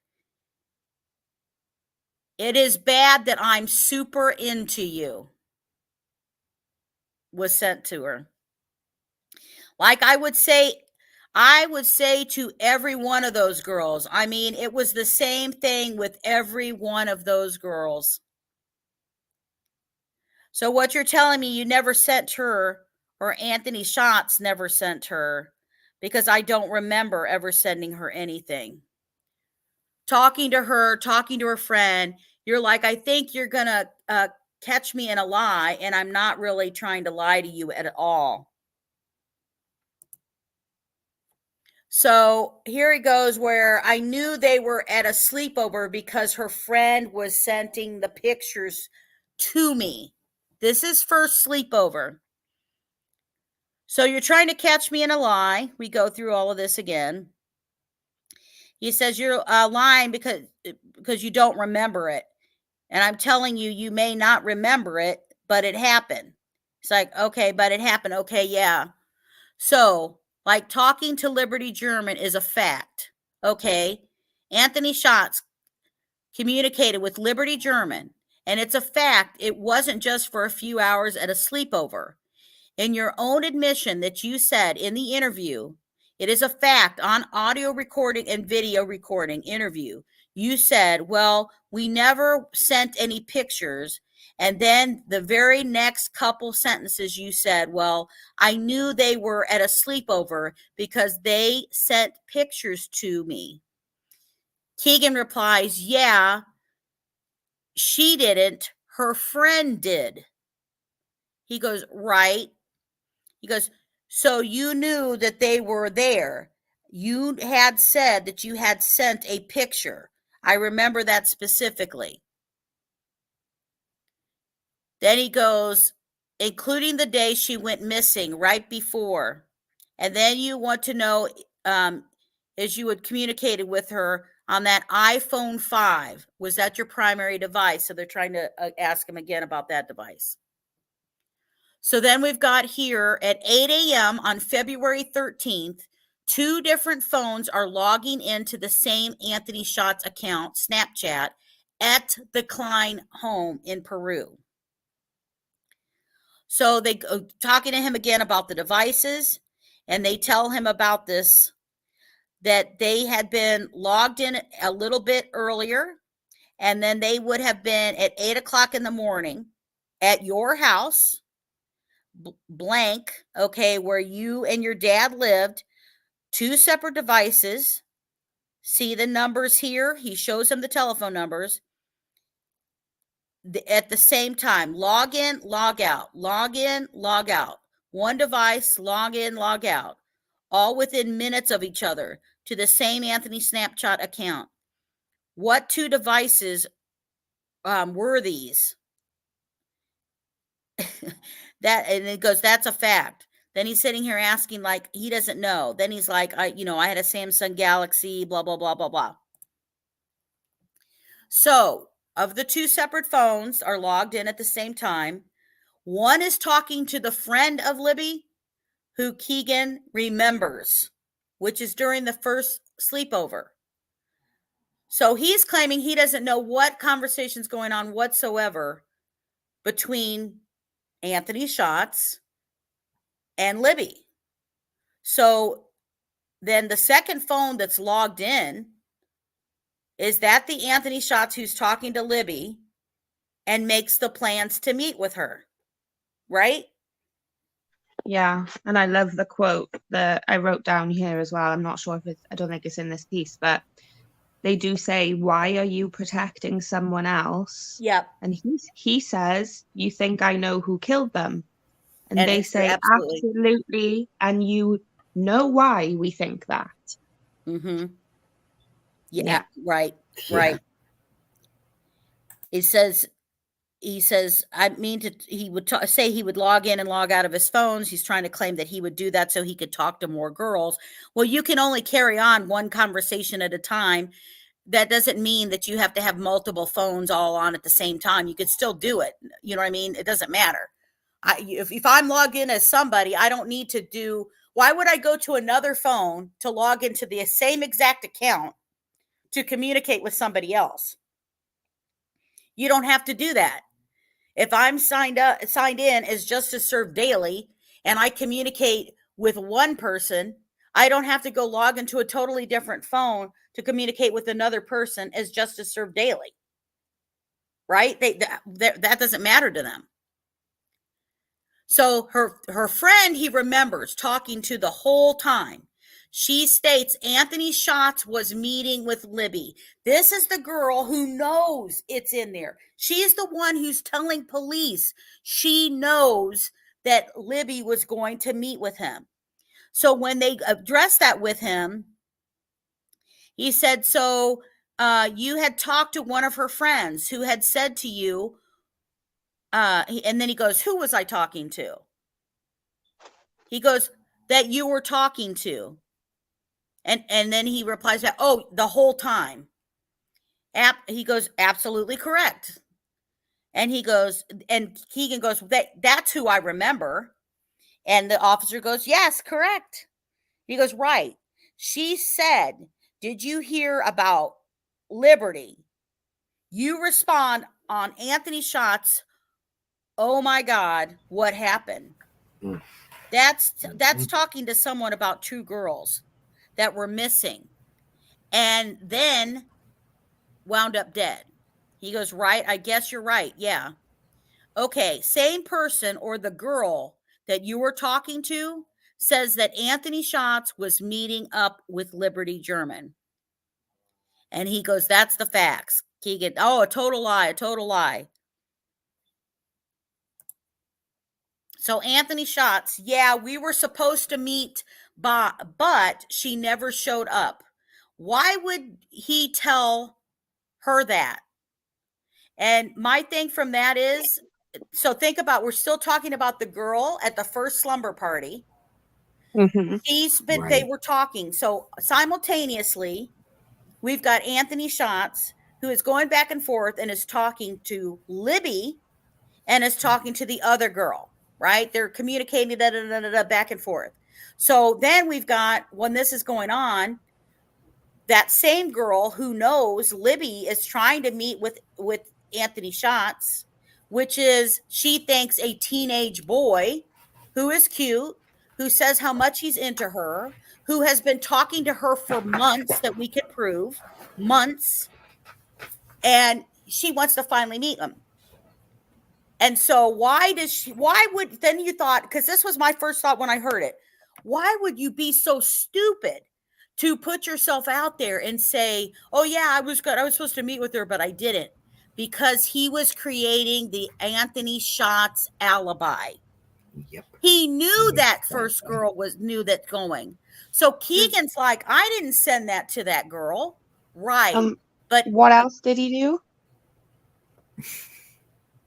It is bad that I'm super into you. Was sent to her. Like I would say to every one of those girls. I mean, it was the same thing with every one of those girls. So what you're telling me, you never sent her, or Anthony Schatz never sent her, because I don't remember ever sending her anything. Talking to her friend, you're like, I think you're going to catch me in a lie, and I'm not really trying to lie to you at all. So here he goes, where I knew they were at a sleepover because her friend was sending the pictures to me. This is first sleepover. So you're trying to catch me in a lie. We go through all of this again. He says you're lying because you don't remember it. And I'm telling you, you may not remember it, but it happened. It's like, okay, but it happened. Okay, yeah. So, like talking to Liberty German is a fact. Okay. Anthony Schatz communicated with Liberty German, and it's a fact. It wasn't just for a few hours at a sleepover. In your own admission that you said in the interview, it is a fact on audio recording and video recording interview. You said, well, we never sent any pictures. And then the very next couple sentences you said, well, I knew they were at a sleepover because they sent pictures to me. Keegan replies, yeah, she didn't. Her friend did. He goes, right. He goes, so you knew that they were there. You had said that you had sent a picture. I remember that specifically. Then he goes, including the day she went missing right before. And then you want to know, as you had communicated with her on that iPhone 5, was that your primary device? So they're trying to ask him again about that device. So then we've got here at 8 a.m. on February 13th, 2 different phones are logging into the same Anthony Schatz account, Snapchat, at the Klein home in Peru. So they go talking to him again about the devices, and they tell him about this, that they had been logged in a little bit earlier, and then they would have been at 8 o'clock in the morning at your house, blank, okay, where you and your dad lived, 2 separate devices. See the numbers here? He shows them the telephone numbers. At the same time, log in, log out, log in, log out. One device, log in, log out. All within minutes of each other to the same Anthony Snapchat account. What 2 devices were these? And it goes, that's a fact. Then he's sitting here asking, like, he doesn't know. Then he's like, I had a Samsung Galaxy, blah, blah, blah, blah, blah. So, of the 2 separate phones are logged in at the same time. One is talking to the friend of Libby, who Keegan remembers, which is during the first sleepover. So he's claiming he doesn't know what conversation's going on whatsoever between Anthony Schatz and Libby. So then the second phone that's logged in, is that the Anthony Schatz who's talking to Libby and makes the plans to meet with her, right? Yeah, and I love the quote that I wrote down here as well. I'm not sure if I don't think it's in this piece, but they do say, why are you protecting someone else? Yep. And he says, you think I know who killed them? And they say, absolutely. And you know why we think that. Mm-hmm. Yeah. Right. He says, I mean, he would say he would log in and log out of his phones. He's trying to claim that he would do that so he could talk to more girls. Well, you can only carry on one conversation at a time. That doesn't mean that you have to have multiple phones all on at the same time. You could still do it. You know what I mean? It doesn't matter. If I'm logged in as somebody, I don't need to do, why would I go to another phone to log into the same exact account to communicate with somebody else? You don't have to do that. If I'm signed in as Justice Served Daily and I communicate with one person, I don't have to go log into a totally different phone to communicate with another person as Justice Served Daily. Right? That doesn't matter to them. So her friend, he remembers talking to the whole time. She states Anthony Schatz was meeting with Libby. This is the girl who knows it's in there. She's the one who's telling police she knows that Libby was going to meet with him. So when they addressed that with him, he said, so you had talked to one of her friends who had said to you, and then he goes, who was I talking to? He goes, that you were talking to. And then he replies back, oh, the whole time. He goes, absolutely correct. And he goes, and Keegan goes, that's who I remember. And the officer goes, yes, correct. He goes, right. She said, did you hear about Liberty? You respond on Anthony Shots, oh my God, what happened? Mm. That's talking to someone about 2 girls that were missing and then wound up dead. He goes, right, I guess you're right. Yeah. Okay, same person or the girl that you were talking to says that Anthony Shots was meeting up with Liberty German. And he goes, that's the facts. Keegan, oh, a total lie, a total lie. So Anthony Shots, yeah, we were supposed to meet, but she never showed up. Why would he tell her that? And my thing from that is, so think about, we're still talking about the girl at the first slumber party. Mm-hmm. They were talking. So simultaneously, we've got Anthony Shots, who is going back and forth and is talking to Libby and is talking to the other girl, right? They're communicating back and forth. So then we've got, when this is going on, that same girl who knows Libby is trying to meet with Anthony Shots, which is, she thinks, a teenage boy who is cute, who says how much he's into her, who has been talking to her for months that we could prove, months, and she wants to finally meet him. And so why would, then you thought, because this was my first thought when I heard it, why would you be so stupid to put yourself out there and say, oh yeah, I was supposed to meet with her, but I didn't? Because he was creating the Anthony Shots alibi. Yep. He knew that first girl knew that going. So Keegan's like, I didn't send that to that girl. Right. But what else did he do?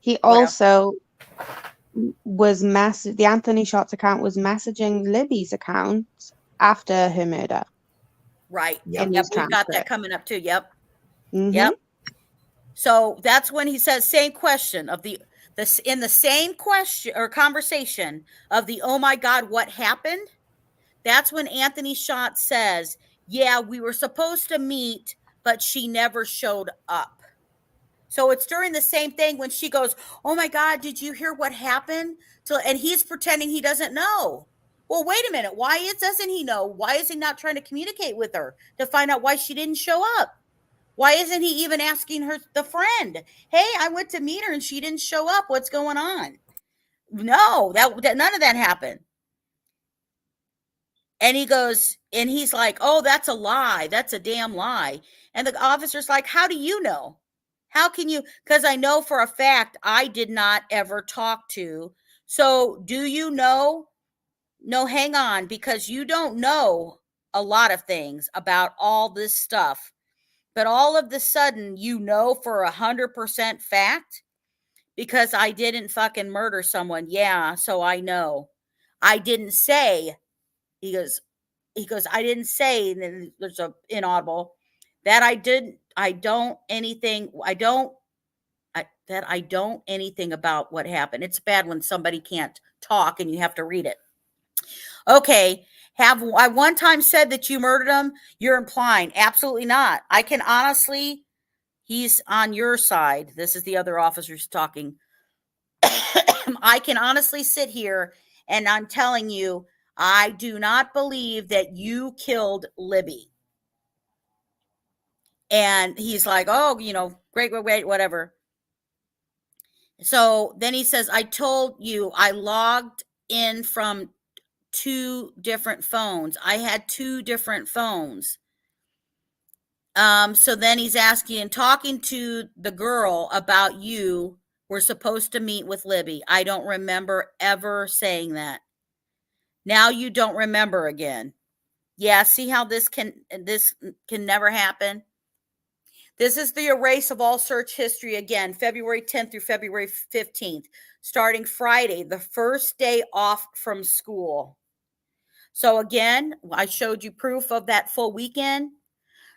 He also was the Anthony Shots account was messaging Libby's account after her murder. Right. Yep. Yep. We've got that coming up too. Yep. Mm-hmm. Yep. So that's when he says, same question of in the same question or conversation of the, oh my God, what happened? That's when Anthony Shots says, yeah, we were supposed to meet, but she never showed up. So it's during the same thing when she goes, oh my God, did you hear what happened? And he's pretending he doesn't know. Well, wait a minute. Why doesn't he know? Why is he not trying to communicate with her to find out why she didn't show up? Why isn't he even asking her, the friend, hey, I went to meet her and she didn't show up. What's going on? No, that none of that happened. And he goes, and he's like, oh, that's a lie. That's a damn lie. And the officer's like, how do you know? How can you? Because I know for a fact I did not ever talk to. So do you know? No, hang on, because you don't know a lot of things about all this stuff. But all of the sudden, you know for 100% fact, because I didn't fucking murder someone. Yeah, so I know. I didn't say, he goes, I didn't say, and then there's a inaudible, that I don't anything about what happened. It's bad when somebody can't talk and you have to read it. Okay. Have I one time said that you murdered him? You're implying. Absolutely not. I can honestly, he's on your side. This is the other officers talking. I can honestly sit here and I'm telling you, I do not believe that you killed Libby. And he's like, oh, great, whatever. So then he says, I told you I logged in from 2 different phones. I had 2 different phones. So then he's asking and talking to the girl about you were supposed to meet with Libby. I don't remember ever saying that. Now you don't remember again. Yeah, see how this can never happen? This is the erase of all search history again, February 10th through February 15th, starting Friday, the first day off from school. So again, I showed you proof of that full weekend.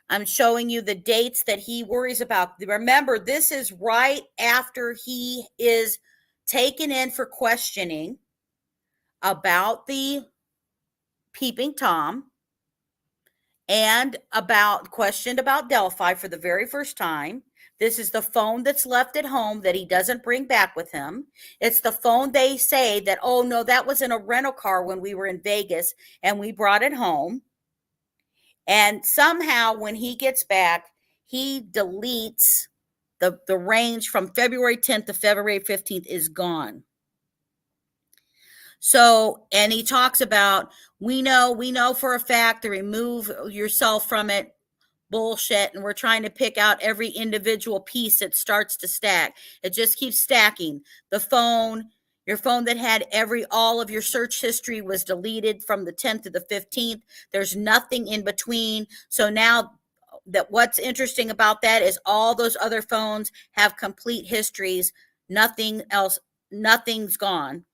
I'm showing you the dates that he worries about. Remember, this is right after he is taken in for questioning about the peeping Tom and questioned about Delphi for the very first time. This is the phone that's left at home that he doesn't bring back with him. It's the phone they say that, oh no, that was in a rental car when we were in Vegas and we brought it home. And somehow when he gets back, he deletes the range from February 10th to February 15th is gone. So, and he talks about, we know for a fact to remove yourself from it, bullshit, and we're trying to pick out every individual piece that starts to stack. It just keeps stacking. The phone, your phone that had all of your search history was deleted from the 10th to the 15th. There's nothing in between. So now that what's interesting about that is all those other phones have complete histories. Nothing else, nothing's gone.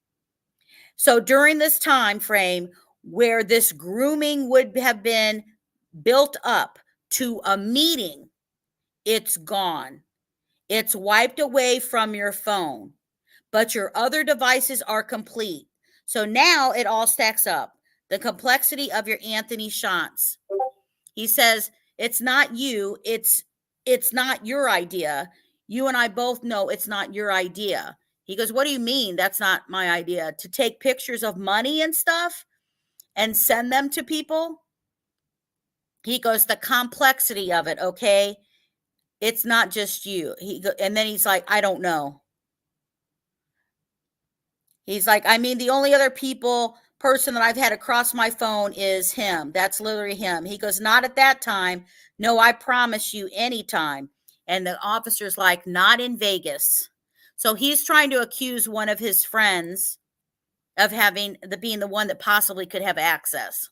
So during this time frame where this grooming would have been built up to a meeting, it's gone. It's wiped away from your phone, but your other devices are complete. So now it all stacks up. The complexity of your Anthony shots. He says, it's not you. It's not your idea. You and I both know it's not your idea. He goes, what do you mean that's not my idea? To take pictures of money and stuff and send them to people? He goes, the complexity of it, okay? It's not just you. And then he's like, I don't know. He's like, I mean, the only other person that I've had across my phone is him. That's literally him. He goes, not at that time. No, I promise you anytime. And the officer's like, not in Vegas. So he's trying to accuse one of his friends of being the one that possibly could have access.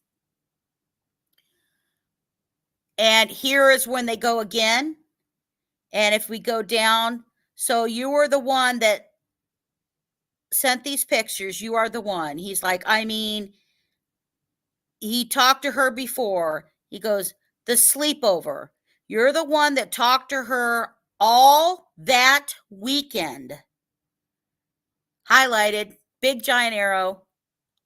And here is when they go again. And if we go down, so you were the one that sent these pictures. You are the one. He's like, I mean, he talked to her before. He goes, the sleepover. You're the one that talked to her all that weekend. Highlighted, big giant arrow,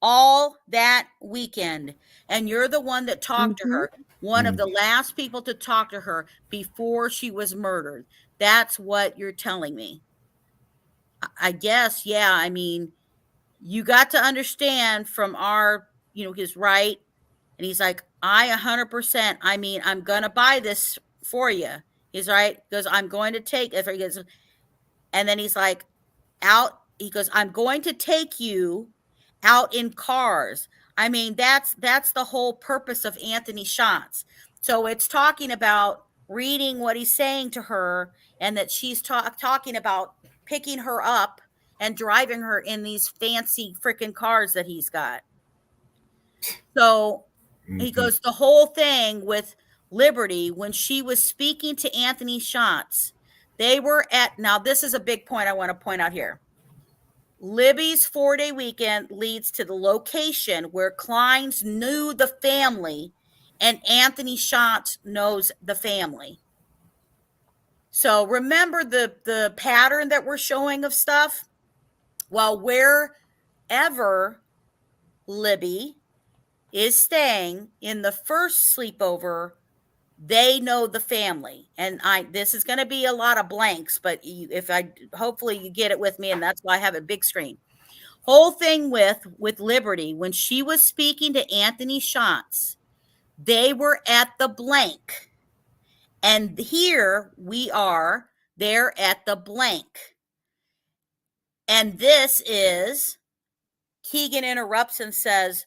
all that weekend. And you're the one that talked to her. One of the last people to talk to her before she was murdered. That's what you're telling me. I guess, yeah. I mean, you got to understand from his right. And he's like, I 100%, I mean, I'm going to buy this for you. He's right. Because I'm going to take it. And then he's like, he goes, I'm going to take you out in cars. I mean, that's the whole purpose of Anthony shots. So it's talking about reading what he's saying to her, and that she's talking about picking her up and driving her in these fancy freaking cars that he's got. So he goes, the whole thing with Liberty, when she was speaking to Anthony shots, they were now this is a big point I want to point out here. Libby's 4-day weekend leads to the location where Klein's knew the family and Anthony Schatz knows the family. So remember the pattern that we're showing of stuff? Well, wherever Libby is staying in the first sleepover, they know the family. And this is going to be a lot of blanks, but hopefully you get it with me, and that's why I have a big screen. Whole thing with Liberty, when she was speaking to Anthony Schatz, they were at the blank. And here we are, they're at the blank. And this is, Keegan interrupts and says,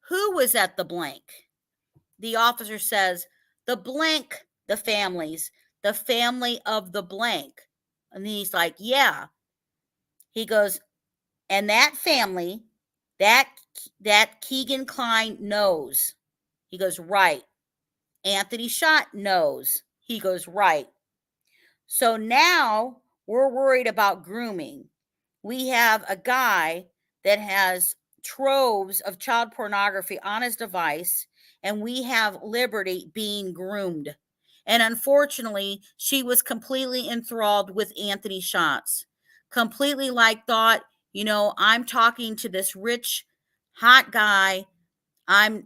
who was at the blank? The officer says, the blank, the families, the family of the blank. And he's like, yeah. He goes, and that family, that Kegan Kline knows. He goes, right. Anthony Schott knows. He goes, right. So now we're worried about grooming. We have a guy that has troves of child pornography on his device, and we have Liberty being groomed. And unfortunately, she was completely enthralled with Anthony Schatz. Completely thought, I'm talking to this rich, hot guy. I'm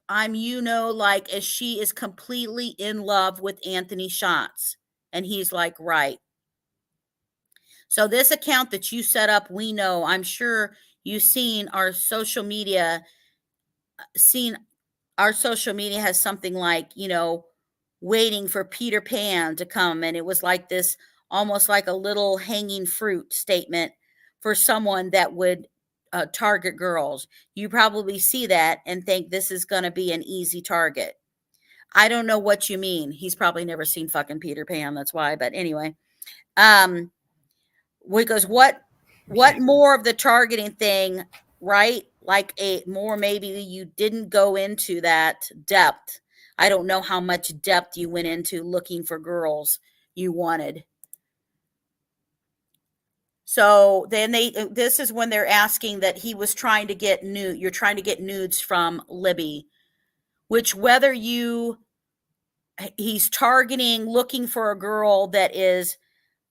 as she is completely in love with Anthony Schatz. And he's like, right. So this account that you set up, we know, I'm sure you've seen our social media, has something like, waiting for Peter Pan to come. And it was like this, almost like a little hanging fruit statement for someone that would target girls. You probably see that and think this is going to be an easy target. I don't know what you mean. He's probably never seen fucking Peter Pan. That's why. But anyway, because what more of the targeting thing, right? Like maybe you didn't go into that depth. I don't know how much depth you went into looking for girls you wanted. So then this is when they're asking that he was trying to get you're trying to get nudes from Libby, which whether he's targeting, looking for a girl that is,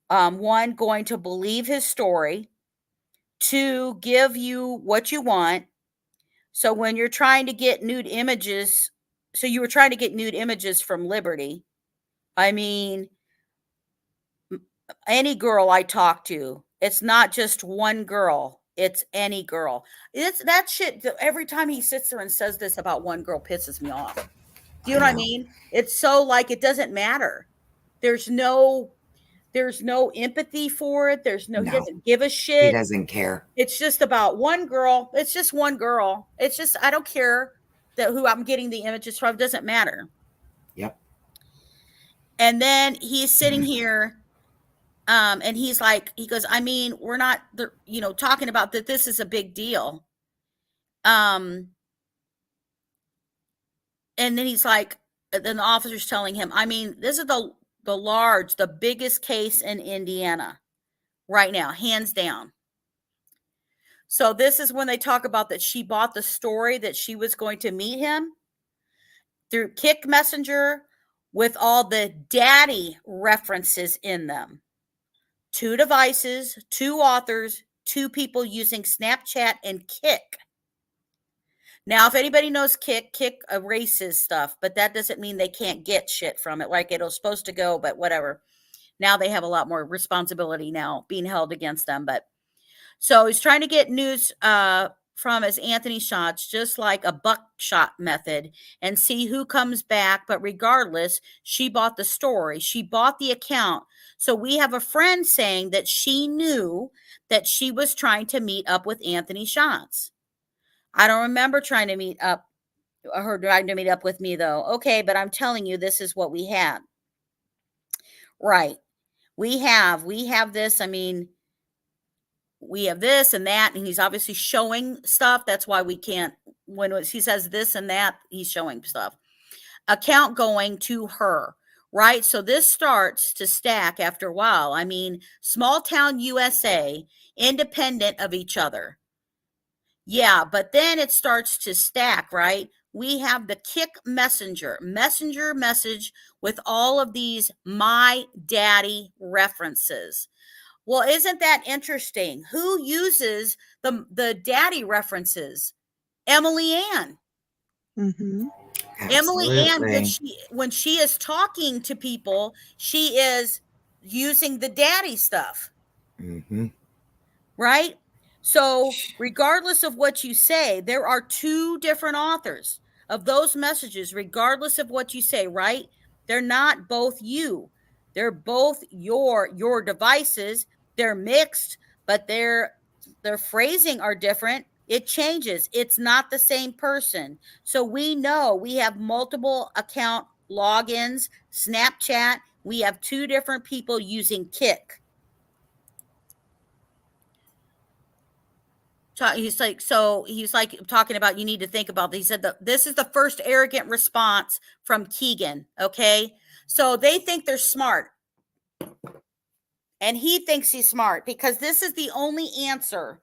one, going to believe his story, two, give you what you want. So when you're trying to get nude images, so you were trying to get nude images from Liberty. I mean, any girl I talk to, it's not just one girl, it's any girl. It's that shit. Every time he sits there and says this about one girl pisses me off. Do you know what I mean? It's so it doesn't matter. There's no empathy for it. He doesn't give a shit. He doesn't care. It's just about one girl. It's just one girl. It's just, I don't care who I'm getting the images from. It doesn't matter. Yep. And then he's sitting here, and he goes, I mean, we're not, talking about that. This is a big deal. And then he's like, then the officer's telling him, I mean, this is the biggest case in Indiana right now, hands down. So this is when they talk about that she bought the story that she was going to meet him through Kick Messenger with all the daddy references in them. 2 devices, 2 authors, 2 people using Snapchat and Kick. Now, if anybody knows Kick erases stuff, but that doesn't mean they can't get shit from it. Like it was supposed to go, but whatever. Now they have a lot more responsibility now being held against them. But so he's trying to get news from his Anthony shots, just like a buckshot method, and see who comes back. But regardless, she bought the story. She bought the account. So we have a friend saying that she knew that she was trying to meet up with Anthony Shots. I don't remember her trying to meet up with me, though. Okay, but I'm telling you, this is what we have. Right. We have this. I mean, we have this and that, and he's obviously showing stuff. That's why we can't, when he says this and that, he's showing stuff. Account going to her, right? So this starts to stack after a while. I mean, small town USA, independent of each other. Yeah, but then it starts to stack, right? We have the Kick messenger message with all of these my daddy references. Well, isn't that interesting? Who uses the daddy references? Emily Ann. Mm-hmm. Emily Ann, when she is talking to people, she is using the daddy stuff. Mm-hmm. Right? So regardless of what you say, there are 2 different authors of those messages, regardless of what you say, right? They're not both you. They're both your devices. They're mixed, but their phrasing are different. It changes. It's not the same person. So we know we have multiple account logins, Snapchat. We have 2 different people using Kick. He's like, so he's like talking about, you need to think about this. He said that this is the first arrogant response from Keegan. Okay. So they think they're smart. And he thinks he's smart because this is the only answer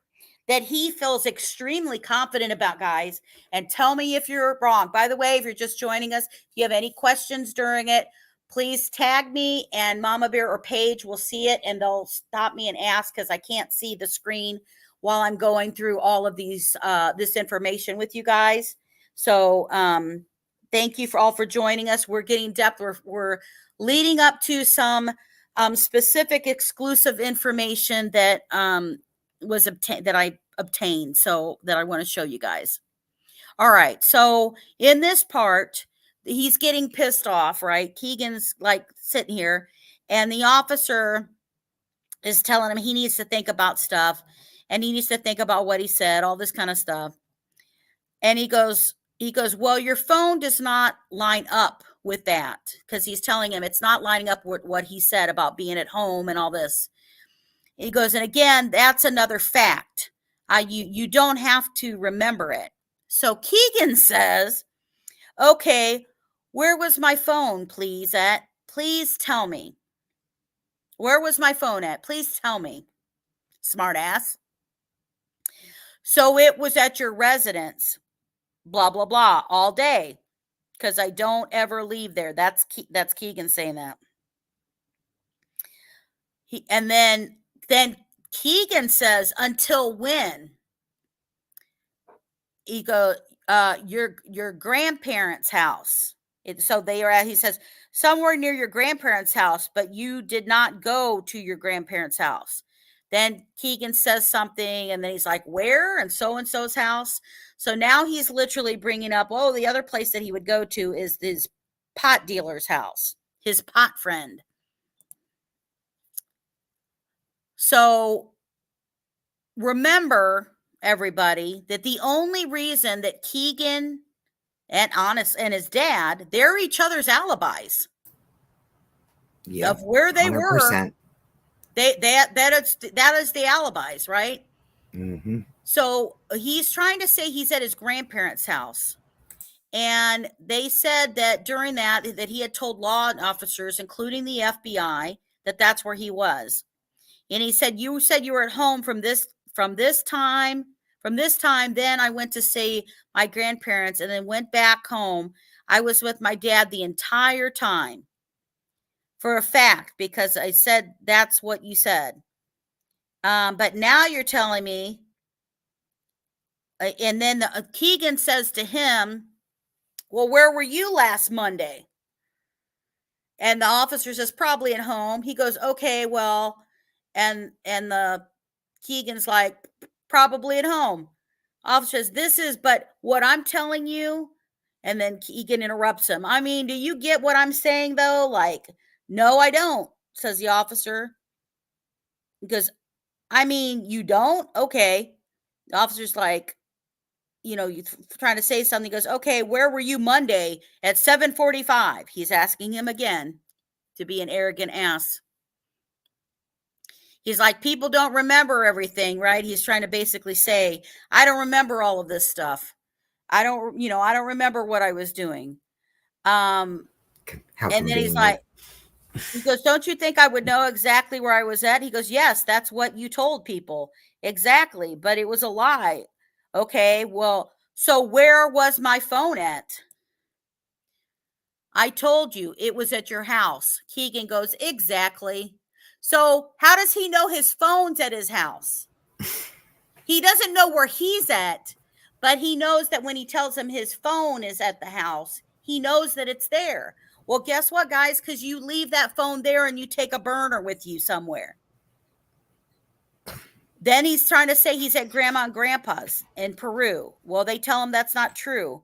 that he feels extremely confident about, guys. And tell me if you're wrong. By the way, if you're just joining us, if you have any questions during it, please tag me, and Mama Bear or Paige will see it and they'll stop me and ask, because I can't see the screen while I'm going through all of these this information with you guys. So thank you for joining us. We're getting depth. We're leading up to some specific exclusive information that was obtained, that I obtained, so that I want to show you guys. All right, so in this part, he's getting pissed off, right? Keegan's like sitting here, and the officer is telling him he needs to think about stuff, and he needs to think about what he said, all this kind of stuff. And he goes, well, your phone does not line up with that, because he's telling him it's not lining up with what he said about being at home and all this. He goes, and again, that's another fact. You don't have to remember it. So Keegan says, okay, where was my phone, please, at? Please tell me. Where was my phone at? Please tell me. Smart ass. So it was at your residence, blah, blah, blah, all day, because I don't ever leave there. That's Keegan saying that. And then Keegan says, until when? He goes, your grandparents' house. So they are at, he says, somewhere near your grandparents' house, but you did not go to your grandparents' house. Then Keegan says something, and then he's like, where? And so-and-so's house. So now he's literally bringing up, oh, the other place that he would go to is his pot dealer's house, his pot friend. So remember, everybody, that the only reason that Keegan and his dad, they're each other's alibis. Yeah, of where they 100%. were. That is the alibis, right? Mm-hmm. So he's trying to say he's at his grandparents' house. And they said that during that he had told law officers, including the FBI, that that's where he was. And he said you were at home from this time. From this time, then I went to see my grandparents and then went back home. I was with my dad the entire time. For a fact, because I said that's what you said. But now you're telling me. And then Keegan says to him, well, where were you last Monday? And the officer says, probably at home. He goes, okay, well, and the Keegan's like, probably at home. Officer says, but what I'm telling you, and then Keegan interrupts him. I mean, do you get what I'm saying, though? Like, no, I don't, says the officer. He goes, I mean, you don't? Okay. The officer's like, you trying to say something. He goes, okay, where were you Monday at 7:45? He's asking him again to be an arrogant ass. He's like, people don't remember everything, right? He's trying to basically say, I don't remember all of this stuff. I don't remember what I was doing. And then he's like, he goes, don't you think I would know exactly where I was at? He goes, yes, that's what you told people. Exactly. But it was a lie. Okay, well, so where was my phone at? I told you it was at your house. Keegan goes, exactly. So how does he know his phone's at his house? He doesn't know where he's at, but he knows that when he tells him his phone is at the house, he knows that it's there. Well, guess what, guys? Because you leave that phone there and you take a burner with you somewhere. Then he's trying to say he's at Grandma and Grandpa's in Peru. Well, they tell him that's not true.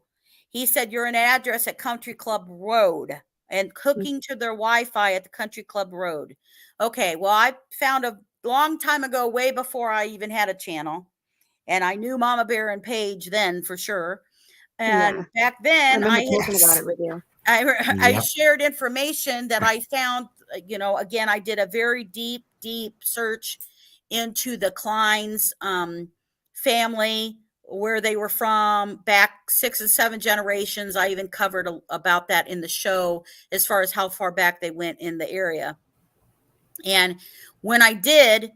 He said, you're an address at Country Club Road and hooking to their Wi-Fi at the Country Club Road. Okay, well, I found a long time ago, way before I even had a channel. And I knew Mama Bear and Paige then for sure. And back then, I remember talking about it with you. I shared information that I found, again, I did a very deep search into the Klein's family, where they were from, back 6 and 7 generations. I even covered about that in the show as far as how far back they went in the area. And when I did,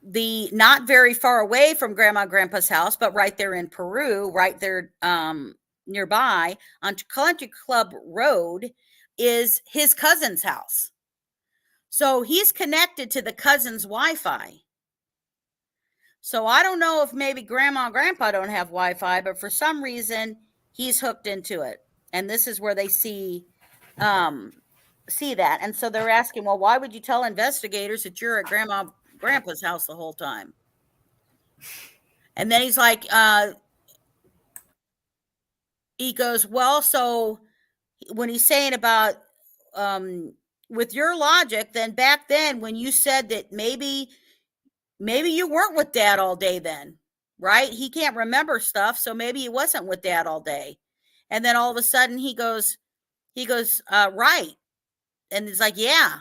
not very far away from Grandma and Grandpa's house, but right there in Peru, right there nearby on Country Club Road, is his cousin's house. So he's connected to the cousin's Wi-Fi. So I don't know if maybe Grandma and Grandpa don't have Wi-Fi, but for some reason he's hooked into it. And this is where they see that. And so they're asking, well, why would you tell investigators that you're at Grandma and Grandpa's house the whole time? And then he's like, he goes, well, so when he's saying about with your logic, then back then when you said that maybe you weren't with Dad all day then, right? He can't remember stuff, so maybe he wasn't with Dad all day. And then all of a sudden he goes, right. And he's like, yeah.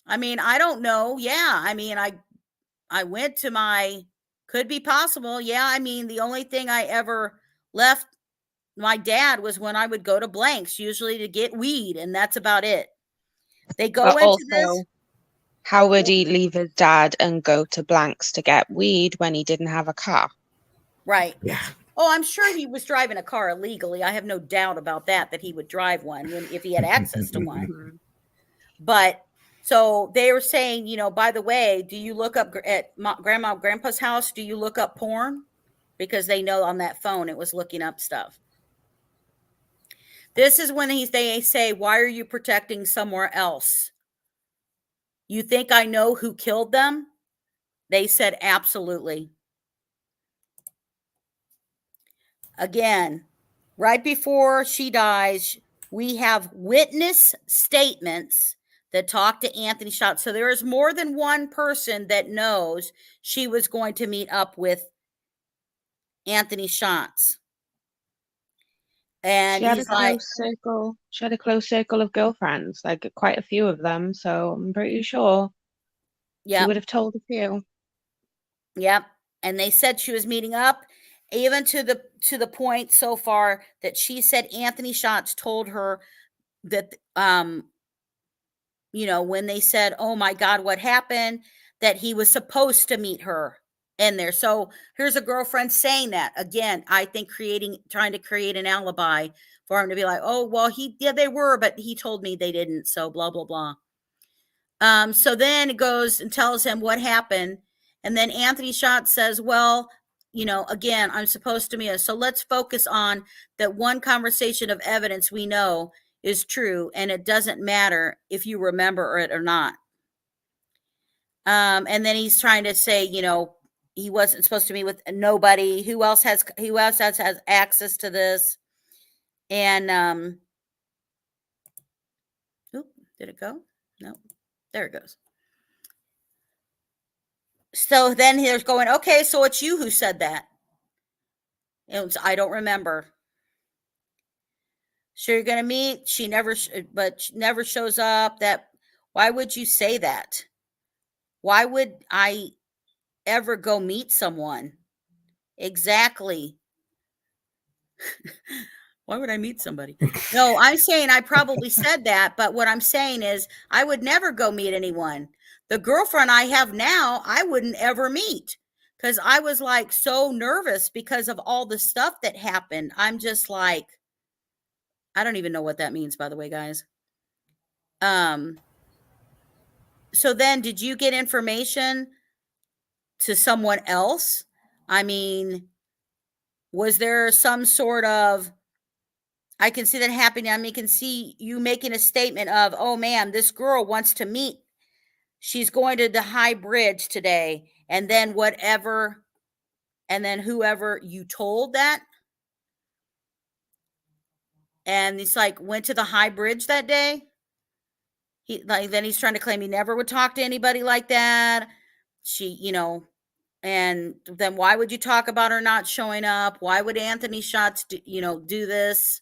I mean, I don't know. Yeah. I mean, I went to could be possible. Yeah. I mean, the only thing I ever left my dad was when I would go to Blanks, usually to get weed, and that's about it. They go But into also, this. how would he leave his dad and go to Blanks to get weed when he didn't have a car? Right. Yeah. Oh, I'm sure he was driving a car illegally. I have no doubt about that he would drive one if he had access to one. But so they were saying, by the way, do you look up at Grandma and Grandpa's house? Do you look up porn? Because they know on that phone it was looking up stuff. This is when they say, why are you protecting somewhere else? You think I know who killed them? They said, absolutely. Again, right before she dies, we have witness statements that talk to Anthony Schatz. So there is more than one person that knows she was going to meet up with Anthony Schatz. And he's like, she had a close circle of girlfriends, like quite a few of them. So I'm pretty sure she would have told a few. Yep. And they said she was meeting up, even to the point so far that she said Anthony Schatz told her that, when they said, oh my God, what happened, that he was supposed to meet her in there. So here's a girlfriend saying that again. I think trying to create an alibi for him to be like, oh, well, they were, but he told me they didn't. So blah, blah, blah. So then it goes and tells him what happened. And then Anthony Schatz says, well, again, I'm supposed to meet us. So let's focus on that one conversation of evidence we know is true. And it doesn't matter if you remember it or not. And then he's trying to say, he wasn't supposed to meet with nobody. Who else has access to this? And, did it go? No, there it goes. So then there's going, okay, so it's you who said that. I don't remember. So you're going to meet. She never shows up. Why would you say that? Why would I ever go meet someone? Exactly. Why would I meet somebody? No, I'm saying I probably said that, but what I'm saying is I would never go meet anyone. The girlfriend I have now, I wouldn't ever meet because I was like so nervous because of all the stuff that happened. I'm just like, I don't even know what that means, by the way, guys. So then did you get information to someone else? I mean, was there some sort of, I can see that happening. I mean, I can see you making a statement of, oh man, this girl wants to meet. She's going to the High Bridge today. And then whoever you told that. And he's like, went to the High Bridge that day. Then he's trying to claim he never would talk to anybody like that. And then why would you talk about her not showing up? Why would Anthony Schatz do this?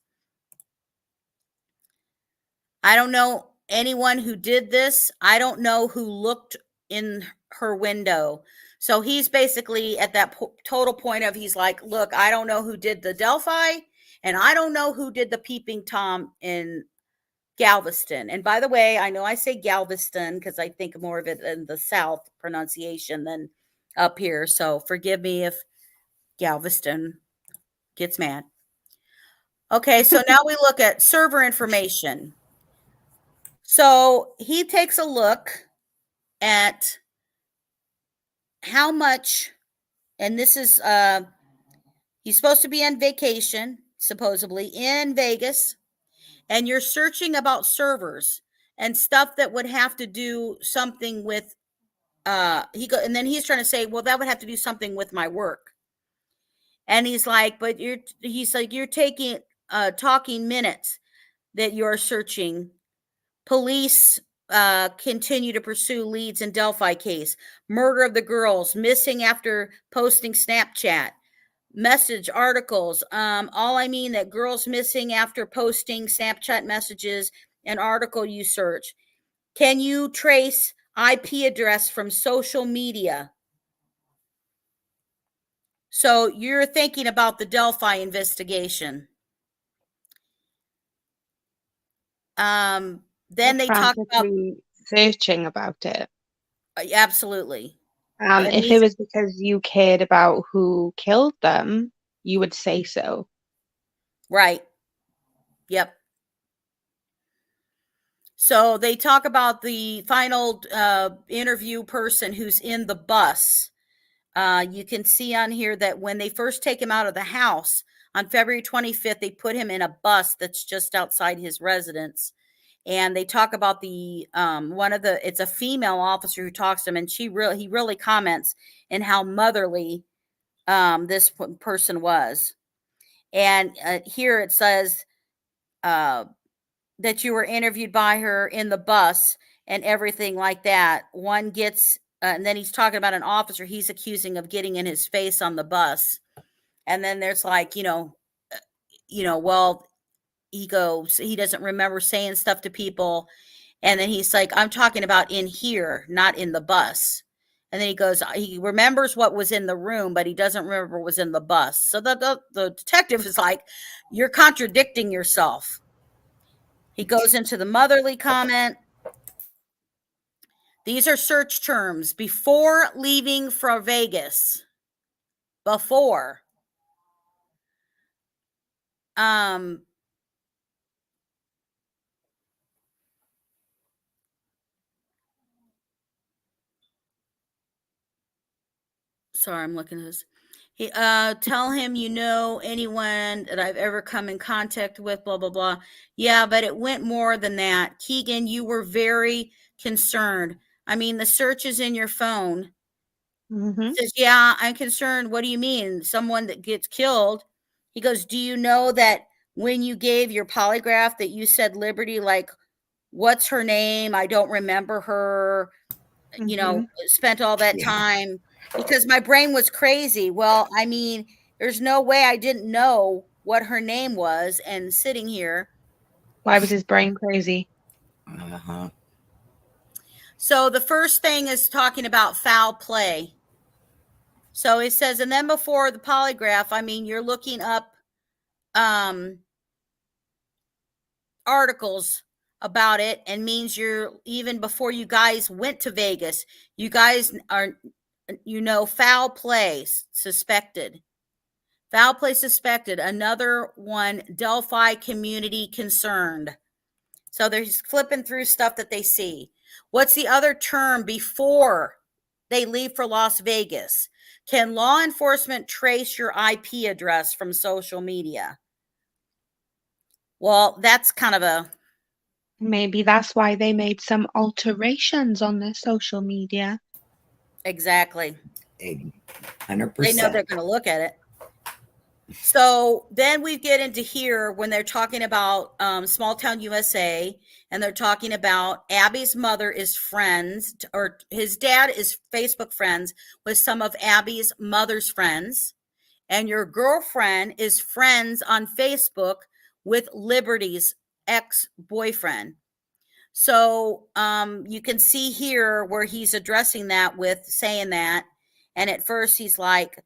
I don't know anyone who did this. I don't know who looked in her window. So he's basically at that total point of, he's like, look, I don't know who did the Delphi, and I don't know who did the peeping Tom in Galveston. And by the way, I know I say Galveston because I think more of it in the South pronunciation than up here. So forgive me if Galveston gets mad. Okay, so now we look at server information. So he takes a look at how much, and this is, he's supposed to be on vacation, supposedly in Vegas, and you're searching about servers and stuff that would have to do something with, and then he's trying to say, well, that would have to do something with my work. And he's like, but you're taking, talking minutes that you're searching. Police continue to pursue leads in Delphi case. Murder of the girls, missing after posting Snapchat. Message articles. All I mean that girls missing after posting Snapchat messages, an article you search. Can you trace IP address from social media? So you're thinking about the Delphi investigation. Then they talk about searching about it. Absolutely. If it was because you cared about who killed them, you would say so. Right. Yep. So they talk about the final interview person who's in the bus. You can see on here that when they first take him out of the house on February 25th, they put him in a bus that's just outside his residence. And they talk about the it's a female officer who talks to him, and he really comments in how motherly this person was. And here it says that you were interviewed by her in the bus and everything like that. One gets, and then he's talking about an officer he's accusing of getting in his face on the bus. And then there's like, well, he goes, he doesn't remember saying stuff to people. And then he's like, I'm talking about in here, not in the bus. And then he goes, he remembers what was in the room, but he doesn't remember what was in the bus. So the detective is like, you're contradicting yourself. He goes into the motherly comment. These are search terms before leaving for Vegas. Before. Sorry, I'm looking at this. He tell him anyone that I've ever come in contact with, blah, blah, blah. Yeah, but it went more than that. Keegan, you were very concerned. I mean, the search is in your phone. Mm-hmm. He says, yeah, I'm concerned. What do you mean? Someone that gets killed. He goes, do you know that when you gave your polygraph that you said Liberty, like, what's her name? I don't remember her, spent all that time because my brain was crazy. Well, I mean, there's no way I didn't know what her name was and sitting here. Why was his brain crazy? Uh-huh. So the first thing is talking about foul play. So it says, and then before the polygraph, I mean, you're looking up articles about it, and means you're, even before you guys went to Vegas, you guys are, foul play suspected. Foul play suspected. Another one, Delphi community concerned. So they're just flipping through stuff that they see. What's the other term before they leave for Las Vegas? Can law enforcement trace your IP address from social media? Well, that's kind of a... Maybe that's why they made some alterations on their social media. Exactly. 100%. They know they're going to look at it. So then we get into here when they're talking about Small Town USA, and they're talking about Abby's mother is friends, or his dad is Facebook friends with some of Abby's mother's friends, and your girlfriend is friends on Facebook with Liberty's ex-boyfriend. So you can see here where he's addressing that with saying that. And at first he's like,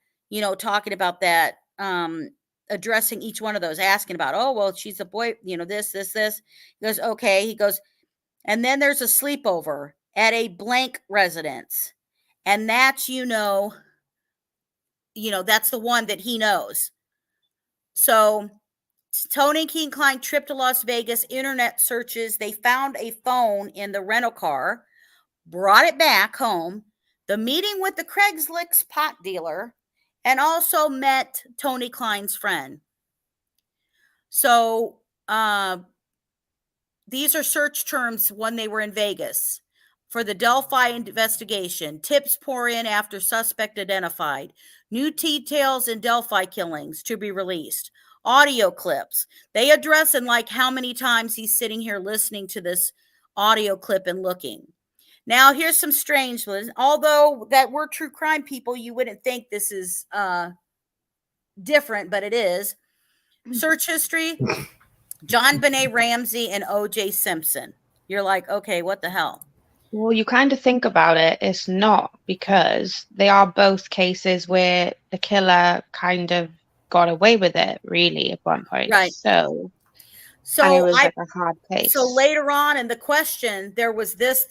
talking about that, addressing each one of those, asking about, oh, well, she's a boy, this. He goes, okay. He goes, and then there's a sleepover at a blank residence. And that's, that's the one that he knows. So Tony and Kegan Kline trip to Las Vegas, internet searches. They found a phone in the rental car, brought it back home, the meeting with the Craigslist pot dealer, and also met Tony Kline's friend. So these are search terms when they were in Vegas. For the Delphi investigation, tips pour in after suspect identified. New details in Delphi killings to be released. Audio clips. They address in like how many times he's sitting here listening to this audio clip and looking. Now, here's some strange ones. Although that we're true crime people, you wouldn't think this is different, but it is. Search history, John Benet Ramsey and O.J. Simpson. You're like, okay, what the hell? Well, you kind of think about it, it's not, because they are both cases where the killer kind of got away with it, really, at one point. Right. So and it was like a hard case. So later on in the question, there was this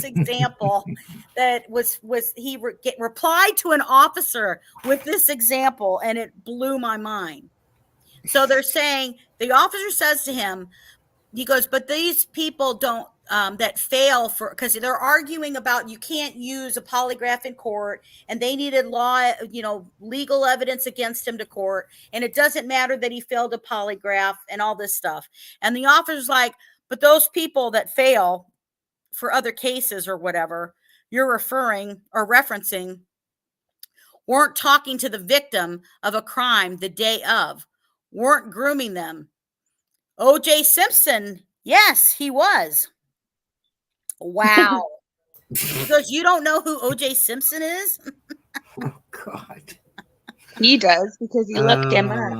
example that was he replied to an officer with this example, and it blew my mind. So they're saying, the officer says to him, he goes, but these people don't, that fail for, because they're arguing about you can't use a polygraph in court, and they needed legal evidence against him to court, and it doesn't matter that he failed a polygraph and all this stuff. And the officer's like, but those people that fail for other cases or whatever you're referring or referencing weren't talking to the victim of a crime the day of, weren't grooming them. O.J. Simpson, yes, he was. Wow. He goes, you don't know who O.J. Simpson is? Oh, God. He does, because he looked him up.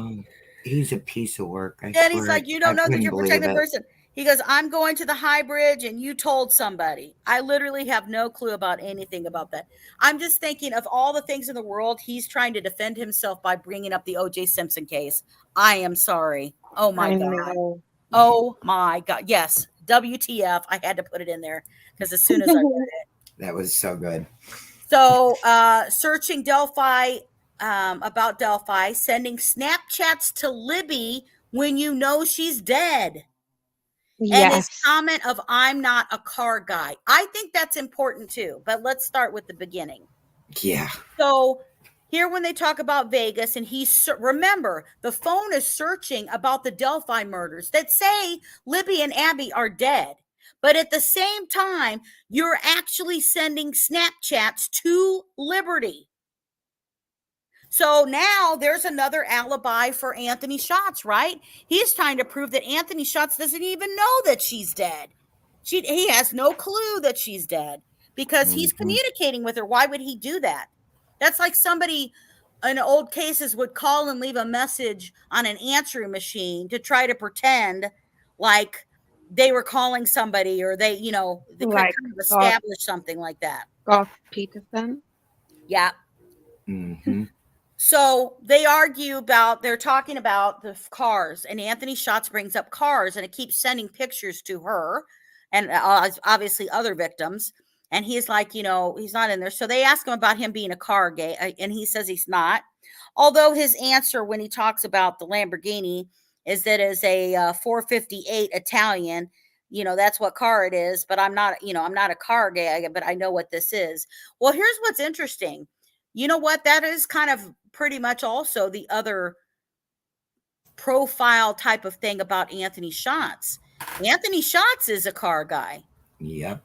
He's a piece of work. And he's like, you don't know that you're protecting the person. He goes, I'm going to the high bridge and you told somebody. I literally have no clue about anything about that. I'm just thinking of all the things in the world. He's trying to defend himself by bringing up the O.J. Simpson case. I am sorry. Oh, my God. Oh, my God. Yes. WTF. I had to put it in there because as soon as I read it. That was so good. So searching Delphi, about Delphi, sending Snapchats to Libby when you know she's dead. Yes. And his comment of, I'm not a car guy. I think that's important too, but let's start with the beginning. Yeah. So here when they talk about Vegas, and remember, the phone is searching about the Delphi murders that say Libby and Abby are dead. But at the same time, you're actually sending Snapchats to Liberty. So now there's another alibi for Anthony Schatz, right? He's trying to prove that Anthony Schatz doesn't even know that she's dead. He has no clue that she's dead because he's communicating with her. Why would he do that? That's like somebody in old cases would call and leave a message on an answering machine to try to pretend like they were calling somebody, or they could kind of establish something like that. Garth Peterson. Yeah. Mm-hmm. So they're talking about the cars, and Anthony Schatz brings up cars, and it keeps sending pictures to her and obviously other victims. And he's like, he's not in there. So they ask him about him being a car gay, and he says he's not. Although his answer when he talks about the Lamborghini is that it's a 458 Italian, that's what car it is. But I'm not a car gay, but I know what this is. Well, here's what's interesting. You know what? That is kind of pretty much also the other profile type of thing about Anthony Schatz. Anthony Schatz is a car guy. Yep.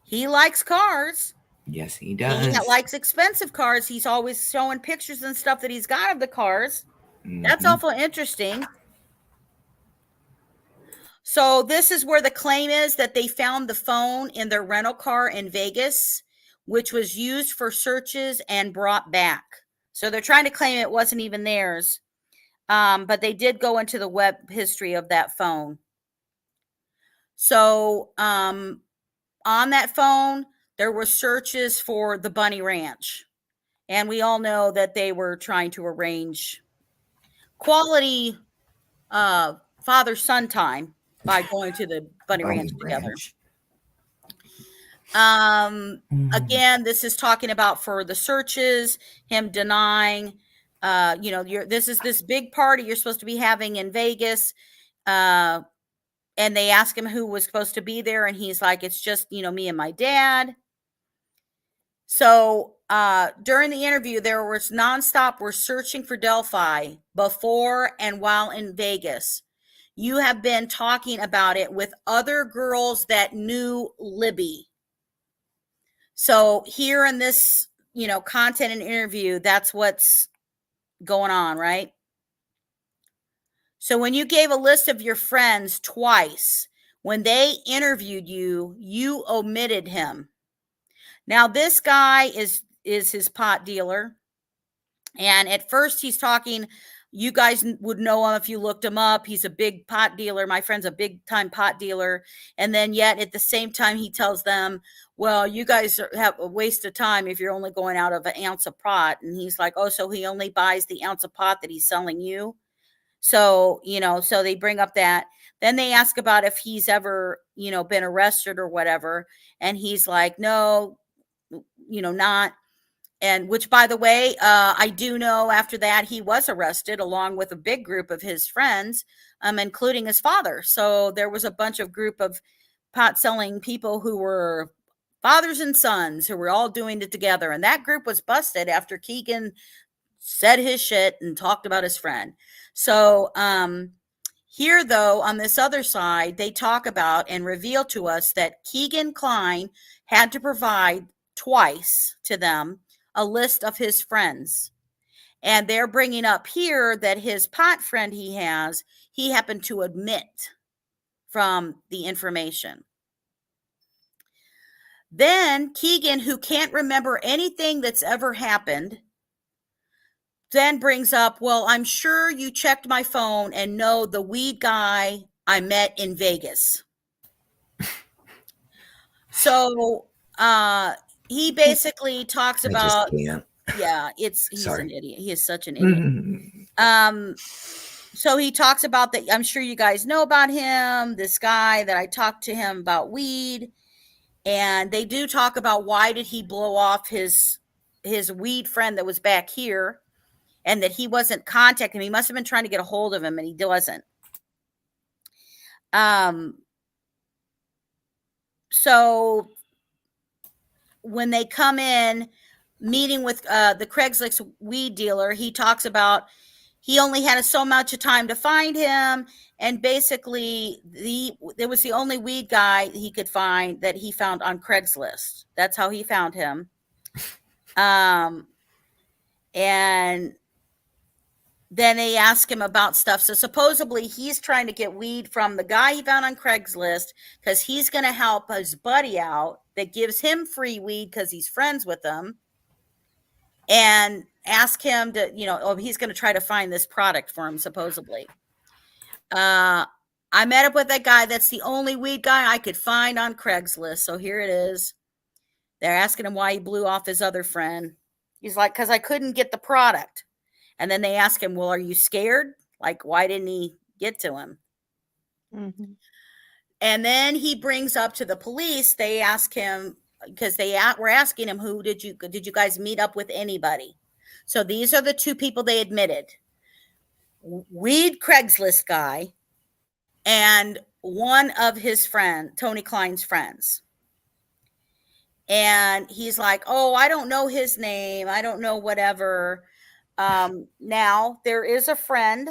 He likes cars. Yes, he does. He likes expensive cars. He's always showing pictures and stuff that he's got of the cars. That's awful interesting. So this is where the claim is that they found the phone in their rental car in Vegas, which was used for searches and brought back. So they're trying to claim it wasn't even theirs. But they did go into the web history of that phone. So on that phone, there were searches for the Bunny Ranch. And we all know that they were trying to arrange quality father-son time by going to the Bunny Ranch together. Again, this is talking about for the searches, him denying, this is this big party you're supposed to be having in Vegas. And they ask him who was supposed to be there. And he's like, it's just, me and my dad. So during the interview, there was nonstop, we're searching for Delphi before and while in Vegas. You have been talking about it with other girls that knew Libby. So here in this, content and interview, that's what's going on, right? So when you gave a list of your friends twice, when they interviewed you, you omitted him. Now, this guy is his pot dealer. And at first he's talking, you guys would know him if you looked him up. He's a big pot dealer. My friend's a big time pot dealer. And then yet at the same time, he tells them, well, you guys have a waste of time if you're only going out of an ounce of pot. And he's like, oh, so he only buys the ounce of pot that he's selling you. So, so they bring up that. Then they ask about if he's ever, been arrested or whatever. And he's like, no, not. And which, by the way, I do know after that he was arrested along with a big group of his friends, including his father. So there was a bunch of group of pot selling people who were fathers and sons who were all doing it together. And that group was busted after Keegan said his shit and talked about his friend. So here, though, on this other side, they talk about and reveal to us that Kegan Kline had to provide twice to them a list of his friends. And they're bringing up here that his pot friend he happened to omit from the information. Then Keegan, who can't remember anything that's ever happened, then brings up, well, I'm sure you checked my phone and know the weed guy I met in Vegas. So he basically talks about, yeah, he's an idiot. He is such an idiot. So he talks about that. I'm sure you guys know about him, this guy that I talked to him about weed. And they do talk about why did he blow off his weed friend that was back here, and that he wasn't contacting him. He must have been trying to get a hold of him, and he wasn't. So when they come in, meeting with the Craigslist weed dealer, he talks about he only had so much time to find him, and basically there was the only weed guy he could find that he found on Craigslist. That's how he found him. And then they ask him about stuff. So supposedly he's trying to get weed from the guy he found on Craigslist because he's going to help his buddy out that gives him free weed because he's friends with him, and ask him to, he's going to try to find this product for him, supposedly. I met up with that guy. That's the only weed guy I could find on Craigslist. So here it is. They're asking him why he blew off his other friend. He's like, because I couldn't get the product. And then they ask him, well, are you scared? Like, why didn't he get to him? Mm-hmm. And then he brings up to the police. They ask him, because they were asking him, who did you guys meet up with anybody? So these are the two people they admitted. Weed Craigslist guy and one of his friend, Tony Kline's friends. And he's like, oh, I don't know his name. I don't know whatever. Now there is a friend.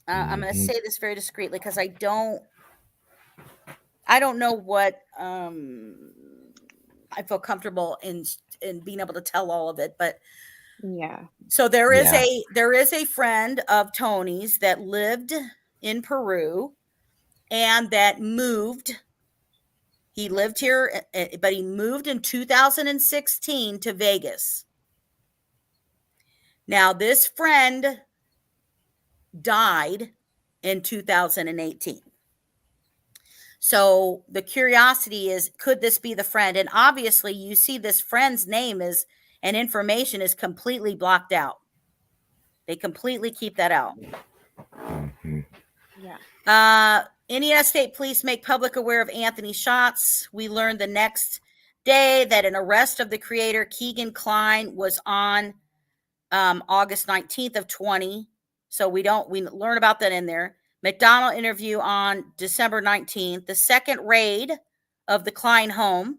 I'm going to say this very discreetly because I don't know what I feel comfortable in being able to tell all of it, but yeah. So there is a friend of Tony's that lived in Peru and that moved. He lived here, but he moved in 2016 to Vegas. Now, this friend died in 2018. So the curiosity is, could this be the friend? And obviously you see this friend's name is, and information is completely blocked out. They completely keep that out. Mhm. Indiana State Police make public aware of Anthony shots. We learned the next day that an arrest of the creator, Kegan Kline, was on August 19th of 20. So we learn about that in there. McDonald interview on December 19th. The second raid of the Kline home.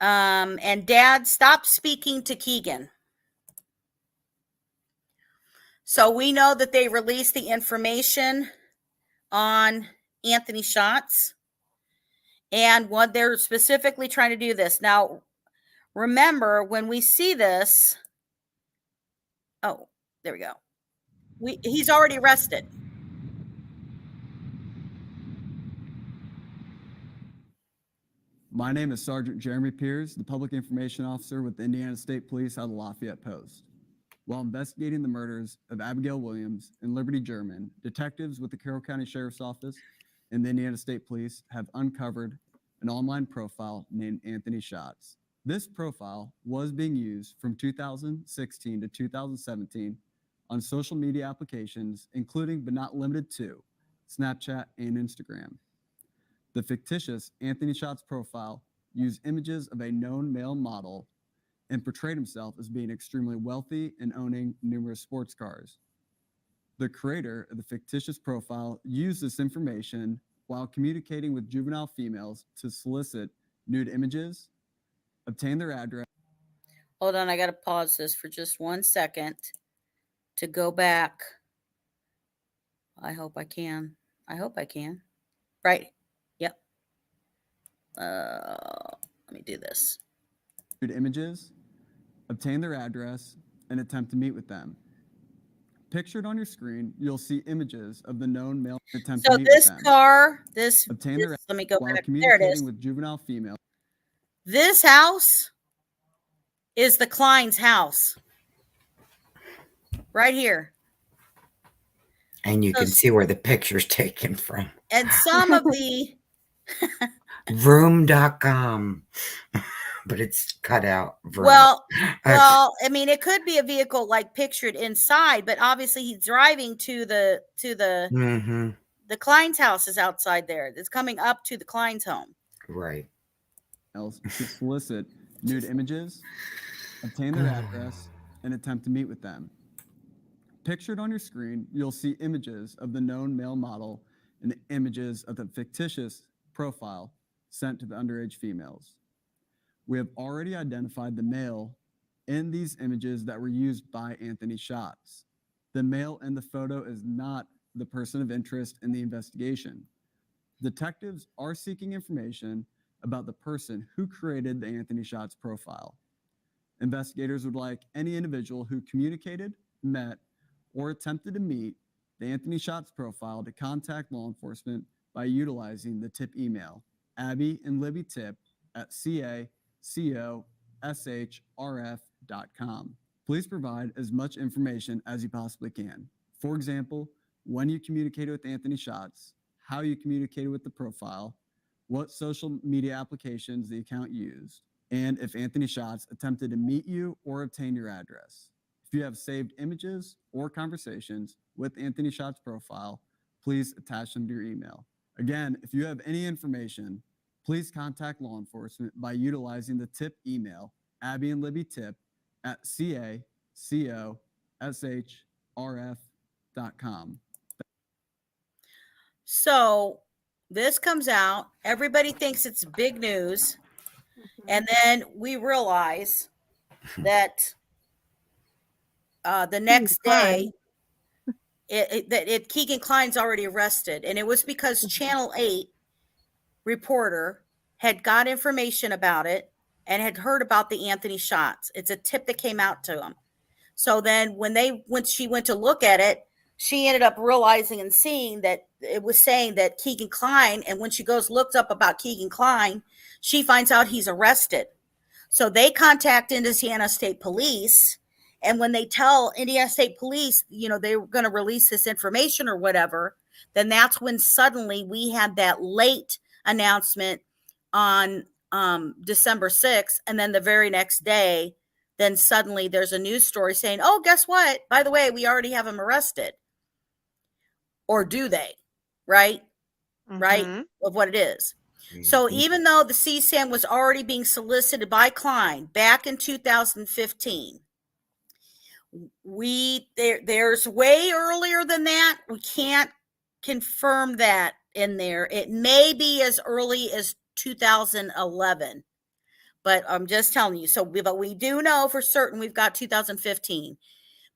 And Dad stopped speaking to Kegan. So we know that they released the information on Anthony shots, and what they're specifically trying to do this. Now, remember when we see this, oh, there we go. He's already arrested. My name is Sergeant Jeremy Piers, the Public Information Officer with the Indiana State Police out of Lafayette Post. While investigating the murders of Abigail Williams and Liberty German, detectives with the Carroll County Sheriff's Office and the Indiana State Police have uncovered an online profile named Anthony Shots. This profile was being used from 2016 to 2017 on social media applications, including but not limited to Snapchat and Instagram. The fictitious Anthony Shots profile used images of a known male model and portrayed himself as being extremely wealthy and owning numerous sports cars. The creator of the fictitious profile used this information while communicating with juvenile females to solicit nude images, obtain their address. Hold on, I got to pause this for just 1 second to go back. I hope I can. Right. Yep. Let me do this. Nude images, obtain their address, and attempt to meet with them. Pictured on your screen, you'll see images of the known male attempt to meet with them. Obtain their let me go while back. There it communicating is. with juvenile female. This house is the Kline's house. Right here. And you can see where the picture's taken from. And some of the Room.com. But it's cut out. Well, I mean, it could be a vehicle like pictured inside, but obviously he's driving to the Kline's house is outside there. It's coming up to the Kline's home. Right. To solicit nude images, obtain their address, and attempt to meet with them. Pictured on your screen, you'll see images of the known male model and images of the fictitious profile sent to the underage females. We have already identified the male in these images that were used by Anthony Shots. The male in the photo is not the person of interest in the investigation. Detectives are seeking information about the person who created the Anthony Shots profile. Investigators would like any individual who communicated, met, or attempted to meet the Anthony Shots profile to contact law enforcement by utilizing the tip email, Abby and Libby tip at coshrf.com. Please provide as much information as you possibly can. For example, when you communicated with Anthony Shots, how you communicated with the profile, what social media applications the account used, and if Anthony Shots attempted to meet you or obtain your address. If you have saved images or conversations with Anthony Shots' profile, please attach them to your email. Again, if you have any information, please contact law enforcement by utilizing the tip email, Abby and Libby tip at coshrf.com. So this comes out, everybody thinks it's big news, and then we realize that the next day, Keegan Kline's already arrested, and it was because Channel 8 reporter had got information about it and had heard about the Anthony Shots. It's a tip that came out to him. So then when she went to look at it, she ended up realizing and seeing that it was saying that Keegan Kline, and when she looks up about Keegan Kline, she finds out he's arrested. So they contact Indiana State Police, and when they tell Indiana State Police, they were going to release this information or whatever, then that's when suddenly we had that late announcement on December 6th. And then the very next day, then suddenly there's a news story saying, oh, guess what? By the way, we already have him arrested. Or do they? Right? Right? Of what it is. So even though the CSAM was already being solicited by Klein back in 2015, there's way earlier than that. We can't confirm that in there. It may be as early as 2011, but I'm just telling you. But we do know for certain we've got 2015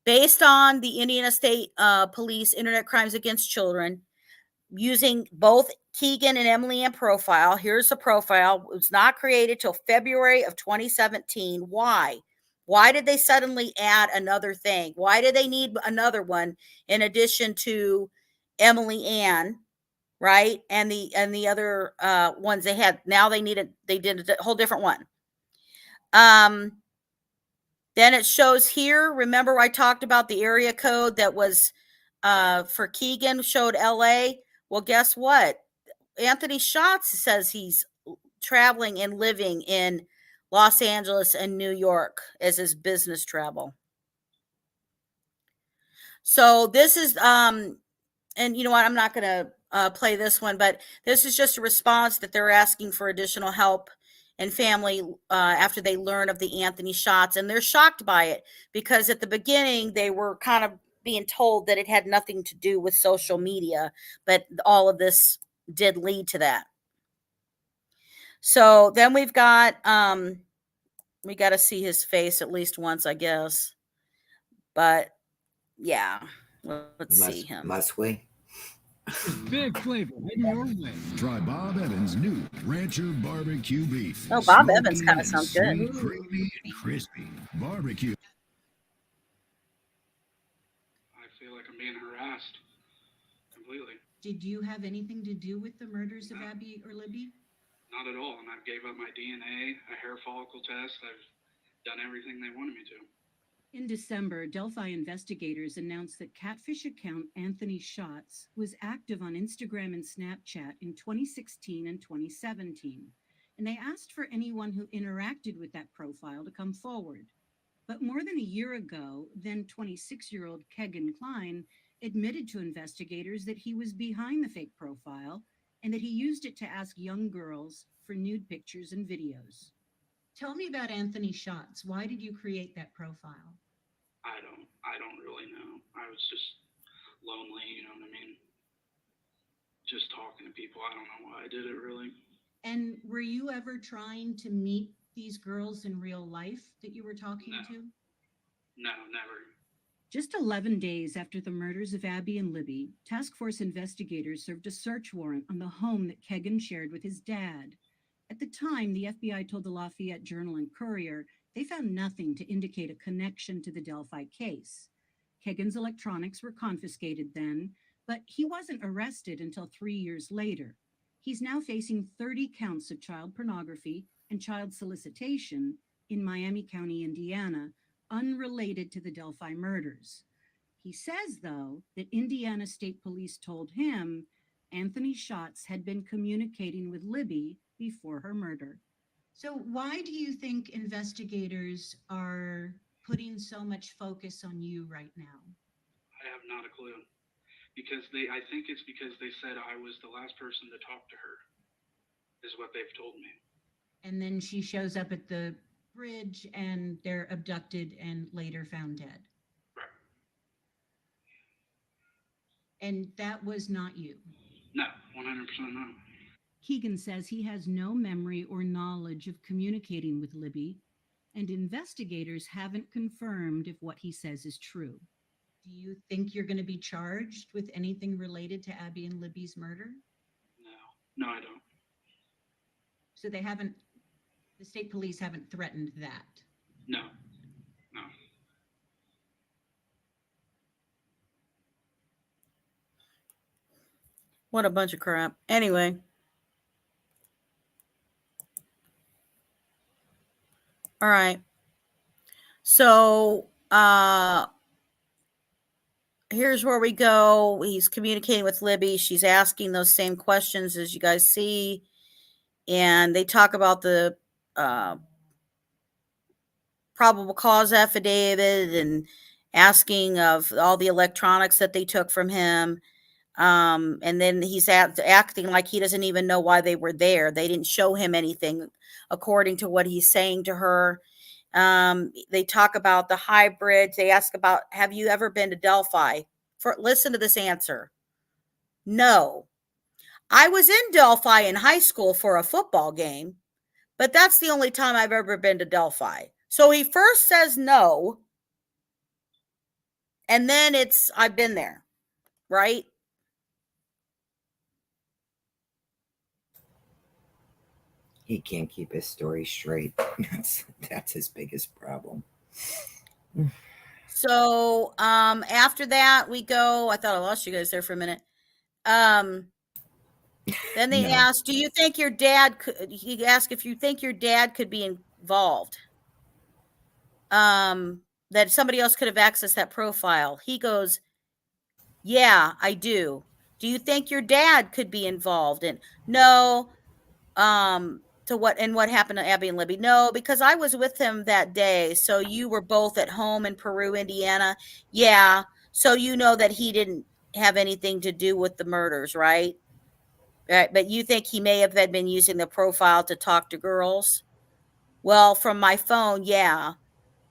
based on the Indiana State Police Internet Crimes Against Children using both Kegan and Emily Ann profile. Here's the profile. It was not created till February of 2017. Why? Why did they suddenly add another thing? Why did they need another one in addition to Emily Ann, right? And the other ones they had. Now they did a whole different one. Then it shows here. Remember I talked about the area code that was for Kegan showed LA. Well, guess what? Anthony Schatz says he's traveling and living in Los Angeles and New York as his business travel. So this is, and you know what? I'm not going to play this one, but this is just a response that they're asking for additional help and family after they learn of the Anthony Schatz. And they're shocked by it because at the beginning they were kind of being told that it had nothing to do with social media, but all of this did lead to that. So then we've got, we got to see his face at least once, I guess. But yeah, let's see him. Must we? Big flavor heading your way. Try Bob Evans' new Rancher Barbecue Beef. Oh, Bob Evans kind of sounds good. Sweet, creamy, and crispy. Barbecue. I feel like I'm being harassed completely. Did you have anything to do with the murders of Abby or Libby? Not at all. And I've gave up my DNA, a hair follicle test. I've done everything they wanted me to. In December, Delphi investigators announced that catfish account Anthony Schatz was active on Instagram and Snapchat in 2016 and 2017, and they asked for anyone who interacted with that profile to come forward. But more than a year ago, then 26-year-old Kegan Kline admitted to investigators that he was behind the fake profile and that he used it to ask young girls for nude pictures and videos. Tell me about Anthony Schatz. Why did you create that profile? I don't really know. I was just lonely, you know what I mean? Just talking to people. I don't know why I did it really. And were you ever trying to meet these girls in real life that you were talking to? No, never. Just 11 days after the murders of Abby and Libby, task force investigators served a search warrant on the home that Kegan shared with his dad. At the time, the FBI told the Lafayette Journal and Courier they found nothing to indicate a connection to the Delphi case. Kegan's electronics were confiscated then, but he wasn't arrested until 3 years later. He's now facing 30 counts of child pornography and child solicitation in Miami County, Indiana, unrelated to the Delphi murders. He says, though, that Indiana State Police told him Anthony Schatz had been communicating with Libby before her murder. So why do you think investigators are putting so much focus on you right now? I have not a clue. I think it's because they said I was the last person to talk to her, is what they've told me. And then she shows up at the bridge and they're abducted and later found dead. Right. And that was not you? No, 100% not. Kegan says he has no memory or knowledge of communicating with Libby, and investigators haven't confirmed if what he says is true. Do you think you're going to be charged with anything related to Abby and Libby's murder? No, I don't. So the state police haven't threatened that? No. What a bunch of crap. Anyway. All right. So, here's where we go. He's communicating with Libby. She's asking those same questions as you guys see. And they talk about the probable cause affidavit and asking of all the electronics that they took from him. And then he's acting like he doesn't even know why they were there. They didn't show him anything, according to what he's saying to her. They talk about the hybrids. They ask about, have you ever been to Delphi? Listen to this answer. No. I was in Delphi in high school for a football game, but that's the only time I've ever been to Delphi. So he first says no, and then it's, I've been there, right? He can't keep his story straight. That's his biggest problem. So after that, we go, I thought I lost you guys there for a minute. Then they asked, do you think your dad could, he asked if you think your dad could be involved, that somebody else could have accessed that profile. He goes, yeah, I do. Do you think your dad could be involved? And no, to what, and what happened to Abby and Libby? No, because I was with him that day. So you were both at home in Peru, Indiana. Yeah. So you know that he didn't have anything to do with the murders, right? Right. But you think he may have been using the profile to talk to girls? Well, from my phone, yeah.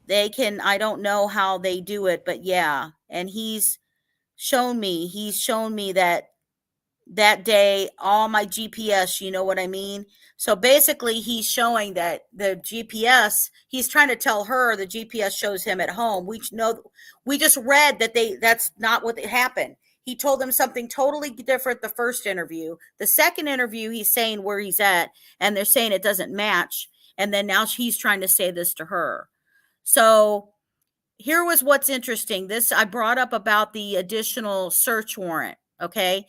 They can, I don't know how they do it, but yeah. And he's shown me that day, all my GPS, you know what I mean? So basically he's showing that the GPS, he's trying to tell her the GPS shows him at home. We know, we just read that that's not what happened. He told them something totally different the first interview. The second interview, he's saying where he's at, and they're saying it doesn't match. And then now he's trying to say this to her. So here was what's interesting. This I brought up about the additional search warrant. Okay.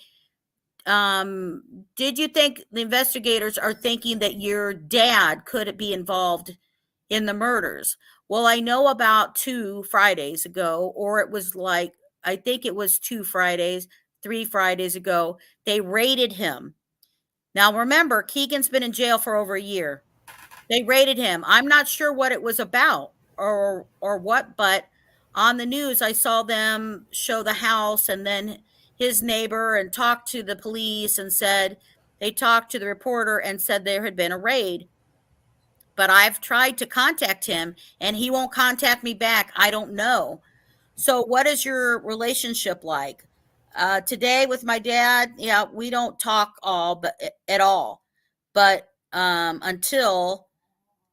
Did you think the investigators are thinking that your dad could be involved in the murders? Well, I know about 2 Fridays ago, or it was like, I think it was 3 Fridays ago, they raided him. Now remember, Keegan's been in jail for over a year. They raided him. I'm not sure what it was about or what, but on the news, I saw them show the house and then his neighbor and talked to the police and said, they talked to the reporter and said there had been a raid. But I've tried to contact him and he won't contact me back. I don't know. So what is your relationship like? Today with my dad, yeah, we don't talk at all. But until,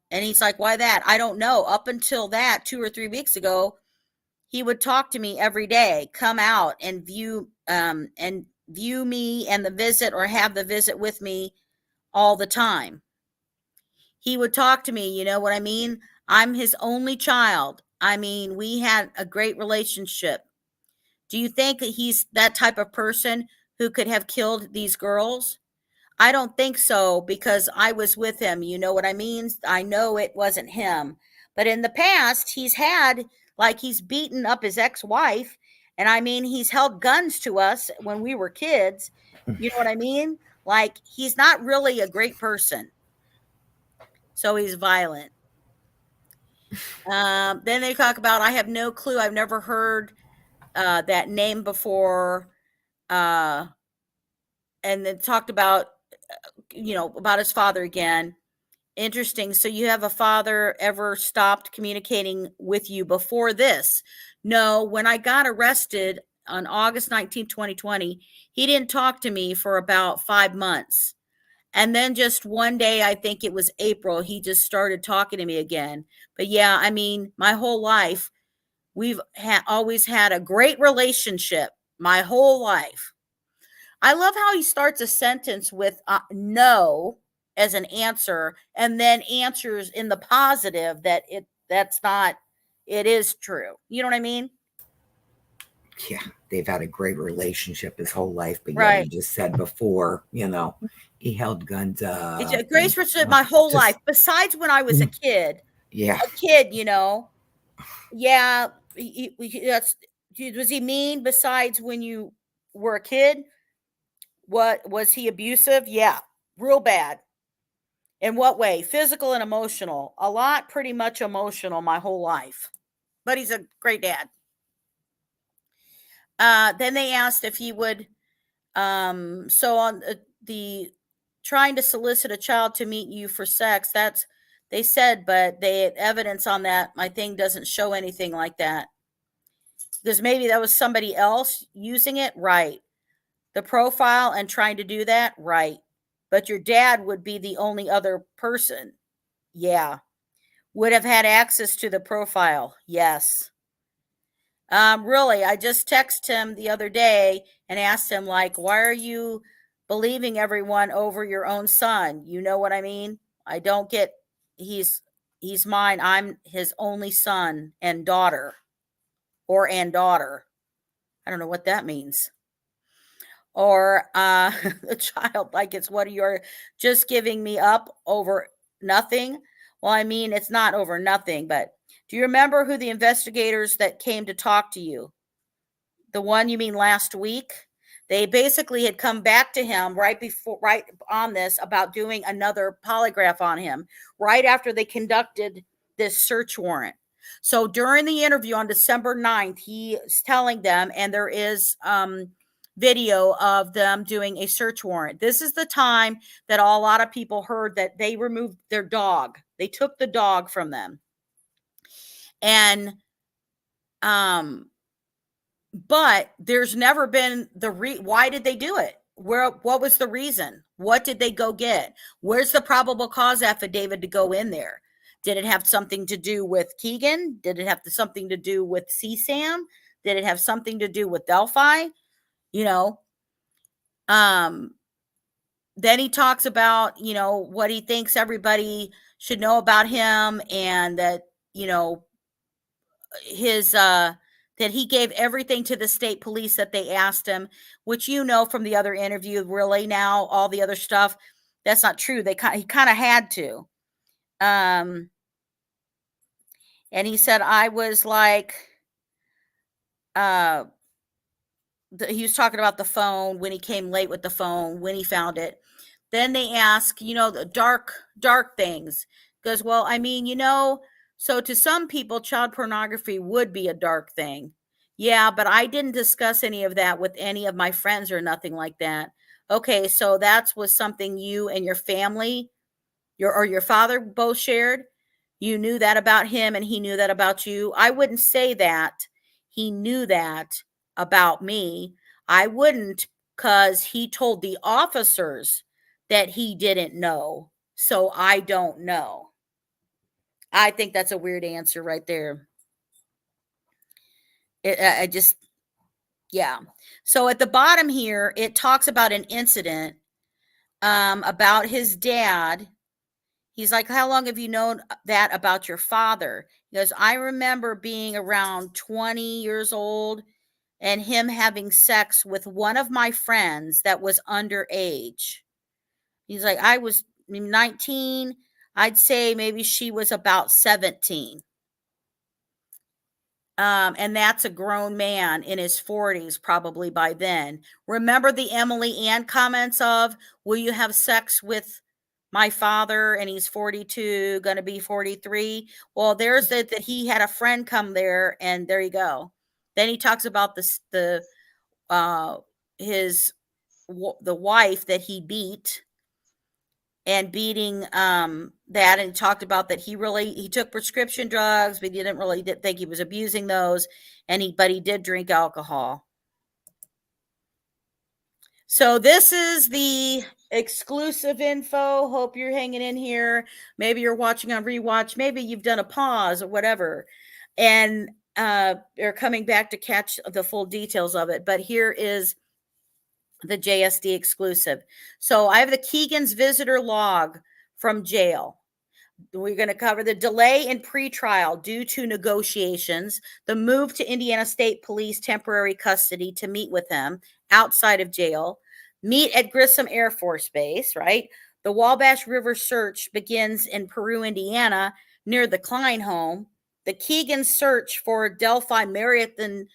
and he's like, why that? I don't know. Up until that, 2 or 3 weeks ago, he would talk to me every day, come out and view me and the visit, or have the visit with me all the time. He would talk to me, you know what I mean? I'm his only child. I mean, we had a great relationship. Do you think that he's that type of person who could have killed these girls? I don't think so, because I was with him. You know what I mean? I know it wasn't him. But in the past, he's beaten up his ex-wife. And I mean, he's held guns to us when we were kids. You know what I mean? Like, he's not really a great person. So he's violent. Then they talk about, I have no clue. I've never heard that name before. And then talked about, about his father again. Interesting. So you have a father ever stopped communicating with you before this? No, when I got arrested on August 19, 2020, he didn't talk to me for about 5 months. And then just one day, I think it was April, he just started talking to me again. But yeah, I mean, my whole life, we've always had a great relationship, my whole life. I love how he starts a sentence with no as an answer, and then answers in the positive that it is true. You know what I mean? Yeah, they've had a great relationship his whole life, but right. Yeah, he just said before, he held guns up. It's a great relationship my whole life, besides when I was a kid. Yeah. A kid, yeah, that's Was he mean besides when you were a kid? What was he abusive? Yeah, real bad. In what way? Physical and emotional. A lot, pretty much emotional my whole life. But he's a great dad. Then they asked if he would, so on the trying to solicit a child to meet you for sex, that's, they said, but they evidence on that, my thing doesn't show anything like that. Because maybe that was somebody else using it, right? The profile and trying to do that, right? But your dad would be the only other person. Yeah. Would have had access to the profile. Yes. Really, I just texted him the other day and asked him, like, why are you believing everyone over your own son? You know what I mean? I don't get, he's mine. I'm his only son and daughter, and daughter. I don't know what that means. Or a child, like, it's what you're just giving me up over nothing. Well, I mean, it's not over nothing, but do you remember who the investigators that came to talk to you? The one you mean last week? They basically had come back to him right on this about doing another polygraph on him right after they conducted this search warrant. So during the interview on December 9th, he is telling them, and there is video of them doing a search warrant. This is the time that a lot of people heard that they removed their dog. They took the dog from them. And but there's never been why did they do it? What was the reason? What did they go get? Where's the probable cause affidavit to go in there? Did it have something to do with Keegan? Did it have something to do with CSAM? Did it have something to do with Delphi? You know, then he talks about, you know, what he thinks everybody should know about him, and that, you know, his that he gave everything to the state police that they asked him, which, you know, from the other interview, really now all the other stuff, that's not true. He kind of had to. And he said, I was like, he was talking about the phone, when he came late with the phone, when he found it. Then they ask, you know, the dark things. Goes, well, I mean, you know, so to some people, child pornography would be a dark thing. Yeah, but I didn't discuss any of that with any of my friends or nothing like that. Okay, so that was something you and your family, your father both shared. You knew that about him and he knew that about you. I wouldn't say that he knew that about me. I wouldn't, because he told the officers that he didn't know. So I don't know. I think that's a weird answer right there. I just, yeah. So at the bottom here, it talks about an incident about his dad. He's like, how long have you known that about your father? He goes, I remember being around 20 years old and him having sex with one of my friends that was underage. He's like, I was 19. I'd say maybe she was about 17. And that's a grown man in his 40s, probably by then. Remember the Emily Ann comments of, will you have sex with my father? And he's 42, going to be 43. Well, there's that he had a friend come there, and there you go. Then he talks about the wife that he beat, and beating that, and talked about that he took prescription drugs, but he didn't really think he was abusing those, but he did drink alcohol. So this is the exclusive info. Hope you're hanging in here. Maybe you're watching on rewatch. Maybe you've done a pause or whatever, and are coming back to catch the full details of it. But here is the JSD exclusive. So I have the Keegan's visitor log from jail. We're going to cover the delay in pretrial due to negotiations, the move to Indiana State Police temporary custody to meet with him outside of jail, meet at Grissom Air Force Base, right? The Wabash River search begins in Peru, Indiana, near the Klein home. The Keegan search for Delphi Marathon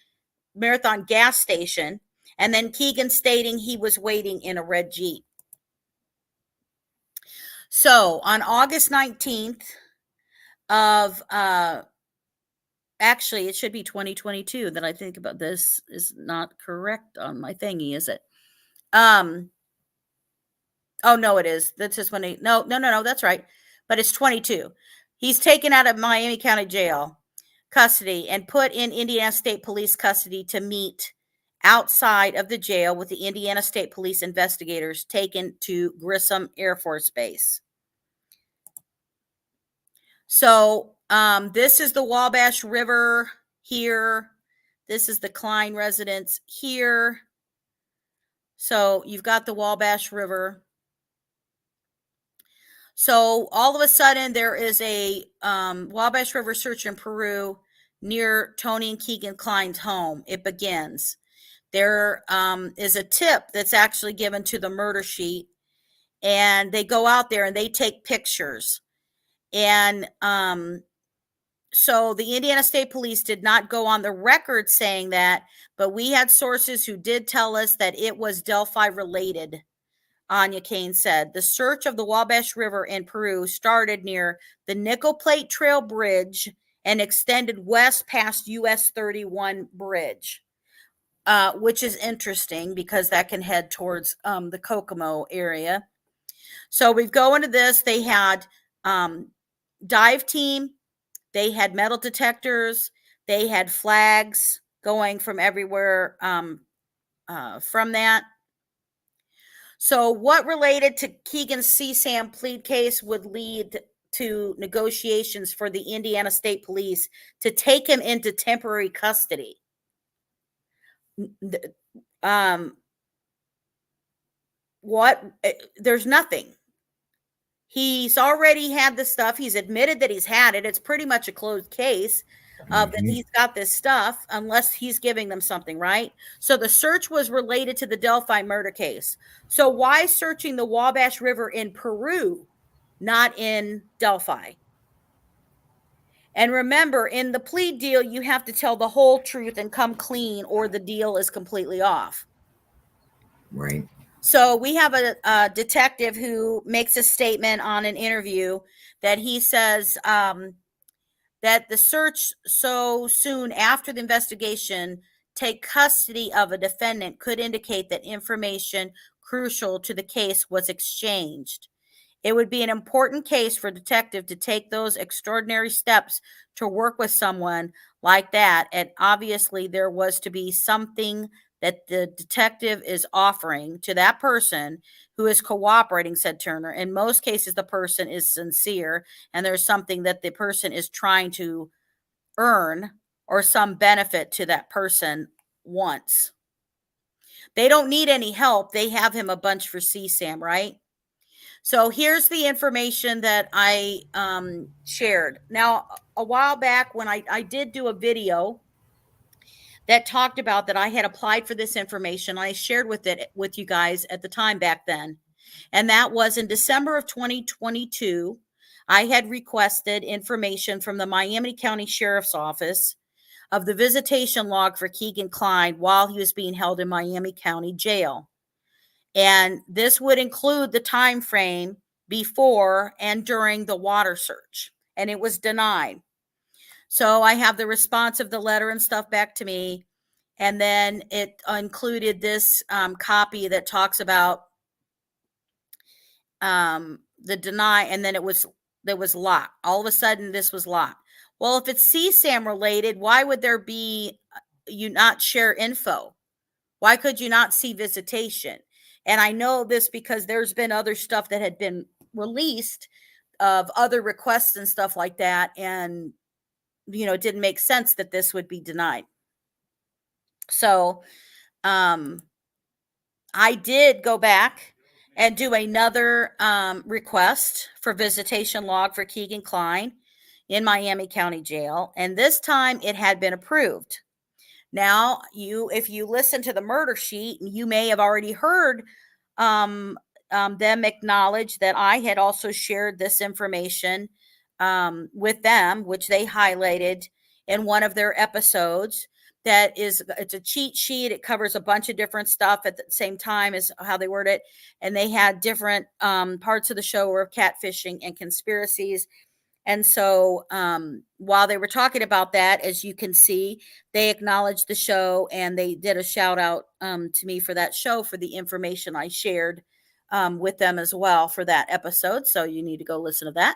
Marathon gas station, and then Keegan stating he was waiting in a red Jeep. So on August 19th of, actually, it should be 2022 that I think about. This is not correct on my thingy, is it? Oh, no, it is. That's just when no, that's right. But it's 22. He's taken out of Miami County Jail custody and put in Indiana State Police custody to meet outside of the jail with the Indiana State Police investigators taken to Grissom Air Force Base. So this is the Wabash River here. This is the Klein residence here. So you've got the Wabash River. So all of a sudden there is a Wabash River search in Peru near Tony and Kegan Kline's home. It begins. There is a tip that's actually given to the murder sheet, and they go out there and they take pictures. And so the Indiana State Police did not go on the record saying that, but we had sources who did tell us that it was Delphi related. Anya Kane said the search of the Wabash River in Peru started near the Nickel Plate Trail Bridge and extended west past US 31 Bridge, which is interesting because that can head towards the Kokomo area. So we go into this. They had dive team. They had metal detectors. They had flags going from everywhere from that. So what related to Keegan's CSAM plead case would lead to negotiations for the Indiana State Police to take him into temporary custody? There's nothing. He's already had the stuff. He's admitted that he's had it. It's pretty much a closed case that he's got this stuff, unless he's giving them something, right? So the search was related to the Delphi murder case. So why searching the Wabash River in Peru, not in Delphi? And remember, in the plea deal, you have to tell the whole truth and come clean, or the deal is completely off. Right. So we have a detective who makes a statement on an interview that he says that the search so soon after the investigation take custody of a defendant could indicate that information crucial to the case was exchanged. It would be an important case for a detective to take those extraordinary steps to work with someone like that. And obviously there was to be something that the detective is offering to that person who is cooperating, said Turner. In most cases, the person is sincere and there's something that the person is trying to earn or some benefit to that person wants. They don't need any help. They have him a bunch for CSAM, right? So here's the information that I shared. Now, a while back when I did do a video that talked about that I had applied for this information. I shared with you guys at the time back then. And that was in December of 2022. I had requested information from the Miami County Sheriff's Office of the visitation log for Kegan Kline while he was being held in Miami County Jail. And this would include the time frame before and during the water search. And it was denied. So I have the response of the letter and stuff back to me. And then it included this copy that talks about the deny. And then there was locked. All of a sudden, this was locked. Well, if it's CSAM related, why would there be you not share info? Why could you not see visitation? And I know this because there's been other stuff that had been released of other requests and stuff like that. And it didn't make sense that this would be denied. So I did go back and do another request for visitation log for Keegan Klein in Miami County Jail. And this time it had been approved. Now, if you listen to the murder sheet, you may have already heard them acknowledge that I had also shared this information with them, which they highlighted in one of their episodes. it's a cheat sheet. It covers a bunch of different stuff at the same time as how they word it. And they had different parts of the show were catfishing and conspiracies. And so while they were talking about that, as you can see, they acknowledged the show and they did a shout out to me for that show, for the information I shared with them as well for that episode. So you need to go listen to that.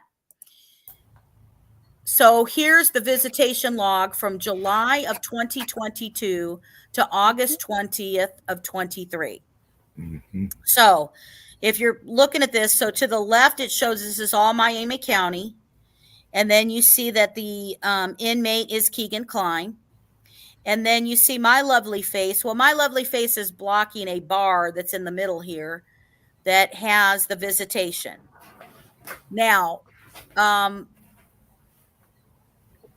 So here's the visitation log from July of 2022 to August 20th of 23. Mm-hmm. So if you're looking at this, so to the left, it shows this is all Miami County. And then you see that the inmate is Kegan Kline. And then you see my lovely face. Well, my lovely face is blocking a bar that's in the middle here that has the visitation. Now,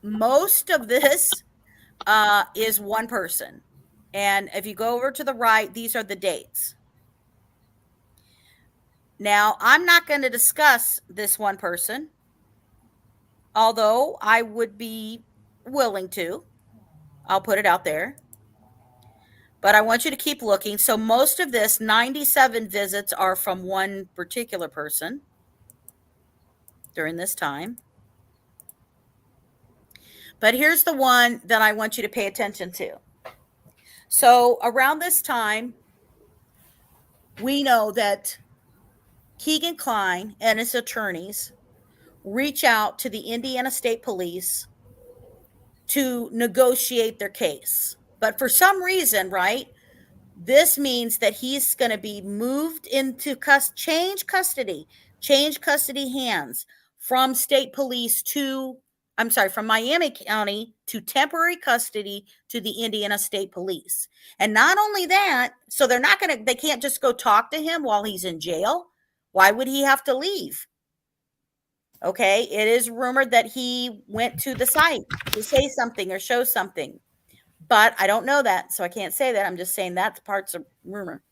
most of this is one person. And if you go over to the right, these are the dates. Now, I'm not going to discuss this one person, although I would be willing to. I'll put it out there. But I want you to keep looking. So most of this, 97 visits, are from one particular person during this time. But here's the one that I want you to pay attention to. So around this time, we know that Keegan Klein and his attorneys reach out to the Indiana State Police to negotiate their case. But for some reason, right, this means that he's going to be moved into change custody hands from state police from Miami County to temporary custody to the Indiana State Police. And not only that, so they can't just go talk to him while he's in jail. Why would he have to leave? Okay, it is rumored that he went to the site to say something or show something, but I don't know that, so I can't say that. I'm just saying that's parts of rumor.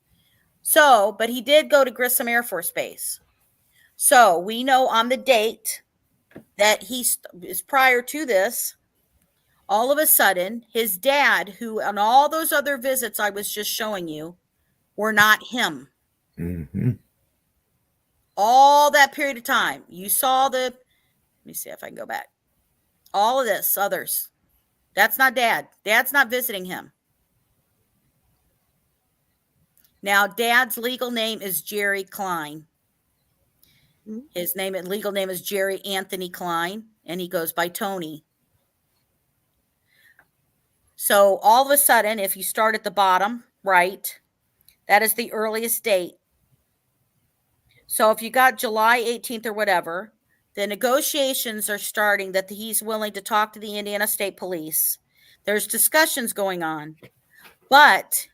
So, but he did go to Grissom Air Force Base. So we know on the date that he is prior to this, all of a sudden, his dad, who on all those other visits I was just showing you, were not him. Mm-hmm. All that period of time, you saw let me see if I can go back. All of this, others. That's not dad. Dad's not visiting him. Now, dad's legal name is Jerry Klein. His legal name is Jerry Anthony Klein, and he goes by Tony. So all of a sudden, if you start at the bottom right, that is the earliest date. So if you got July 18th or whatever, the negotiations are starting that he's willing to talk to the Indiana State Police. There's discussions going on, but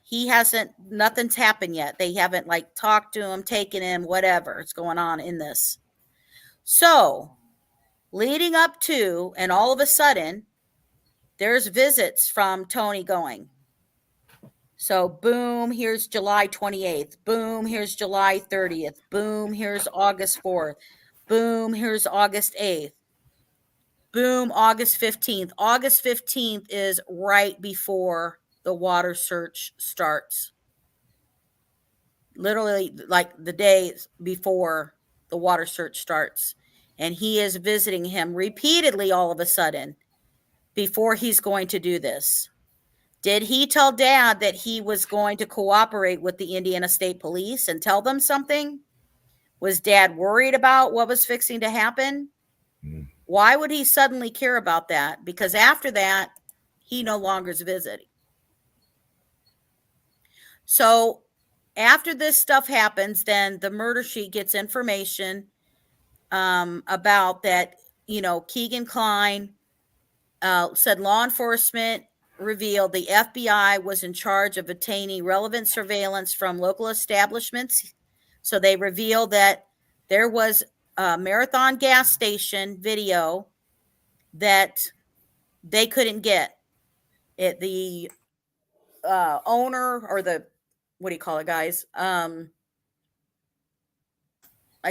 nothing's happened yet. They haven't talked to him, taken him, whatever is going on in this. So leading up to, and all of a sudden, there's visits from Tony going. So boom, here's July 28th. Boom, here's July 30th. Boom, here's August 4th. Boom, here's August 8th. Boom, August 15th. August 15th is right before the water search starts. Literally the day before the water search starts. And he is visiting him repeatedly all of a sudden before he's going to do this. Did he tell dad that he was going to cooperate with the Indiana State Police and tell them something? Was dad worried about what was fixing to happen? Why would he suddenly care about that? Because after that, he no longer is visiting. So after this stuff happens, then the murder sheet gets information about that, Keegan Klein said law enforcement revealed the FBI was in charge of obtaining relevant surveillance from local establishments. So they revealed that there was a Marathon gas station video that they couldn't get. The owner, or the, what do you call it, guys? I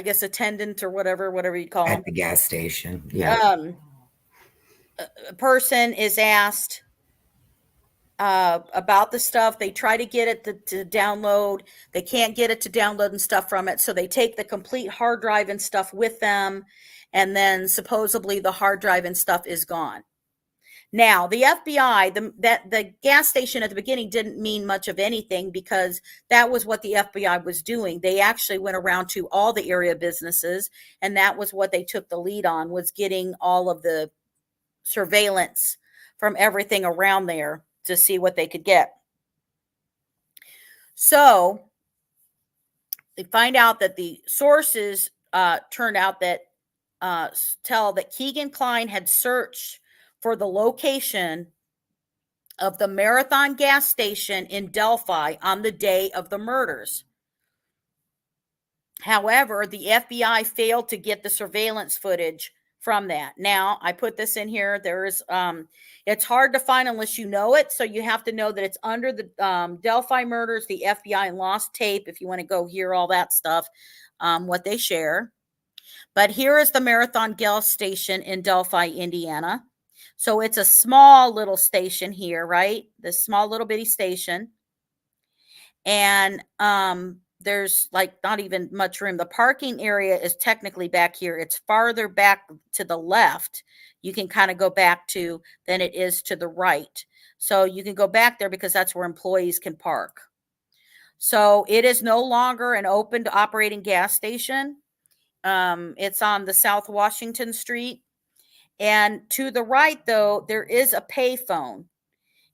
guess attendant or whatever you call At them. the gas station. Yeah. A person is asked, about the stuff. They try to get it to download. They can't get it to download and stuff from it. So they take the complete hard drive and stuff with them. And then supposedly the hard drive and stuff is gone. Now, the FBI, the gas station at the beginning didn't mean much of anything because that was what the FBI was doing. They actually went around to all the area businesses, and that was what they took the lead on, was getting all of the surveillance from everything around there to see what they could get. So they find out that the sources turned out that tell that Kegan Kline had searched for the location of the Marathon gas station in Delphi on the day of the murders. However, the FBI failed to get the surveillance footage from that. Now, I put this in here. There's, it's hard to find unless you know it. So you have to know that it's under the Delphi murders, the FBI, and lost tape. If you want to go hear all that stuff, what they share. But here is the Marathon gas station in Delphi, Indiana. So it's a small little station here, right? This small little bitty station. And there's like not even much room. The parking area is technically back here. It's farther back to the left. You can kind of go back to than it is to the right. So you can go back there because that's where employees can park. So it is no longer an open to operating gas station. It's on the South Washington Street. And to the right, though, there is a payphone.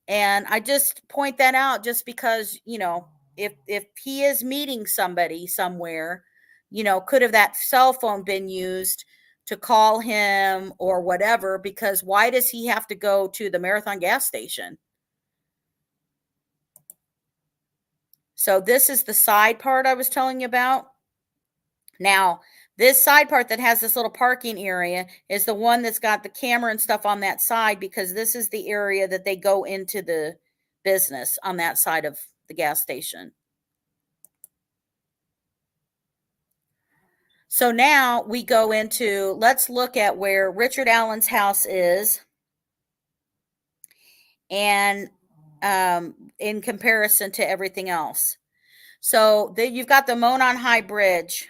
And I just point that out just because, you know, if he is meeting somebody somewhere, you know, could have that cell phone been used to call him or whatever? Because why does he have to go to the Marathon gas station? So this is the side part I was telling you about. Now, this side part that has this little parking area is the one that's got the camera and stuff on that side, because this is the area that they go into the business on that side of the gas station. So now we go into, let's look at where Richard Allen's house is. And in comparison to everything else. So you've got the Monon High Bridge.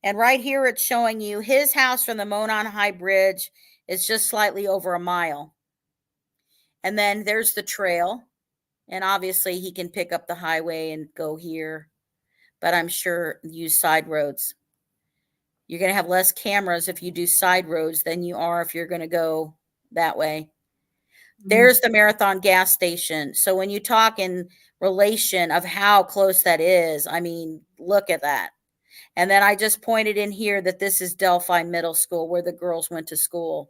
And right here, it's showing you his house from the Monon High Bridge is just slightly over a mile. And then there's the trail. And obviously, he can pick up the highway and go here. But I'm sure use side roads. You're going to have less cameras if you do side roads than you are if you're going to go that way. There's the Marathon gas station. So when you talk in relation of how close that is, I mean, look at that. And then I just pointed in here that this is Delphi Middle School, where the girls went to school.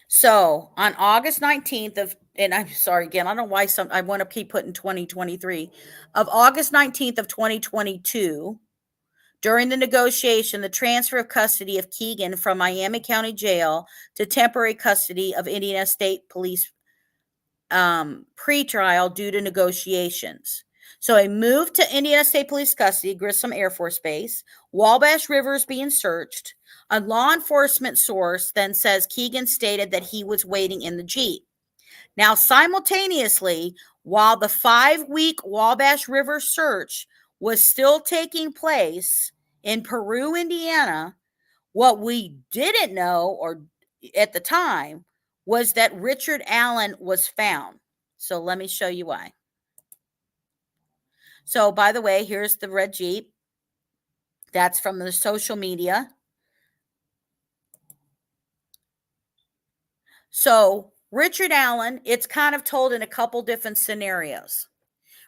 So on August 19th of, and I'm sorry again, I don't know why I want to keep putting 2023, of August 19th of 2022, during the negotiation, the transfer of custody of Kegan from Miami County Jail to temporary custody of Indiana State Police pretrial due to negotiations. So he moved to Indiana State Police custody, Grissom Air Force Base. Wabash River is being searched. A law enforcement source then says Kegan stated that he was waiting in the Jeep. Now, simultaneously, while the 5-week Wabash River search was still taking place in Peru, Indiana, what we didn't know, or at the time, was that Richard Allen was found. So let me show you why. So, by the way, here's the red Jeep. That's from the social media. So, Richard Allen, it's kind of told in a couple different scenarios.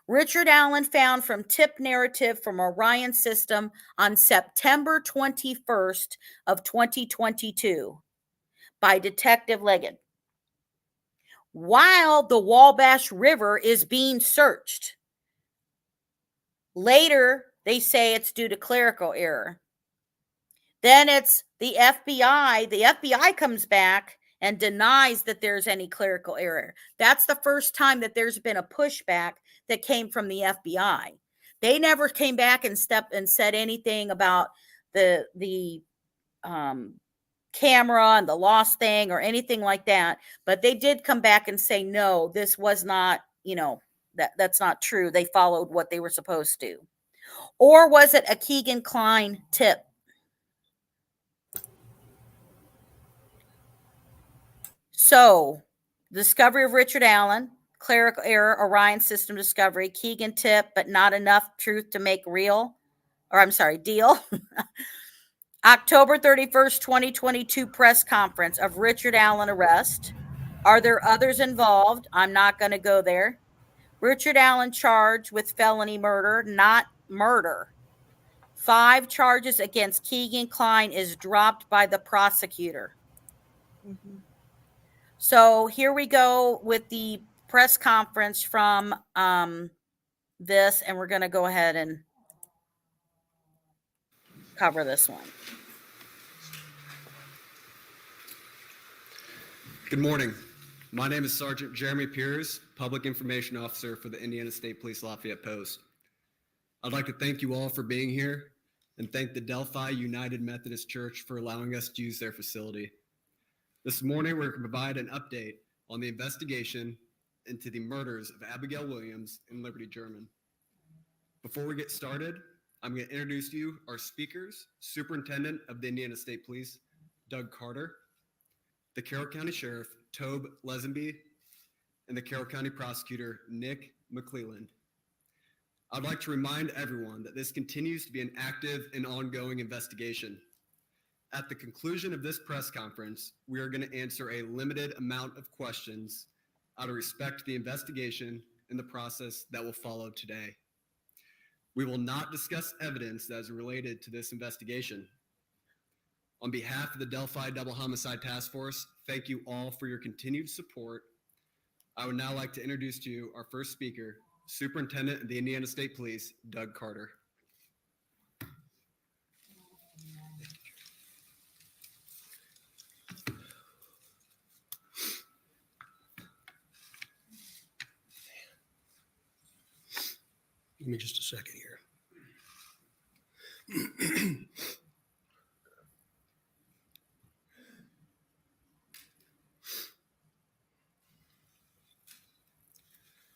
Richard Allen found from tip narrative from Orion System on September 21st of 2022 by Detective Leggett. While the Wabash River is being searched. Later, they say it's due to clerical error. Then it's the FBI. The FBI comes back and denies that there's any clerical error. That's the first time that there's been a pushback that came from the FBI. They never came back and said anything about the camera and the lost thing or anything like that, but they did come back and say, no, this was not, that's not true. They followed what they were supposed to. Or was it a Kegan Kline tip? So, discovery of Richard Allen, clerical error, Orion system discovery, Kegan tip, but not enough truth to make deal. October 31st, 2022 press conference of Richard Allen arrest. Are there others involved? I'm not going to go there. Richard Allen charged with felony murder, not murder. 5 charges against Keegan Klein is dropped by the prosecutor. Mm-hmm. So here we go with the press conference from this, and we're going to go ahead and cover this one. Good morning. My name is Sergeant Jeremy Piers, Public Information Officer for the Indiana State Police Lafayette Post. I'd like to thank you all for being here and thank the Delphi United Methodist Church for allowing us to use their facility. This morning, we're going to provide an update on the investigation into the murders of Abigail Williams and Liberty German. Before we get started, I'm going to introduce to you our speakers, Superintendent of the Indiana State Police, Doug Carter, the Carroll County Sheriff, Tobe Lesenby, and the Carroll County Prosecutor, Nick McClelland. I'd like to remind everyone that this continues to be an active and ongoing investigation. At the conclusion of this press conference, we are going to answer a limited amount of questions out of respect to the investigation and the process that will follow today. We will not discuss evidence that is related to this investigation. On behalf of the Delphi Double Homicide Task Force, thank you all for your continued support. I would now like to introduce to you our first speaker, Superintendent of the Indiana State Police, Doug Carter. Give me just a second here.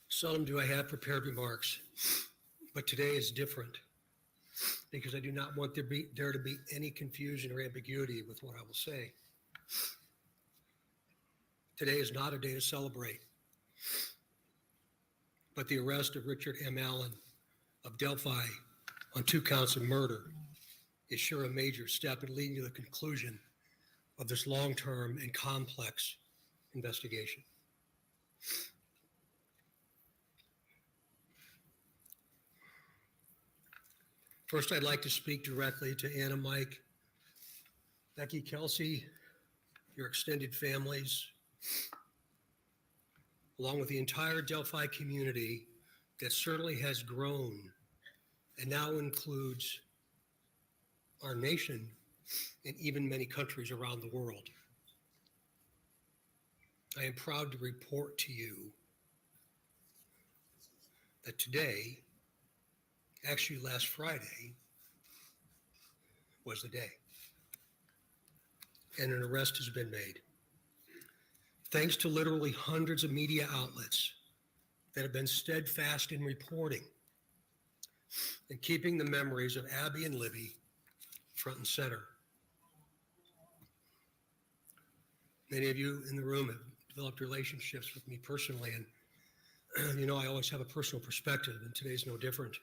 Seldom do I have prepared remarks, but today is different because I do not want there to be any confusion or ambiguity with what I will say. Today is not a day to celebrate, but the arrest of Richard M. Allen of Delphi on 2 counts of murder is sure a major step in leading to the conclusion of this long-term and complex investigation. First, I'd like to speak directly to Anna, Mike, Becky, Kelsey, your extended families, along with the entire Delphi community that certainly has grown and now includes our nation and even many countries around the world. I am proud to report to you that today, actually last Friday, was the day. And an arrest has been made. Thanks to literally hundreds of media outlets that have been steadfast in reporting and keeping the memories of Abby and Libby front and center. Many of you in the room have developed relationships with me personally, and I always have a personal perspective, and today's no different.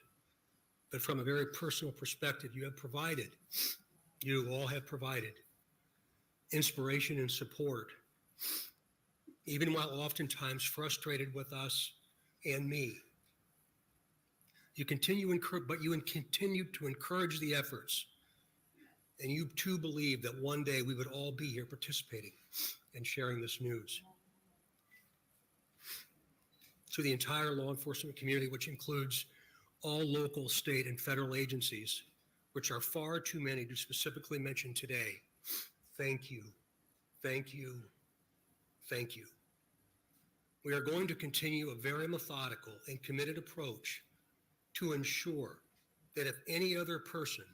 But from a very personal perspective, you all have provided inspiration and support, even while oftentimes frustrated with us and me. You continue to encourage the efforts, and you too believe that one day we would all be here participating and sharing this news. To the entire law enforcement community, which includes all local, state, and federal agencies, which are far too many to specifically mention today, thank you, thank you, thank you. We are going to continue a very methodical and committed approach to ensure that if any other person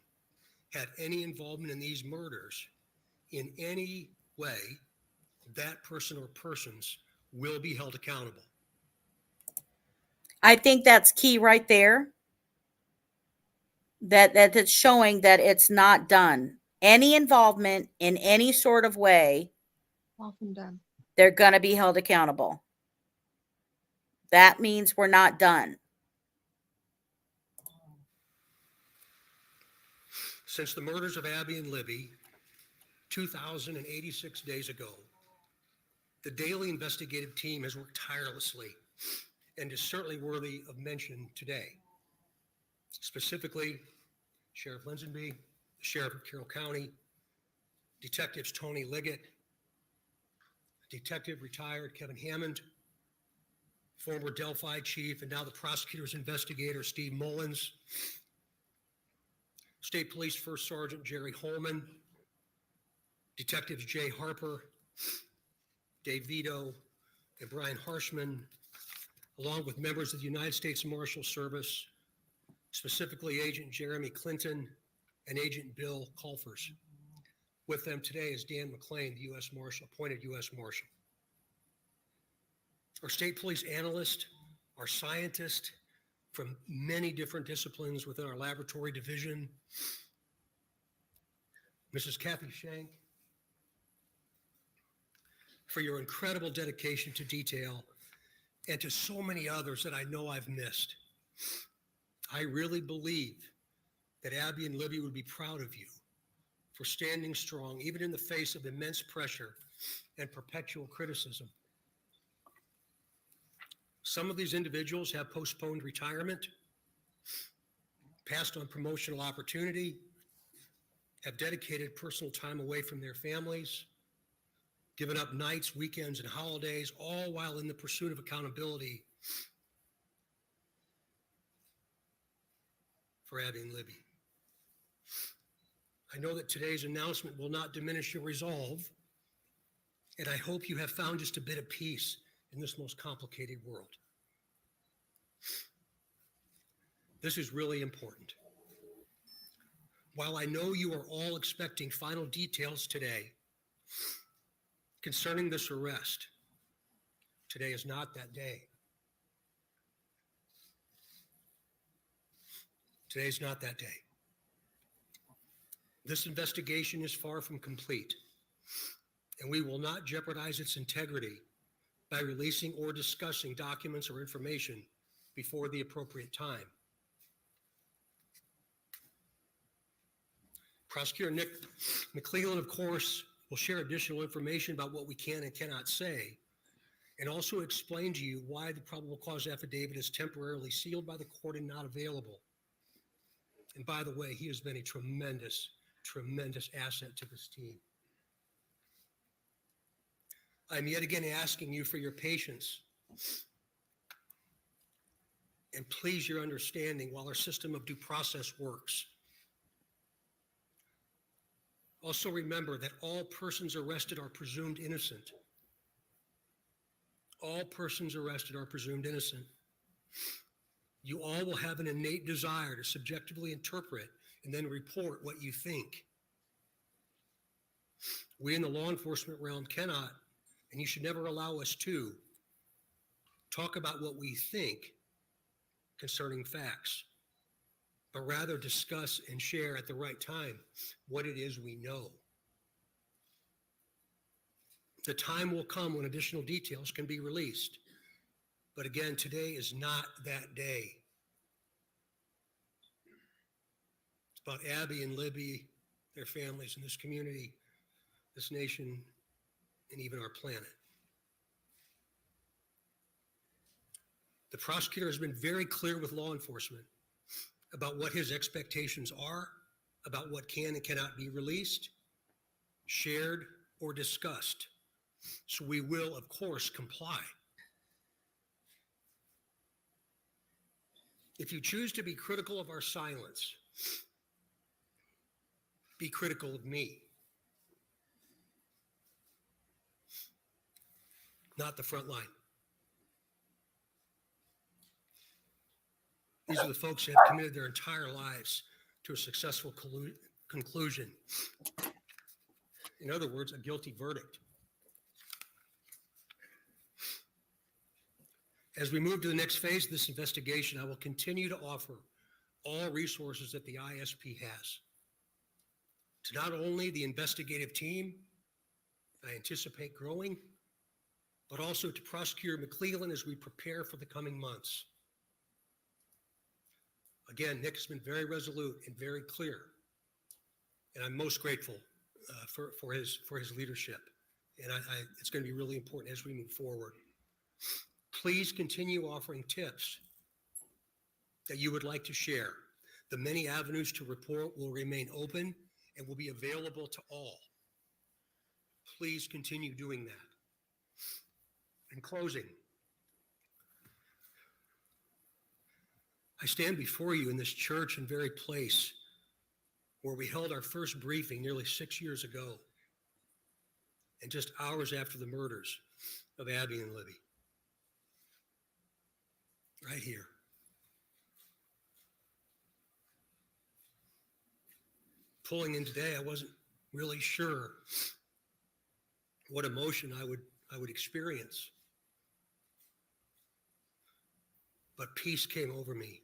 had any involvement in these murders, in any way, that person or persons will be held accountable. I think that's key right there. That it's showing that it's not done. Any involvement in any sort of way, Often done. they're going to be held accountable. That means we're not done. Since the murders of Abby and Libby, 2,086 days ago, the daily investigative team has worked tirelessly and is certainly worthy of mention today. Specifically, Sheriff Linsonby, the Sheriff of Carroll County, Detectives Tony Liggett, Detective retired Kevin Hammond, former Delphi chief and now the prosecutor's investigator Steve Mullins, State Police First Sergeant Jerry Holman, Detectives Jay Harper, Dave Vito, and Brian Harshman, along with members of the United States Marshal Service, specifically Agent Jeremy Clinton and Agent Bill Colfers. With them today is Dan McClain, the U.S. Marshal, appointed U.S. Marshal. Our state police analyst, our scientist from many different disciplines within our laboratory division, Mrs. Kathy Shank, for your incredible dedication to detail and to so many others that I know I've missed. I really believe that Abby and Libby would be proud of you for standing strong, even in the face of immense pressure and perpetual criticism. Some of these individuals have postponed retirement, passed on promotional opportunity, have dedicated personal time away from their families, given up nights, weekends, and holidays, all while in the pursuit of accountability for Abby and Libby. I know that today's announcement will not diminish your resolve, and I hope you have found just a bit of peace in this most complicated world. This is really important. While I know you are all expecting final details today concerning this arrest, today is not that day. Today's not that day. This investigation is far from complete, and we will not jeopardize its integrity by releasing or discussing documents or information before the appropriate time. Prosecutor Nick McClellan, of course, will share additional information about what we can and cannot say, and also explain to you why the probable cause affidavit is temporarily sealed by the court and not available. And by the way, he has been a tremendous asset to this team. I'm yet again asking you for your patience and please your understanding while our system of due process works. Also remember that all persons arrested are presumed innocent. All persons arrested are presumed innocent. You all will have an innate desire to subjectively interpret and then report what you think. We in the law enforcement realm cannot, and you should never allow us to, talk about what we think concerning facts, but rather discuss and share at the right time what it is we know. The time will come when additional details can be released. But again, today is not that day. It's about Abby and Libby, their families, and this community, this nation, and even our planet. The prosecutor has been very clear with law enforcement about what his expectations are, about what can and cannot be released, shared, or discussed. So we will, of course, comply. If you choose to be critical of our silence, be critical of me, not the front line. These are the folks who have committed their entire lives to a successful conclusion. In other words, a guilty verdict. As we move to the next phase of this investigation, I will continue to offer all resources that the ISP has to not only the investigative team I anticipate growing, but also to Prosecutor McClellan as we prepare for the coming months. Again, Nick has been very resolute and very clear, and I'm most grateful for his leadership. And it's going to be really important as we move forward. Please continue offering tips that you would like to share. The many avenues to report will remain open and will be available to all. Please continue doing that. In closing, I stand before you in this church and very place where we held our first briefing nearly 6 years ago, and just hours after the murders of Abby and Libby. Right here. Pulling in today, I wasn't really sure what emotion I would experience. But peace came over me.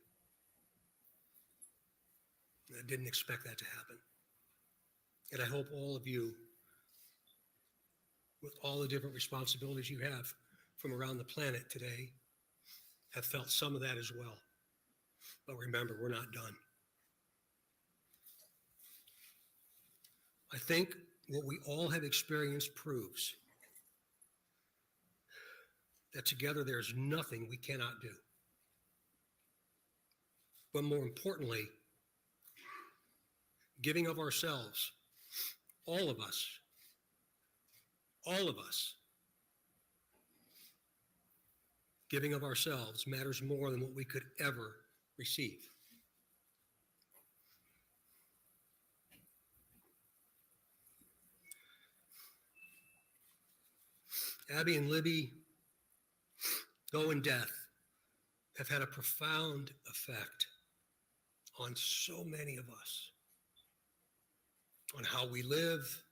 I didn't expect that to happen. And I hope all of you, with all the different responsibilities you have from around the planet today, have felt some of that as well. But remember, we're not done. I think what we all have experienced proves that together there's nothing we cannot do. But more importantly, giving of ourselves, all of us, giving of ourselves matters more than what we could ever receive. Abby and Libby, though in death, have had a profound effect on so many of us, on how we live,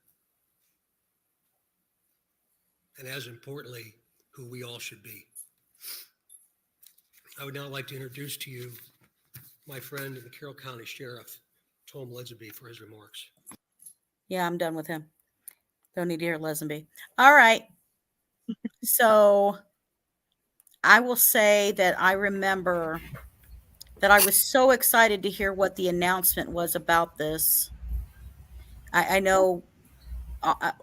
and as importantly, who we all should be. I would now like to introduce to you my friend and the Carroll County Sheriff, Tom Ledsby, for his remarks. Yeah, I'm done with him. Don't need to hear Lesenby. All right. So I will say that I remember that I was so excited to hear what the announcement was about this. I know,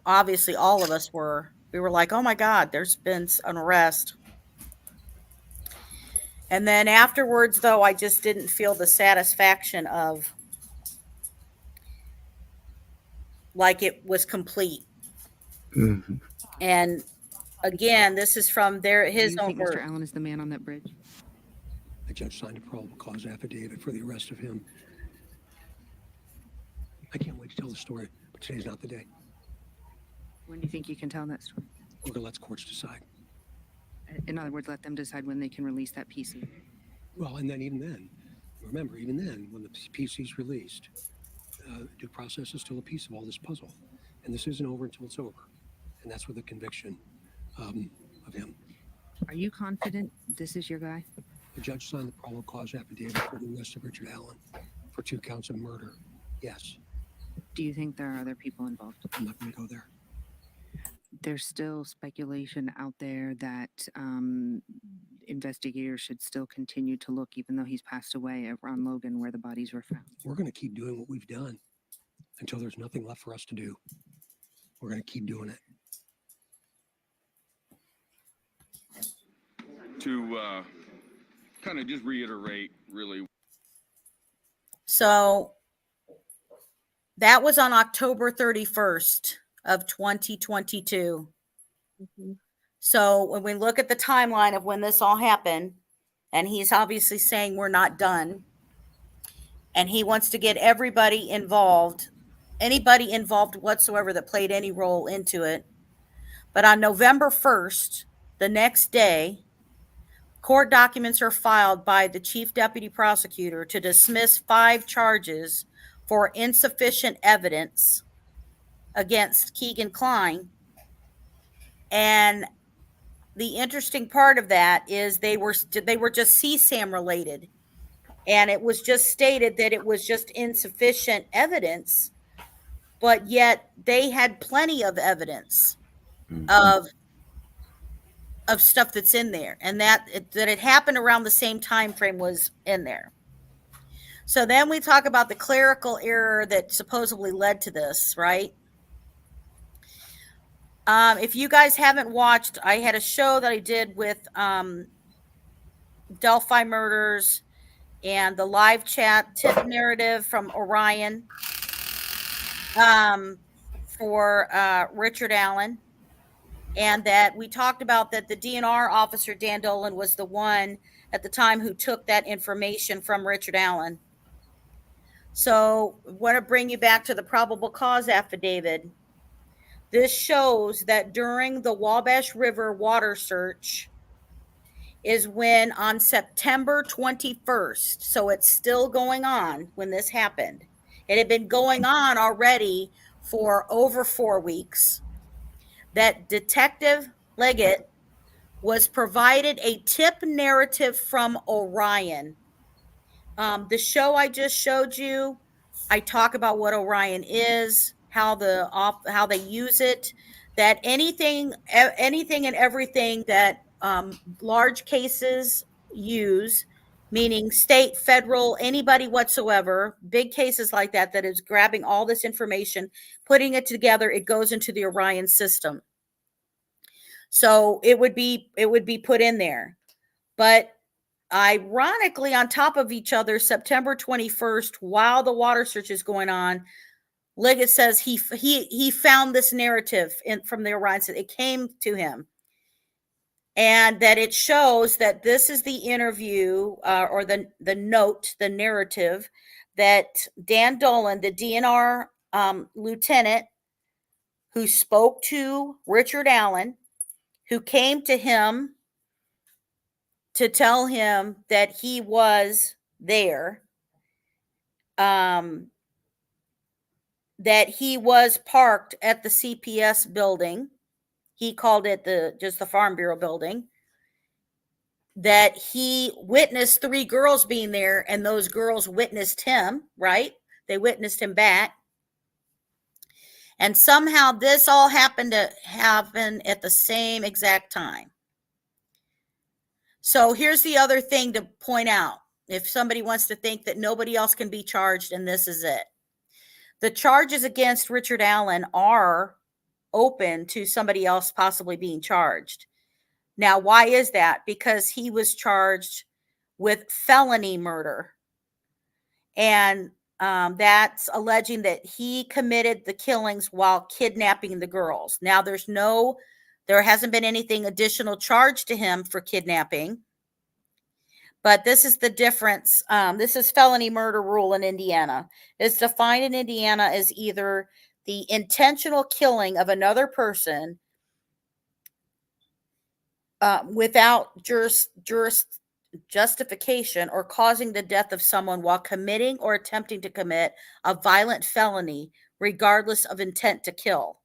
obviously, all of us were. We were like, oh my God, there's been an arrest. And then afterwards, though, I just didn't feel the satisfaction of like it was complete. Mm-hmm. And again, this is from his own Mr. word. Allen is the man on that bridge? The judge signed a probable cause affidavit for the arrest of him. I can't wait to tell the story, but today's not the day. When do you think you can tell that story? We're gonna let the courts decide. In other words, let them decide when they can release that PC. Well, and then even then, remember, even then, when the PC's released, due process is still a piece of all this puzzle. And this isn't over until it's over. And that's with the conviction of him. Are you confident this is your guy? The judge signed the probable cause affidavit for the arrest of Richard Allen for 2 counts of murder. Yes. Do you think there are other people involved? I'm not going to go there. There's still speculation out there that investigators should still continue to look, even though he's passed away, at Ron Logan, where the bodies were found. We're going to keep doing what we've done until there's nothing left for us to do. We're going to keep doing it. To kind of just reiterate, really. So that was on October 31st of 2022. Mm-hmm. So when we look at the timeline of when this all happened, and he's obviously saying we're not done, and he wants to get everybody involved, anybody involved whatsoever that played any role into it. But on November 1st, the next day, court documents are filed by the chief deputy prosecutor to dismiss 5 charges for insufficient evidence against Kegan Kline. And the interesting part of that is they were just CSAM related. And it was just stated that it was just insufficient evidence, but yet they had plenty of evidence of stuff that's in there, and that it happened around the same time frame was in there. So then we talk about the clerical error that supposedly led to this, right? If you guys haven't watched, I had a show that I did with Delphimurders and the live chat tip narrative from Orion for Richard Allen. And that we talked about that the DNR officer, Dan Dolan, was the one at the time who took that information from Richard Allen. So I want to bring you back to the probable cause affidavit. This shows that during the Wabash River water search is when on September 21st, so it's still going on when this happened. It had been going on already for over 4 weeks. That Detective Leggett was provided a tip narrative from Orion. The show I just showed you, I talk about what Orion is, how they use it, that anything and everything that large cases use, meaning state, federal, anybody whatsoever, big cases like that is grabbing all this information, putting it together, it goes into the Orion system. So it would be put in there. But ironically, on top of each other, September 21st, while the water search is going on, Liggett says he found this narrative from the Orion system. It came to him. And that it shows that this is the interview or the note, the narrative that Dan Dolan, the DNR lieutenant who spoke to Richard Allen, who came to him to tell him that he was there, that he was parked at the CPS building. He called it just the Farm Bureau building. That he witnessed 3 girls being there, and those girls witnessed him, right? They witnessed him back. And somehow this all happened at the same exact time. So here's the other thing to point out. If somebody wants to think that nobody else can be charged and this is it. The charges against Richard Allen are open to somebody else possibly being charged. Now, why is that? Because he was charged with felony murder. And that's alleging that he committed the killings while kidnapping the girls. Now, there hasn't been anything additional charged to him for kidnapping. But this is the difference. This is felony murder rule in Indiana. It's defined in Indiana as either the intentional killing of another person without justification or causing the death of someone while committing or attempting to commit a violent felony, regardless of intent to kill.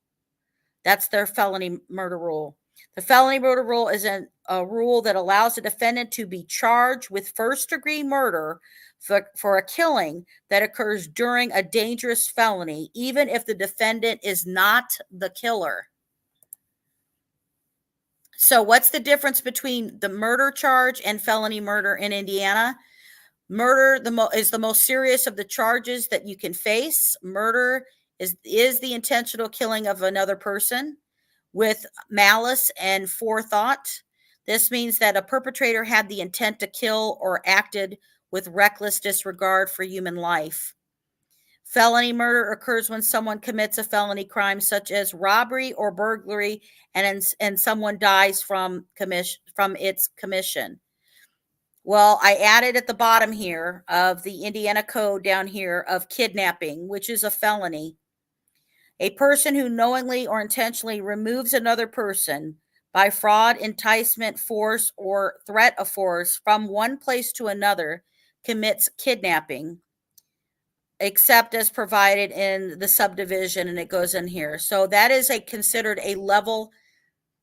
That's their felony murder rule. The felony murder rule is a rule that allows the defendant to be charged with first-degree murder for a killing that occurs during a dangerous felony, even if the defendant is not the killer. So what's the difference between the murder charge and felony murder in Indiana? Murder is the most serious of the charges that you can face. Murder is the intentional killing of another person with malice and forethought. This means that a perpetrator had the intent to kill or acted with reckless disregard for human life. Felony murder occurs when someone commits a felony crime such as robbery or burglary and someone dies from its commission. Well, I added at the bottom here of the Indiana code down here of kidnapping, which is a felony. A person who knowingly or intentionally removes another person by fraud, enticement, force, or threat of force from one place to another commits kidnapping. except as provided in the subdivision, and it goes in here. So that is considered a level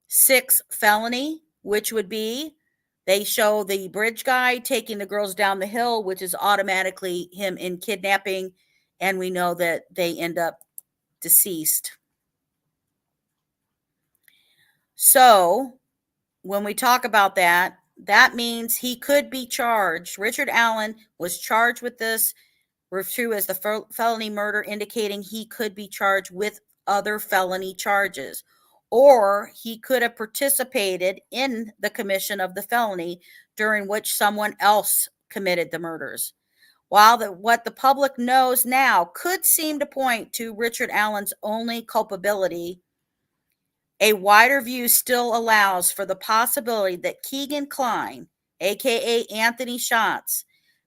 6 felony, which would be they show the bridge guy taking the girls down the hill, which is automatically him in kidnapping, and we know that they end up deceased. So when we talk about that, that means he could be charged. Richard Allen was charged with this, referred to as the felony murder, indicating he could be charged with other felony charges, or he could have participated in the commission of the felony during which someone else committed the murders. While what the public knows now could seem to point to Richard Allen's only culpability, a wider view still allows for the possibility that Kegan Kline, aka Anthony Schatz,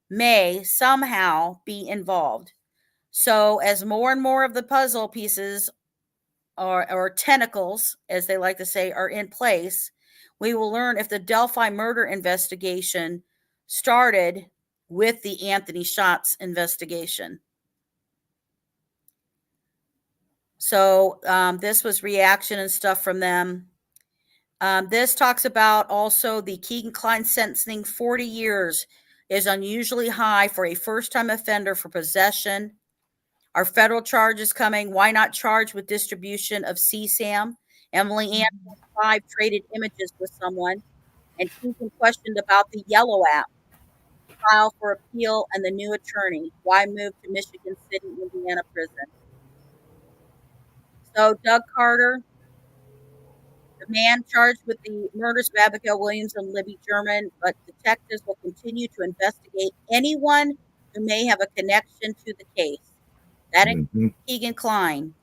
may somehow be involved. So as more and more of the puzzle pieces or tentacles, as they like to say, are in place, we will learn if the Delphi murder investigation started with the Anthony Schatz investigation. So this was reaction and stuff from them. This talks about also the Kegan Kline sentencing. 40 years is unusually high for a first-time offender for possession. Are federal charges coming? Why not charge with distribution of CSAM? Emily Ann 5 traded images with someone, and Keegan questioned about the Yellow app. File for appeal and the new attorney. Why move to Michigan City, Indiana prison? So Doug Carter, the man charged with the murders of Abigail Williams and Libby German, but detectives will continue to investigate anyone who may have a connection to the case. That includes Kegan Kline.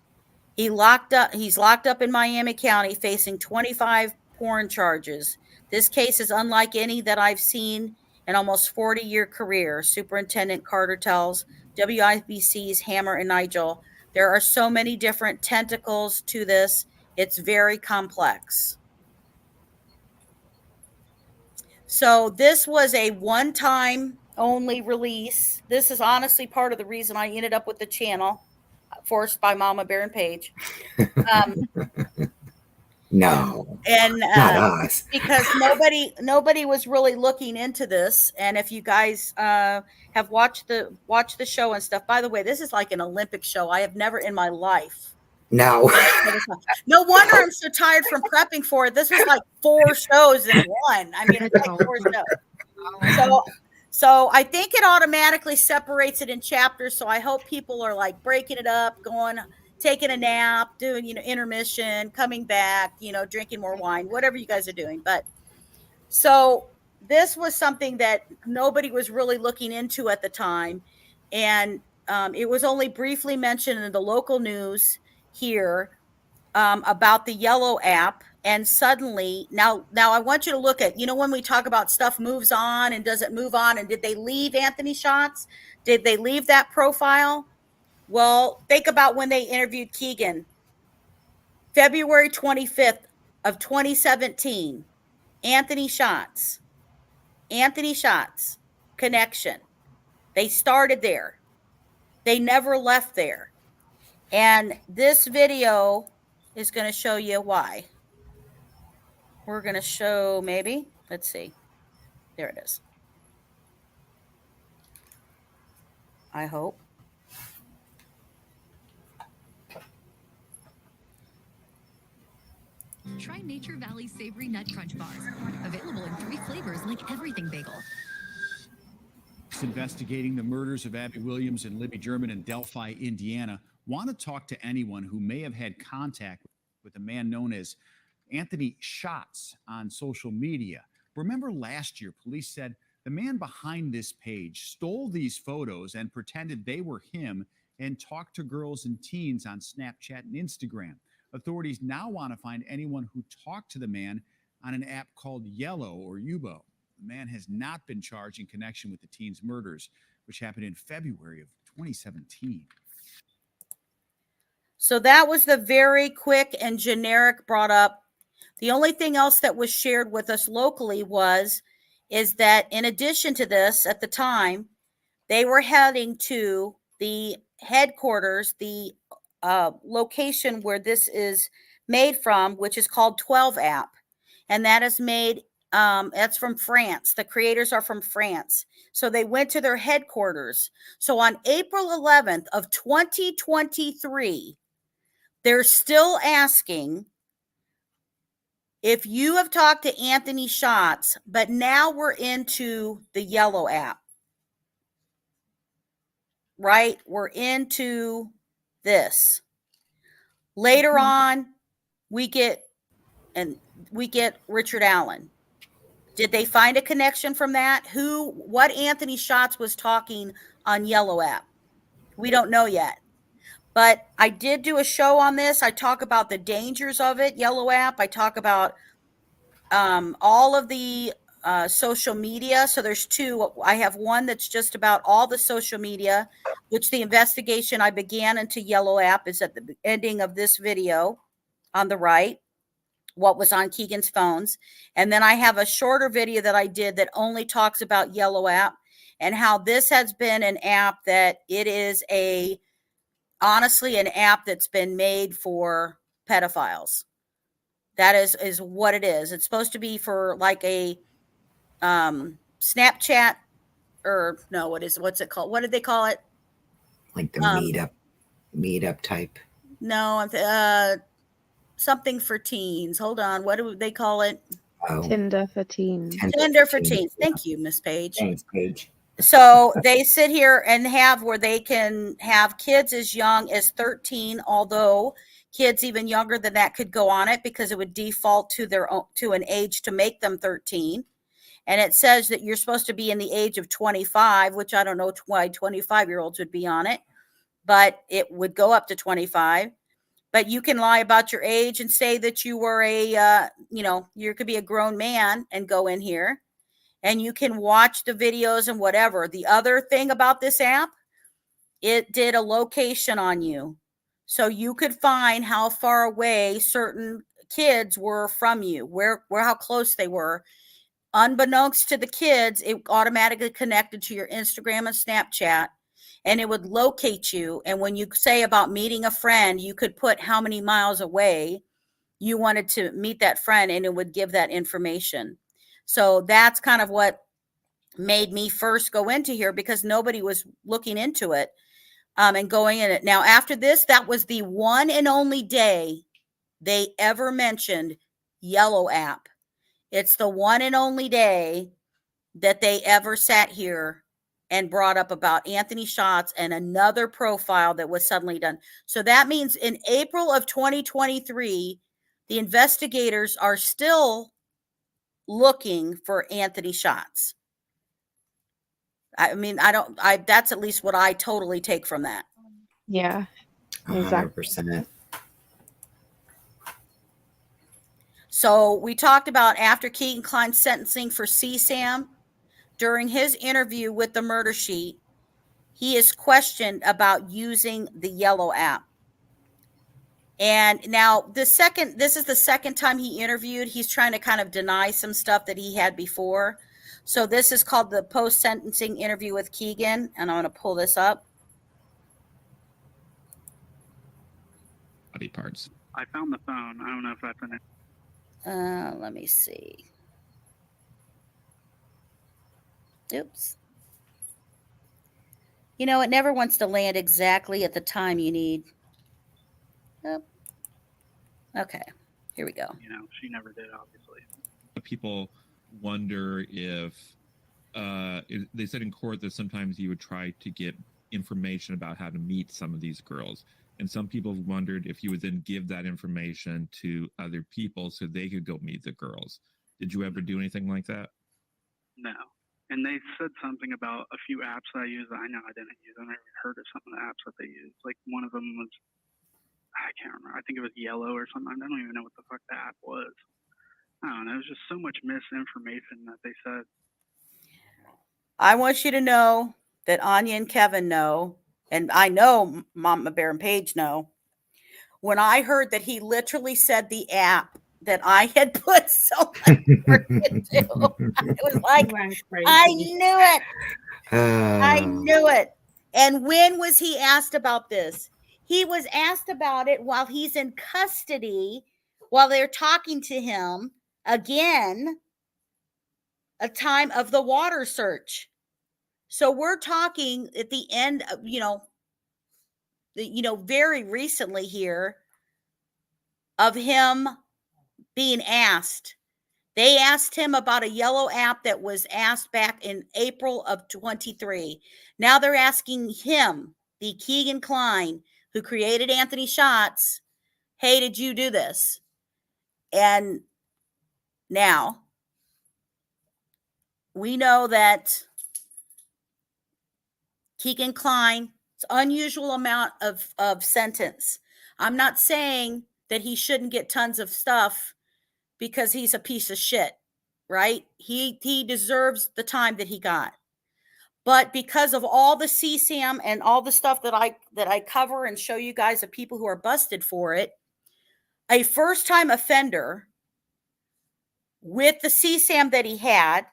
He's locked up in Miami County facing 25 porn charges. This case is unlike any that I've seen in almost 40-year career, Superintendent Carter tells WIBC's Hammer and Nigel. There are so many different tentacles to this. It's very complex. So this was a one-time only release. This is honestly part of the reason I ended up with the channel, forced by Mama Bear and Paige. No, and not us. Because nobody was really looking into this. And if you guys have watched the show and stuff, by the way, this is like an Olympic show. I have never in my life. No. No wonder I'm so tired from prepping for it. This was like 4 shows in one. I mean, it's like 4 shows. So I think it automatically separates it in chapters. So I hope people are like breaking it up, going, taking a nap, doing, intermission, coming back, drinking more wine, whatever you guys are doing. But so this was something that nobody was really looking into at the time. And it was only briefly mentioned in the local news here about the Yellow app. And suddenly now I want you to look at, when we talk about stuff moves on and does it move on, and did they leave Anthony Schatz? Did they leave that profile? Well, think about when they interviewed Keegan. February 25th of 2017, Anthony Schatz connection. They started there. They never left there. And this video is going to show you why. We're going to show maybe, let's see. There it is. I hope. Try Nature Valley Savory Nut Crunch Bars. Available in 3 flavors like everything bagel. Investigating the murders of Abby Williams and Libby German in Delphi, Indiana, want to talk to anyone who may have had contact with a man known as Anthony Schatz on social media. Remember last year, police said the man behind this page stole these photos and pretended they were him and talked to girls and teens on Snapchat and Instagram. Authorities now want to find anyone who talked to the man on an app called Yellow or Yubo. The man has not been charged in connection with the teens' murders, which happened in February of 2017. So that was the very quick and generic brought up. The only thing else that was shared with us locally is that in addition to this, at the time, they were heading to the headquarters, the location where this is made from, which is called 12 app. And that is made, that's from France. The creators are from France. So they went to their headquarters. So on April 11th of 2023, they're still asking if you have talked to Anthony Schatz, but now we're into the yellow app, right? We're into this. Later on, we get Richard Allen. Did they find a connection from that? What Anthony Schatz was talking on yellow app? We don't know yet. But I did do a show on this. I talk about the dangers of it, yellow app. I talk about all of the social media. So there's two. I have one that's just about all the social media, which the investigation I began into yellow app is at the ending of this video on the right, what was on Keegan's phones. And then I have a shorter video that I did that only talks about yellow app and how this has been an app that it is honestly an app that's been made for pedophiles. That is what it is. It's supposed to be for like a Snapchat, or no, what's it called? What did they call it? Like the meetup type. No, something for teens. Hold on. What do they call it? Oh. Tinder for teens. Tinder for teens. Thank you, Miss Page. Thanks, Paige. So they sit here and have where they can have kids as young as 13, although kids even younger than that could go on it because it would default to an age to make them 13. And it says that you're supposed to be in the age of 25, which I don't know why 25-year-olds would be on it, but it would go up to 25. But you can lie about your age and say that you were you could be a grown man and go in here. And you can watch the videos and whatever. The other thing about this app, it did a location on you. So you could find how far away certain kids were from you, how close they were. Unbeknownst to the kids, it automatically connected to your Instagram and Snapchat, and it would locate you. And when you say about meeting a friend, you could put how many miles away you wanted to meet that friend, and it would give that information. So that's kind of what made me first go into here, because nobody was looking into it and going in it. Now, after this, that was the one and only day they ever mentioned yellow app. It's the one and only day that they ever sat here and brought up about Anthony Schatz and another profile that was suddenly done. So that means in April of 2023, the investigators are still looking for Anthony Schatz. I mean, that's at least what I totally take from that. Yeah, exactly. 100%. So we talked about after Kegan Kline's sentencing for CSAM, during his interview with the murder sheet, he is questioned about using the yellow app. And now this is the second time he interviewed. He's trying to kind of deny some stuff that he had before. So this is called the post-sentencing interview with Kegan. And I'm going to pull this up. Body parts. I found the phone. I don't know if that's in it. Let me see. Oops. You know, it never wants to land exactly at the time you need. Oh. Okay, here we go. You know, she never did, obviously. People wonder if they said in court that sometimes you would try to get information about how to meet some of these girls. And some people wondered if you would then give that information to other people so they could go meet the girls. Did you ever do anything like that? No. And they said something about a few apps that I use that I know I didn't use. I never heard of some of the apps that they use. Like one of them was, I can't remember. I think it was Yellow or something. I don't even know what the fuck the app was. I don't know. It was just so much misinformation that they said. I want you to know that Anya and Kevin know, and I know Mama Bear and Paige know. When I heard that he literally said the app that I had put so much work into, it was like, I knew it. I knew it. And when was he asked about this? He was asked about it while he's in custody, while they're talking to him again, a time of the water search. So we're talking at the end of, very recently here of him being asked. They asked him about a yellow app that was asked back in April of 23. Now they're asking him, the Kegan Kline, who created Anthony Shots, hey, did you do this? And now we know that Keegan Klein, it's unusual amount of sentence. I'm not saying that he shouldn't get tons of stuff because he's a piece of shit, right? He deserves the time that he got. But because of all the CSAM and all the stuff that I cover and show you guys of people who are busted for it, a first-time offender with the CSAM that he had,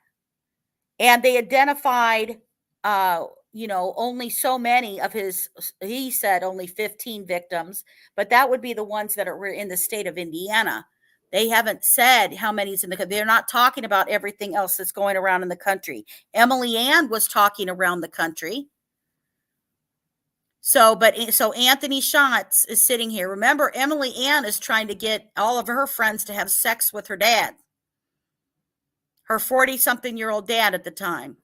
and they identified only so many of his, he said only 15 victims, but that would be the ones that are in the state of Indiana. They haven't said how many's in the country. They're not talking about everything else that's going around in the country. Emily Ann was talking around the country. So Anthony Shots is sitting here. Remember, Emily Ann is trying to get all of her friends to have sex with her dad, her 40-something-year-old dad at the time.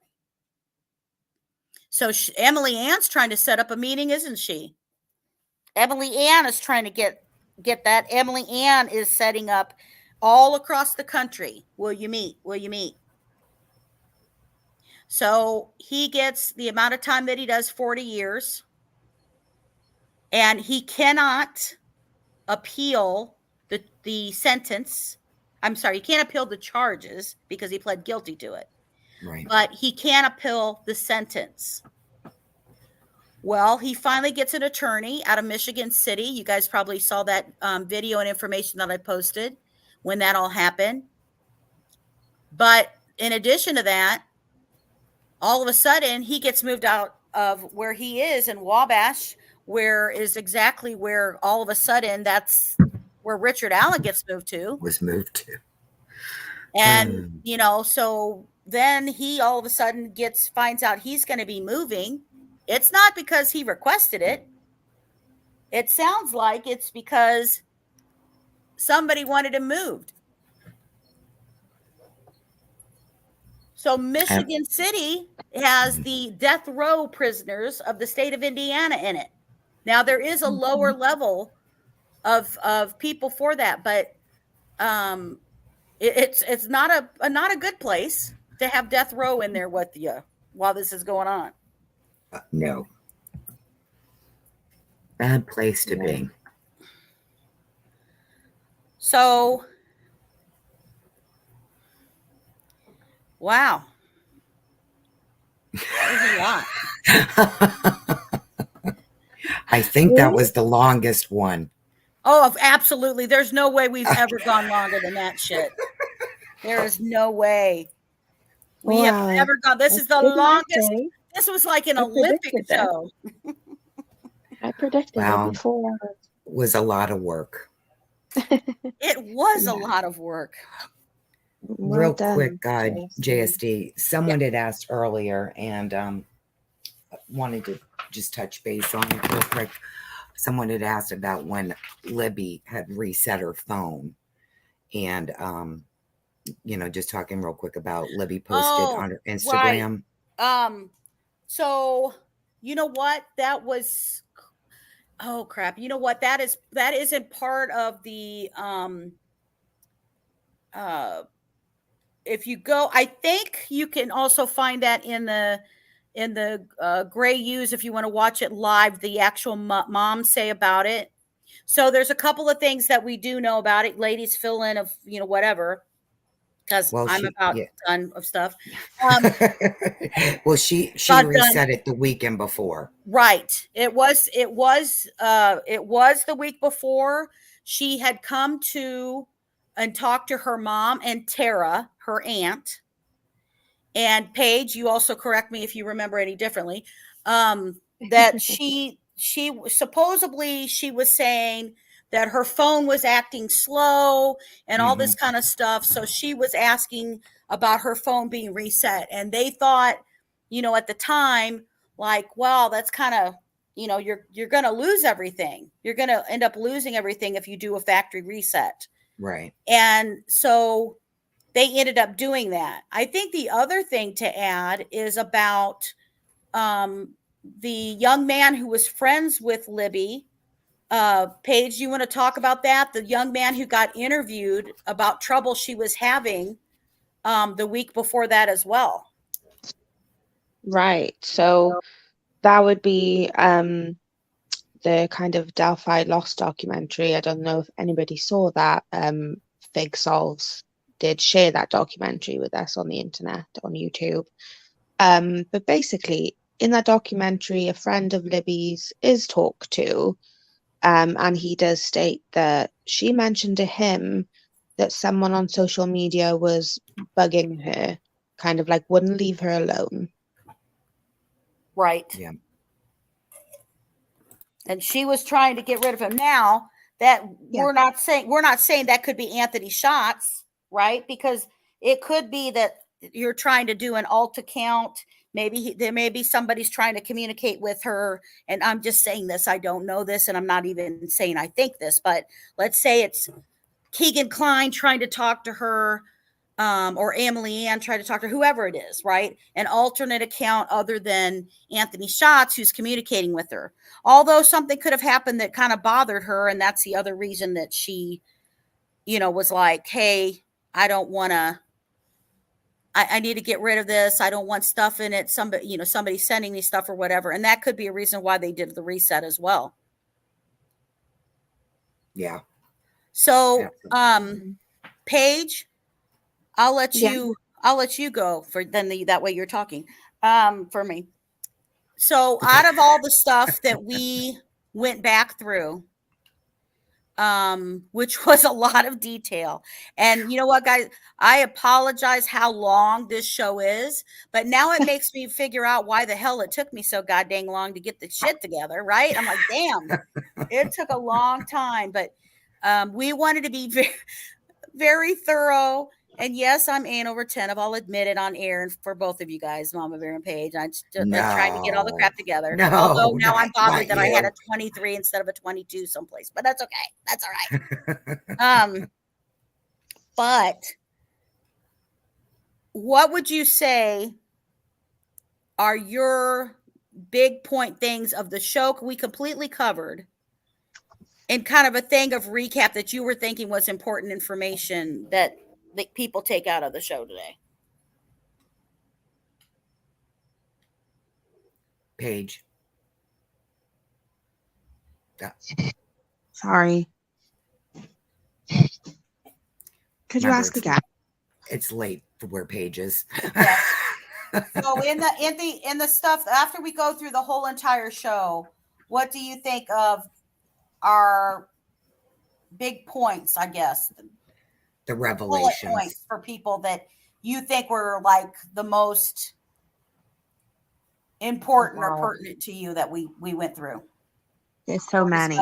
So Emily Ann's trying to set up a meeting, isn't she? Emily Ann is trying to get that. Emily Ann is setting up all across the country. Will you meet? Will you meet? So he gets the amount of time that he does, 40 years. And he cannot appeal the sentence. I'm sorry, he can't appeal the charges because he pled guilty to it. Right. But he can appeal the sentence. Well, he finally gets an attorney out of Michigan City. You guys probably saw that video and information that I posted when that all happened. But in addition to that, all of a sudden, he gets moved out of where he is in Wabash, where is exactly where all of a sudden that's where Richard Allen gets moved to. Was moved to. And, so then he all of a sudden finds out he's going to be moving. It's not because he requested it. It sounds like it's because somebody wanted him moved. So Michigan City has the death row prisoners of the state of Indiana in it. Now there is a lower level of people for that, but it's not a good place to have death row in there with you while this is going on. No. Bad place to be. So, wow. That was a lot. I think that was the longest one. Oh, absolutely. There's no way we've ever gone longer than that shit. There is no way. We have never gone. This is the longest. This was like an Olympic show. I predicted it before. It was a lot of work. It was a lot of work. Real quick, JSD, someone had asked earlier and wanted to just touch base on it real quick. Someone had asked about when Libby had reset her phone. And, just talking real quick about Libby posted on her Instagram. Right. So you know what? That was, oh crap. You know what? That isn't part of the, if you go, I think you can also find that in the Gray Use if you want to watch it live, the actual moms say about it. So there's a couple of things that we do know about it. Ladies, fill in of, whatever, because I'm about done of stuff. Well, she reset it the weekend before. Right. It was the week before. She had come to and talked to her mom and Tara, her aunt. And Paige, you also correct me if you remember any differently. that she supposedly she was saying that her phone was acting slow and all this kind of stuff. So she was asking about her phone being reset, and they thought, at the time, like, well, that's kind of, you're going to lose everything. You're going to end up losing everything if you do a factory reset. Right. And so they ended up doing that. I think the other thing to add is about the young man who was friends with Libby. Paige, you want to talk about that? The young man who got interviewed about trouble she was having the week before that as well. Right. So that would be the kind of Delphi Lost documentary. I don't know if anybody saw that. Fig Solves did share that documentary with us on the internet, on YouTube. But basically, in that documentary, a friend of Libby's is talked to, and he does state that she mentioned to him that someone on social media was bugging her, kind of like wouldn't leave her alone. Right. Yeah. And she was trying to get rid of him. Now that we're not saying that could be Anthony Shots, right? Because it could be that you're trying to do an alt account. Maybe there may be somebody's trying to communicate with her. And I'm just saying this. I don't know this. And I'm not even saying I think this. But let's say it's Kegan Kline trying to talk to her, or Emily Ann trying to talk to whoever it is, right? An alternate account other than Anthony Shots who's communicating with her. Although something could have happened that kind of bothered her. And that's the other reason that she, was like, hey, I don't want to. I need to get rid of this. I don't want stuff in it. Somebody sending me stuff or whatever. And that could be a reason why they did the reset as well. Yeah. So, Paige, I'll let you go for then that way you're talking for me. So out of all the stuff that we went back through, which was a lot of detail. And you know what, guys, I apologize how long this show is, but now it makes me figure out why the hell it took me so goddamn long to get the shit together, right? I'm like, damn, it took a long time, but we wanted to be very, very thorough. And yes, I'm anal retentive. I'll admit it on air for both of you guys, Mama Bear and Paige. I just tried to get all the crap together. No, although now I'm bothered that I had you. a 23 instead of a 22 someplace, but that's okay. That's all right. But what would you say are your big point things of the show we completely covered? And kind of a thing of recap that you were thinking was important information that people take out of the show today. Paige. Yeah. Sorry. Could you ask again? It's late for where Paige is. Yes. So in the stuff after we go through the whole entire show, what do you think of our big points, I guess? The revelations. Bullet points for people that you think were like the most important or pertinent to you that we went through. There's so many.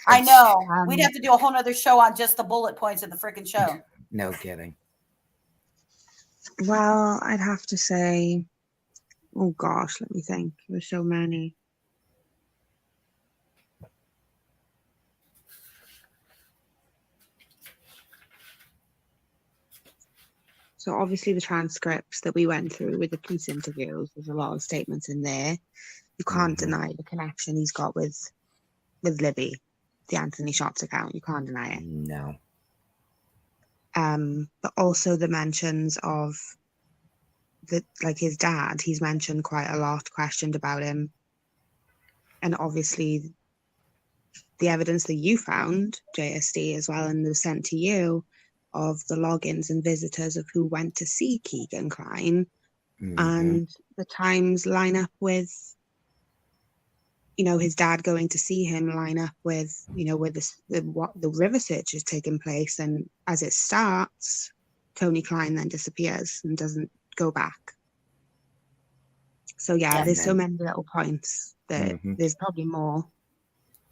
I know. We'd have to do a whole nother show on just the bullet points of the freaking show. No kidding. Well, I'd have to say, oh gosh, let me think. There's so many. So obviously the transcripts that we went through with the police interviews, there's a lot of statements in there. You can't deny the connection he's got with Libby, the Anthony Shots account. You can't deny it. No. But also the mentions of his dad, he's mentioned quite a lot, questioned about him. And obviously the evidence that you found, JSD, as well, and was sent to you, of the logins and visitors of who went to see Kegan Klein, and the times line up with, his dad going to see him, line up with, where the river search is taking place. And as it starts, Tony Klein then disappears and doesn't go back. So yeah, And there's so then- many little points that Mhm. there's probably more.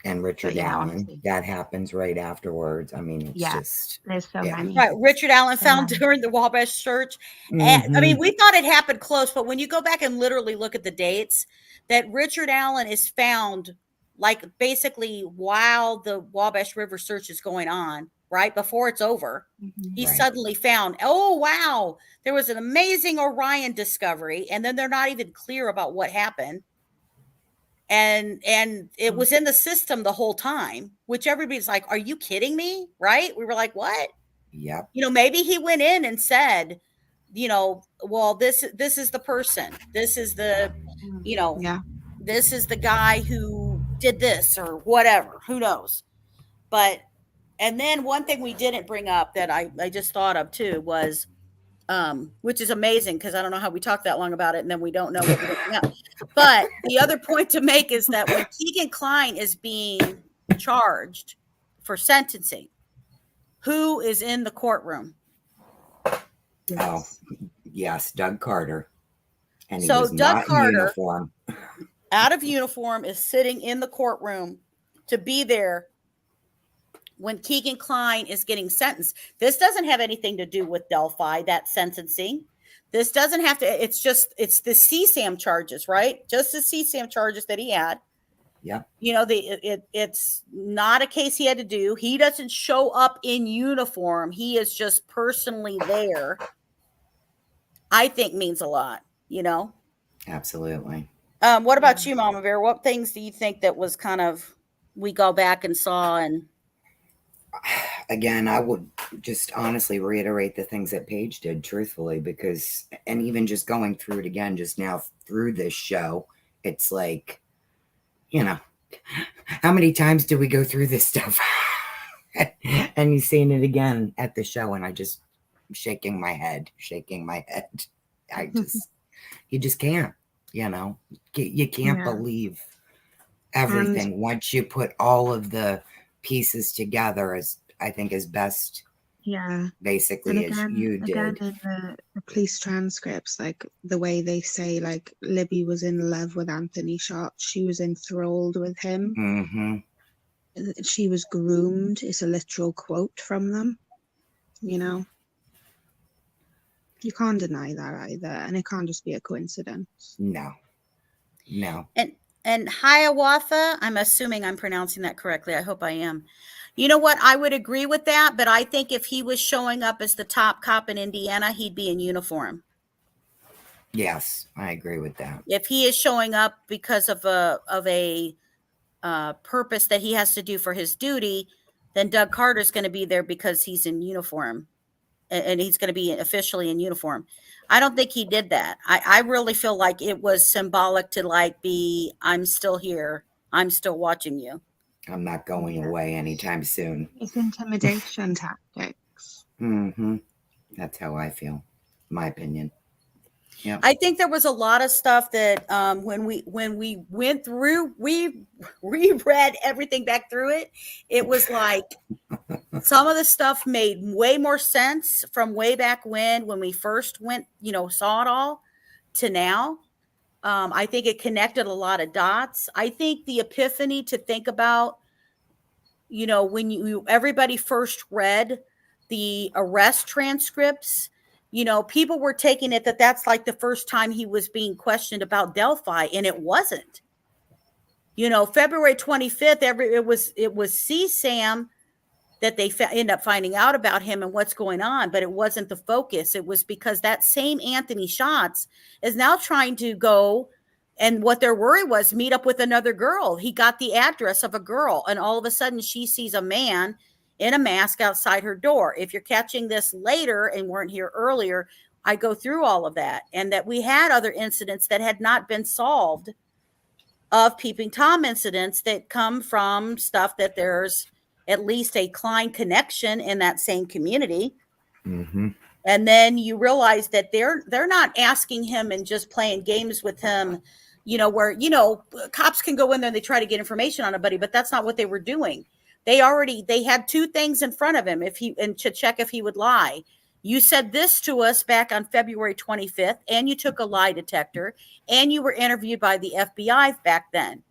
And Richard But yeah, Allen, honestly. that happens right afterwards. I mean, it's Yeah, just there's so yeah. many. Right, Richard Allen So found many. during the Wabash search. I mean, Mhm. we thought it happened close, but when you go back and literally look at the dates, that Richard Allen is found like basically while the Wabash River search is going on, right before it's over. He's Right. suddenly found, oh wow, there was an amazing Orion discovery, and then they're not even clear about what happened. And it was in the system the whole time, which everybody's like, are you kidding me? Right? We were like, what? Yep. You know, maybe he went in and said, you know, well, this is the person. This is the, you know, Yeah. this is the guy who did this or whatever. Who knows? But and then one thing we didn't bring up that I just thought of too was which is amazing because I don't know how we talked that long about it and then we don't know what we're bring up. But the other point to make is that when Keegan Klein is being charged for sentencing, who is in the courtroom? Oh, yes, Doug Carter. And he So was Doug not Carter, in uniform. out of uniform, is sitting in the courtroom to be there when Keegan Klein is getting sentenced. This doesn't have anything to do with Delphi, that sentencing. This doesn't have to, it's the CSAM charges, right? Just the CSAM charges that he had. Yep. You know, it's not a case he had to do. He doesn't show up in uniform. He is just personally there. I think means a lot, you know? Absolutely. What about you, Mama Bear? What things do you think that was kind of, we go back and saw and Again, I would just honestly reiterate the things that Paige did, truthfully, because, and even just going through it again just now through this show, it's like, you know, how many times do we go through this stuff? And you've seen it again at the show, and I just shaking my head. I just, you just can't, you know, you can't Yeah. believe everything once you put all of the pieces together, as I think as best Yeah. basically And as you again, did. in the police transcripts, like the way they say, like Libby was in love with Anthony Shot, she was enthralled with him. Mm-hmm. She was groomed. It's a literal quote from them. You know, you can't deny that either, and it can't just be a coincidence. No. And Hiawatha, I'm assuming I'm pronouncing that correctly. I hope I am. You know what? I would agree with that, but I think if he was showing up as the top cop in Indiana, he'd be in uniform. Yes, I agree with that. If he is showing up because of a purpose that he has to do for his duty, then Doug Carter's going to be there because he's in uniform, and he's going to be officially in uniform. I don't think he did that. I really feel like it was symbolic to like I'm still here. I'm still watching you. I'm not going away anytime soon. It's intimidation tactics. Mm-hmm. That's how I feel. My opinion. Yeah. I think there was a lot of stuff that when we went through, we reread everything back through it. It was like some of the stuff made way more sense from way back when we first went, saw it all to now. I think it connected a lot of dots. I think the epiphany to think about, when everybody first read the arrest transcripts, people were taking it that's like the first time he was being questioned about Delphi, and it wasn't. February 25th, it was CSAM that they end up finding out about him and what's going on, but it wasn't the focus. It was because that same Anthony Schatz is now trying to go, and what their worry was, meet up with another girl. He got the address of a girl, and all of a sudden she sees a man in a mask outside her door. If you're catching this later and weren't here earlier, I go through all of that, and that we had other incidents that had not been solved of Peeping Tom incidents that come from stuff that there's at least a Klein connection in that same community. Mm-hmm. And then you realize that they're not asking him and just playing games with him, where, cops can go in there and they try to get information on somebody, but that's not what they were doing. They had two things in front of him to check if he would lie. You said this to us back on February 25th, and you took a lie detector, and you were interviewed by the FBI back then.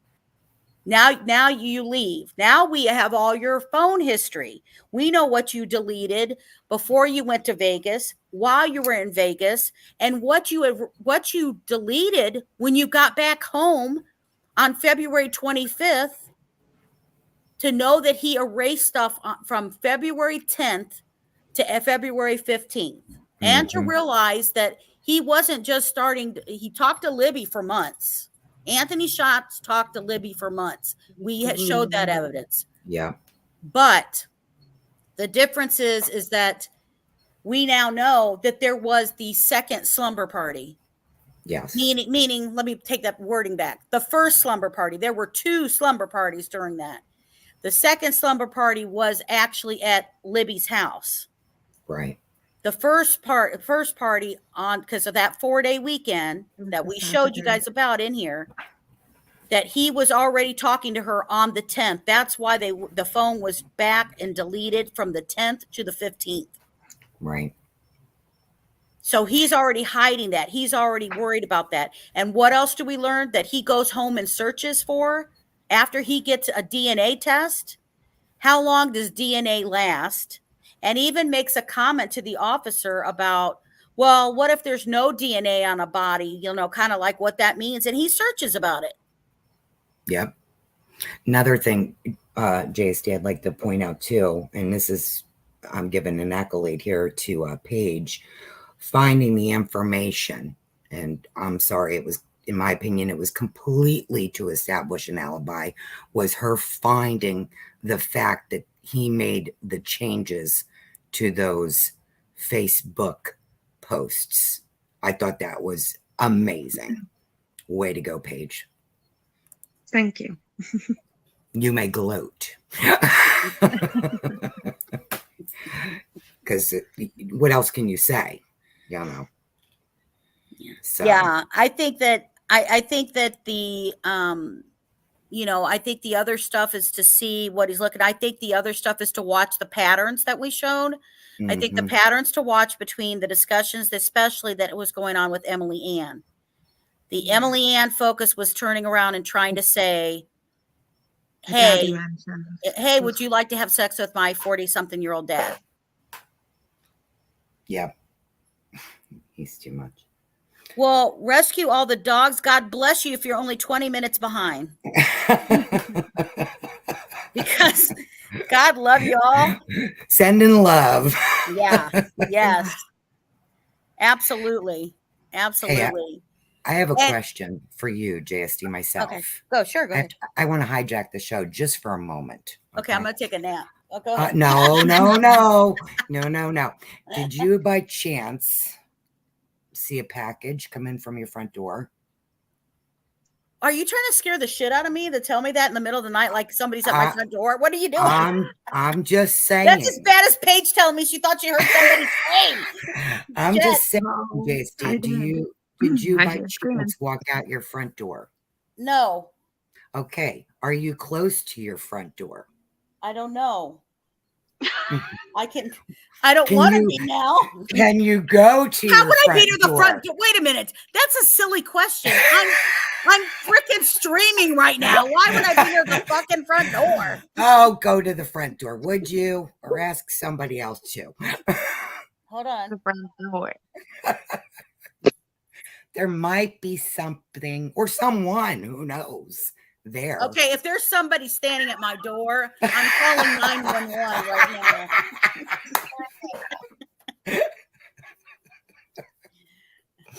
Now you leave. Now we have all your phone history. We know what you deleted before you went to Vegas, while you were in Vegas, and what you deleted when you got back home on February 25th, to know that he erased stuff from February 10th to February 15th. And to realize that he wasn't just starting, he talked to Libby for months. Anthony Schatz talked to Libby for months. We had showed that evidence. Yeah. But the difference is that we now know that there was the second slumber party. Yes. Meaning, let me take that wording back. The first slumber party, there were 2 slumber parties during that. The second slumber party was actually at Libby's house. Right. The first party on, because of that 4-day weekend that we showed you guys about in here, that he was already talking to her on the 10th. That's why the phone was back and deleted from the 10th to the 15th. Right. So he's already hiding that. He's already worried about that. And what else do we learn? That he goes home and searches for after he gets a DNA test. How long does DNA last? And even makes a comment to the officer about, well, what if there's no DNA on a body? You know, kind of like what that means. And he searches about it. Yep. Another thing, JSD, I'd like to point out too, and this is, I'm giving an accolade here to Paige, finding the information. And I'm sorry, it was, in my opinion, it was completely to establish an alibi, was her finding the fact that he made the changes to those Facebook posts. I thought that was amazing. Way to go, Paige. Thank you. You may gloat. Because what else can you say? You know. So. Yeah, I think that the I think the other stuff is to see what he's looking. I think the other stuff is to watch the patterns that we showed. I think the patterns to watch between the discussions, especially that was going on with Emily Ann. The Emily Ann focus was turning around and trying to say, hey, would you like to have sex with my 40-something-year-old dad? Yep. He's too much. Well, rescue all the dogs. God bless you if you're only 20 minutes behind. Because God love you all. Sending love. Yeah. Yes. Absolutely. Absolutely. Hey, I have a question for you, JSD, myself. Okay. Go. Sure. Go ahead. I want to hijack the show just for a moment. Okay. I'm going to take a nap. Oh, go ahead. No. Did you by chance see a package come in from your front door? Are you trying to scare the shit out of me to tell me that in the middle of the night, like somebody's at my front door? What are you doing? I'm just saying. That's as bad as Paige telling me she thought she heard somebody say. I'm just saying, JSD, did you by chance walk out your front door? No. Okay. Are you close to your front door? I don't know. I don't want to be now. Can you go to How your would I front be to the door? front door? Wait a minute. That's a silly question. I'm freaking streaming right now. Why would I be near the fucking front door? Oh, go to the front door, would you? Or ask somebody else to. Hold on. The front door. There might be something or someone, who knows, there. Okay, if there's somebody standing at my door, I'm calling 911 right now.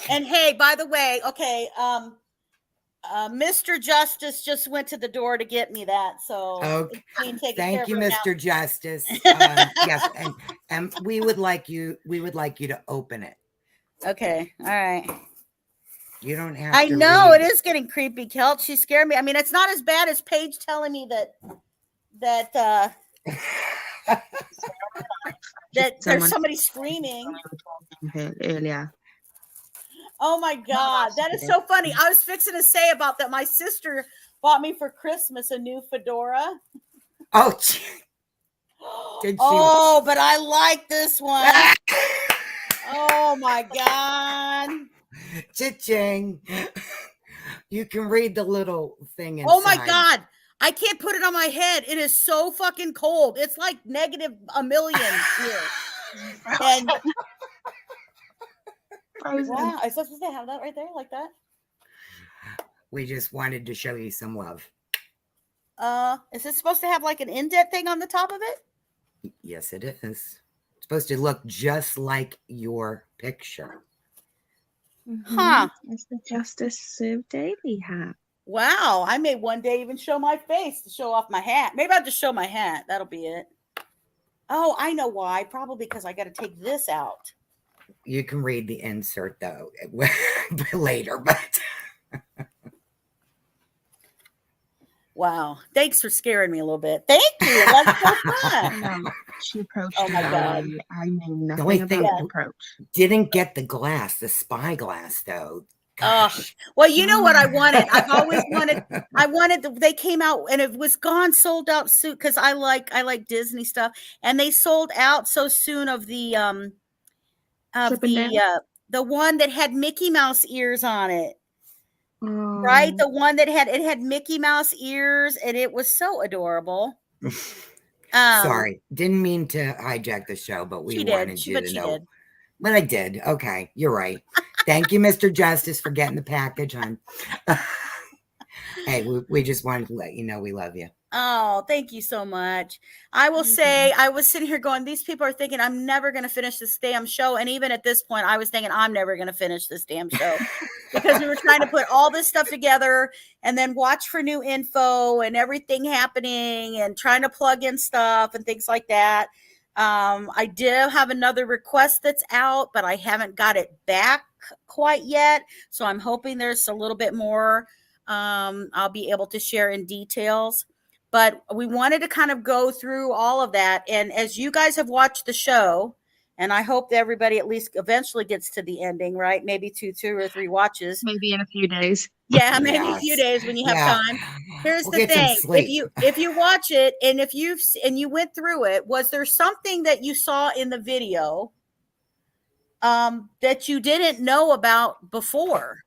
And hey, by the way, okay, Mr. Justice just went to the door to get me that. So okay. Thank you, Mr. Now. Justice. Yes, and we would like you to open it. Okay, all right. You don't have I to know read. it is getting creepy, Kelt. She scared me. I mean, it's not as bad as Paige telling me that there's somebody screaming earlier. Oh my God, that is so funny. I was fixing to say about that. My sister bought me for Christmas a new fedora. Oh, did she? Oh, but I like this one. Oh my God. Cha-ching. You can read the little thing inside. Oh my God. I can't put it on my head. It is so fucking cold. It's like negative a million here. And wow, is that supposed to have that right there like that? We just wanted to show you some love. Is it supposed to have like an indent thing on the top of it? Yes, it is. It's supposed to look just like your picture. Huh. It's the Justice Serve Daily hat. Wow. I may one day even show my face to show off my hat. Maybe I'll just show my hat. That'll be it. Oh, I know why. Probably because I got to take this out. You can read the insert though later, but wow. Thanks for scaring me a little bit. Thank you. That's so fun. She approached Oh my God. I knew the nothing only about thing the approach. didn't get the glass, the spy glass though. Well, you know what I wanted? I've always wanted, they came out and it was gone, sold out soon. Cause I like Disney stuff, and they sold out so soon of the one that had Mickey Mouse ears on it. Right? The one that had Mickey Mouse ears, and it was so adorable. Sorry, didn't mean to hijack the show, but we wanted you to know. But I did. Okay, you're right. Thank you, Mr. Justice, for getting the package, hon. Hey, we just wanted to let you know we love you. Oh, thank you so much. I will say, I was sitting here going, these people are thinking I'm never going to finish this damn show. And even at this point, I was thinking I'm never going to finish this damn show because we were trying to put all this stuff together and then watch for new info and everything happening and trying to plug in stuff and things like that. I did have another request that's out, but I haven't got it back quite yet. So I'm hoping there's a little bit more I'll be able to share in details. But we wanted to kind of go through all of that. And as you guys have watched the show, and I hope that everybody at least eventually gets to the ending, right? Maybe two or three watches. Maybe in a few days. Yeah, maybe a few days when you have time. Here's the thing. If you watch it and if you went through it, was there something that you saw in the video that you didn't know about before?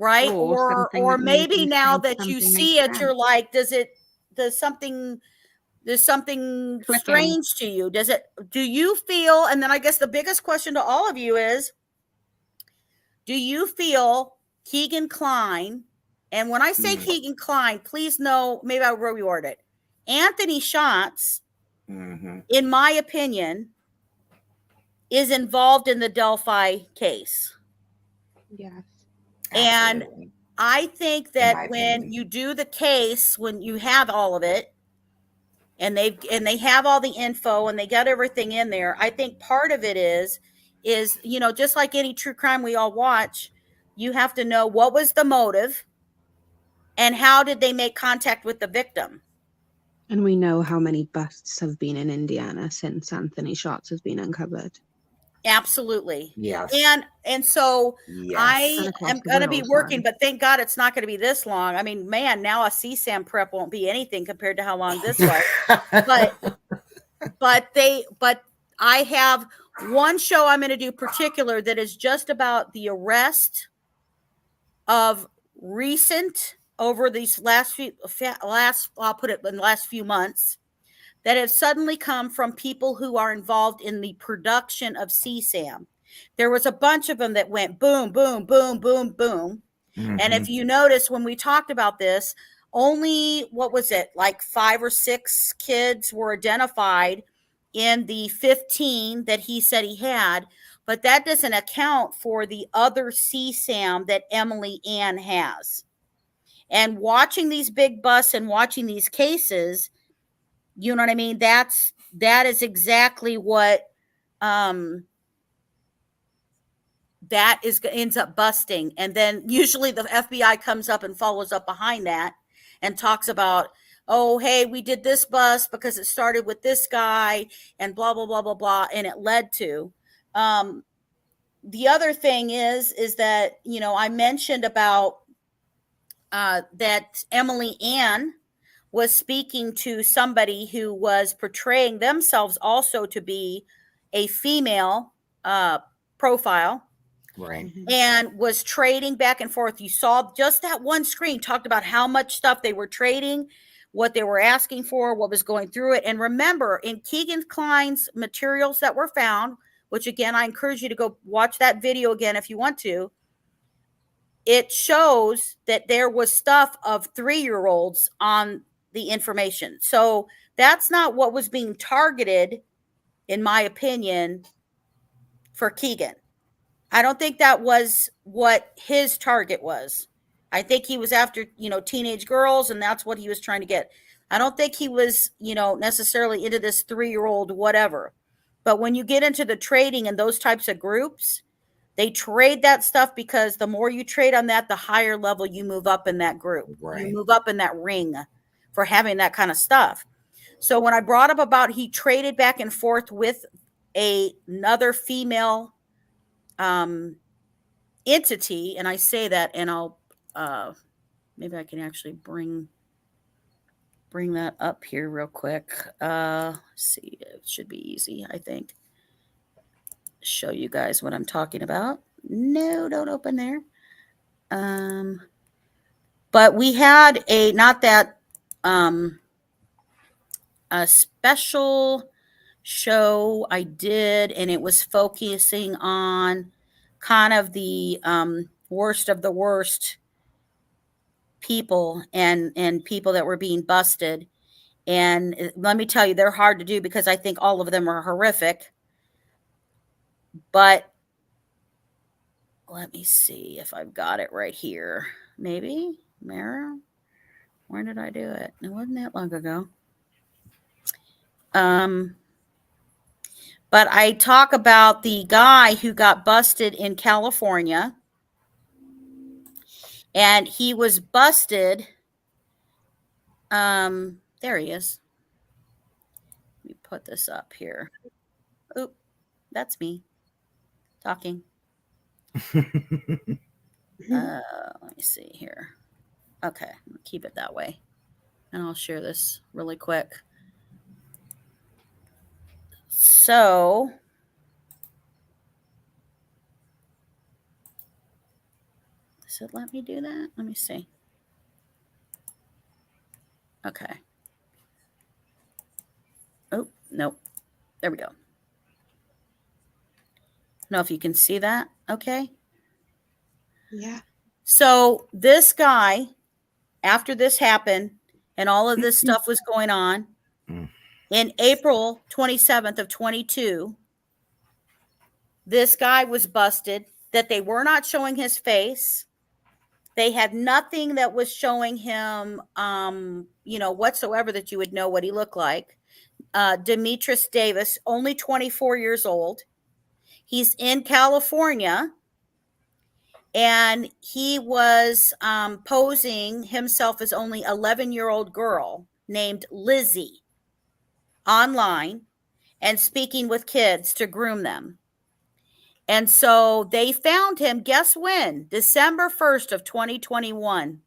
Right? Or maybe now that you see it, you're like, there's something strange to you. Do you feel, and then I guess the biggest question to all of you is, do you feel Kegan Kline, and when I say Kegan Kline, please know, maybe I'll reword it. Anthony Schatz, in my opinion, is involved in the Delphi case. Yes. And I think that when you do the case, when you have all of it, and they have all the info and they got everything in there, I think part of it is just like any true crime we all watch, you have to know what was the motive and how did they make contact with the victim. And we know how many busts have been in Indiana since Anthony Schatz has been uncovered. Absolutely. Yes. And so I am going to be working, man. but thank God it's not going to be this long. I mean, man, now a CSAM prep won't be anything compared to how long this was. but I have one show I'm going to do particular that is just about the arrest of recent over these I'll put it in the last few months, that have suddenly come from people who are involved in the production of CSAM. There was a bunch of them that went boom, boom, boom, boom, boom. And if you notice, when we talked about this, only, what was it, like 5 or 6 kids were identified in the 15 that he said he had, but that doesn't account for the other CSAM that Emily Ann has. And watching these big busts and watching these cases, you know what I mean? That is exactly what ends up busting. And then usually the FBI comes up and follows up behind that and talks about, oh, hey, we did this bust because it started with this guy and blah, blah, blah, blah, blah. And it led to. The other thing is that, I mentioned about that Emily Ann was speaking to somebody who was portraying themselves also to be a female profile. Right. And was trading back and forth. You saw just that one screen talked about how much stuff they were trading, what they were asking for, what was going through it. And remember, in Kegan Kline's materials that were found, which again, I encourage you to go watch that video again if you want to, it shows that there was stuff of 3-year-olds on the information. So that's not what was being targeted, in my opinion, for Kegan. I don't think that was what his target was. I think he was after, teenage girls, and that's what he was trying to get. I don't think he was, necessarily into this 3-year-old whatever. But when you get into the trading and those types of groups, they trade that stuff because the more you trade on that, the higher level you move up in that group. Right. You move up in that ring for having that kind of stuff. So when I brought up about he traded back and forth with another female entity, and I say that, and I'll maybe I can actually bring that up here real quick. See, it should be easy, I think. Show you guys what I'm talking about. No, don't open there. But we had a special show I did, and it was focusing on kind of the worst of the worst people and people that were being busted. And let me tell you, they're hard to do because I think all of them are horrific. But let me see if I've got it right here. Maybe, Mara? Where did I do it? It wasn't that long ago. But I talk about the guy who got busted in California. And he was busted. There he is. Let me put this up here. Oop, that's me talking. Let me see here. Okay, keep it that way. And I'll share this really quick. So, does it let me do that? Let me see. Okay. Oh, nope. There we go. Know if you can see that. Okay. Yeah. So this guy, after this happened and all of this stuff was going on, in April 27th of 22, this guy was busted that they were not showing his face. They had nothing that was showing him, whatsoever that you would know what he looked like. Demetrius Davis, only 24 years old. He's in California, and he was posing himself as only 11-year-old girl named Lizzie online and speaking with kids to groom them. And so they found him, guess when? December 1st of 2021.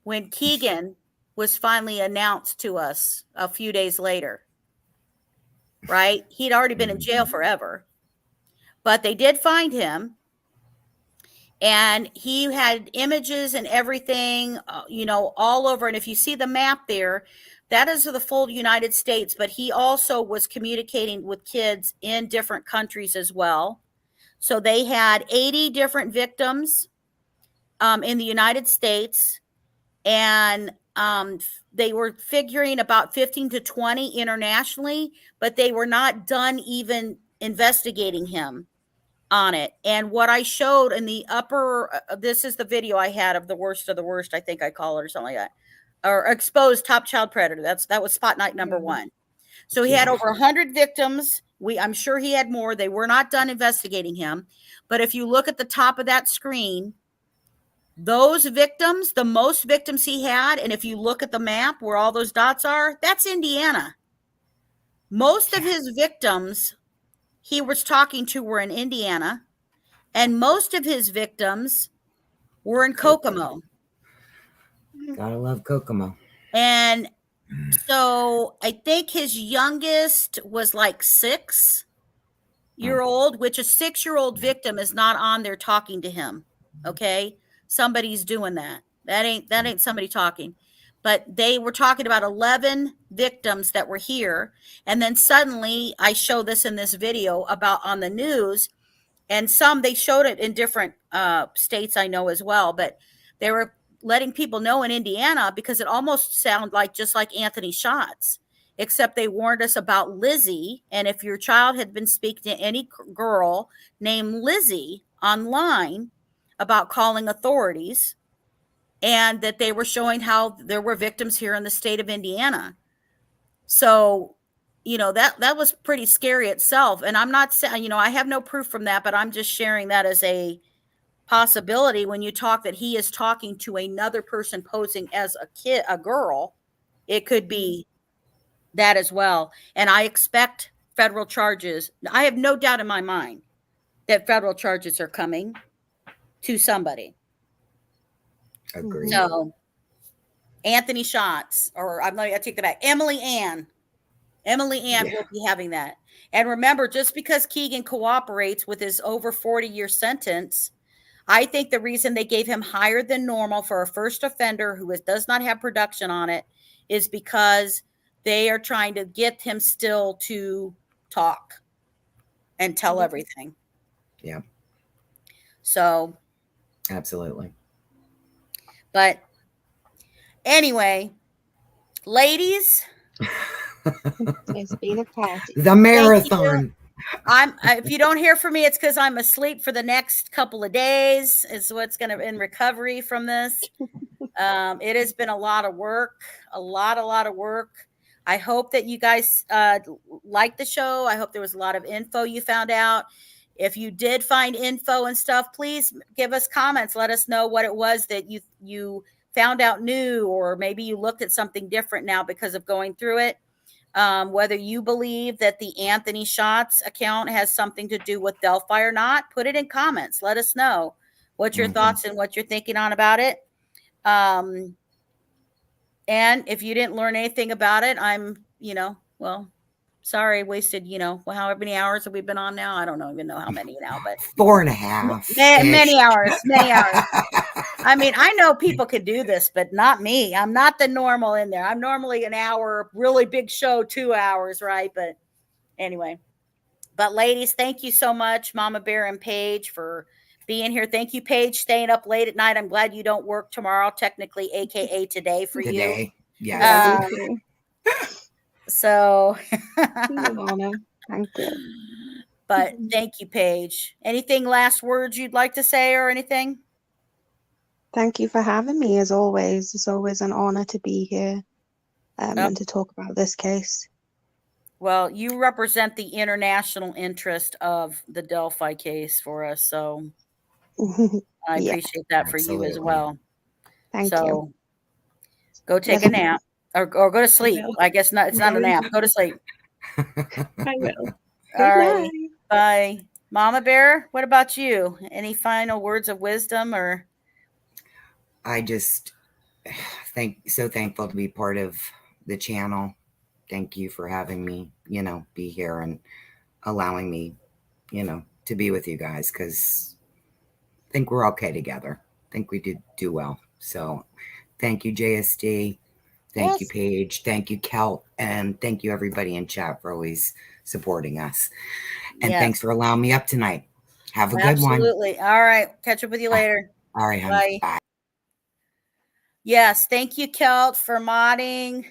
When Kegan was finally announced to us a few days later. Right? He'd already been in jail forever. But they did find him. And he had images and everything, all over. And if you see the map there, that is the full United States. But he also was communicating with kids in different countries as well. So they had 80 different victims in the United States. And they were figuring about 15 to 20 internationally, but they were not done even investigating him on it. And what I showed in the upper, this is the video I had of the worst, I think I call it, or something like that, or exposed top child predator. That was spot night number 1. So he had over 100 victims. I'm sure he had more. They were not done investigating him. But if you look at the top of that screen, those victims, the most victims he had, and if you look at the map where all those dots are, that's Indiana. Most of his victims he was talking to were in Indiana, and most of his victims were in Kokomo. Gotta love Kokomo. And So I think his youngest was like 6-year-old, which a 6-year-old victim is not on there talking to him. Okay. Somebody's doing that. That ain't somebody talking. But they were talking about 11 victims that were here. And then suddenly I show this in this video about on the news, and they showed it in different states I know as well, but they were letting people know in Indiana because it almost sounded like just like Anthony Shots, except they warned us about Lizzie. And if your child had been speaking to any girl named Lizzie online about calling authorities, and that they were showing how there were victims here in the state of Indiana. So, that was pretty scary itself. And I'm not saying, I have no proof from that, but I'm just sharing that as a possibility. When you talk that he is talking to another person posing as a girl, it could be that as well. And I expect federal charges. I have no doubt in my mind that federal charges are coming to somebody. Agreed. So Anthony Shots, or I take that back, Emily Ann will be having that. And remember, just because Keegan cooperates with his over 40-year sentence, I think the reason they gave him higher than normal for a first offender who does not have production on it is because they are trying to get him still to talk and tell everything. Yeah. So. Absolutely. But anyway, ladies. It's been a party. The marathon. If you don't hear from me, it's because I'm asleep for the next couple of days. Is what's going to in recovery from this. It has been a lot of work, a lot of work. I hope that you guys liked the show. I hope there was a lot of info you found out. If you did find info and stuff, please give us comments. Let us know what it was that you found out new, or maybe you looked at something different now because of going through it. Whether you believe that the Anthony Shots account has something to do with Delphi or not, put it in comments. Let us know what your thoughts and what you're thinking on about it. And if you didn't learn anything about it, I'm, sorry, wasted, how many hours have we been on now? I don't even know how many now, but 4.5. Many hours. I mean, I know people could do this, but not me. I'm not the normal in there. I'm normally an hour, really big show, 2 hours, right? But anyway, ladies, thank you so much, Mama Bear and Paige, for being here. Thank you, Paige, staying up late at night. I'm glad you don't work tomorrow, technically, AKA today for you. Yes. So, thank you. But thank you, Paige. Anything last words you'd like to say or anything? Thank you for having me, as always. It's always an honor to be here and to talk about this case. Well, you represent the international interest of the Delphi case for us, so I appreciate that for you as well. Thank you. Go take a nap or go to sleep. I guess not. It's not a nap. Go to sleep. I will. All right. Bye. Mama Bear, what about you? Any final words of wisdom or? I just so thankful to be part of the channel. Thank you for having me, be here and allowing me, to be with you guys, because I think we're okay together. I think we did do well. So thank you, JSD. Thank you, Paige. Thank you, Kel. And thank you, everybody in chat, for always supporting us. And thanks for allowing me up tonight. Have a good one. Absolutely. All right. Catch up with you later. All right, honey. Bye. Yes. Thank you, Kelt, for modding.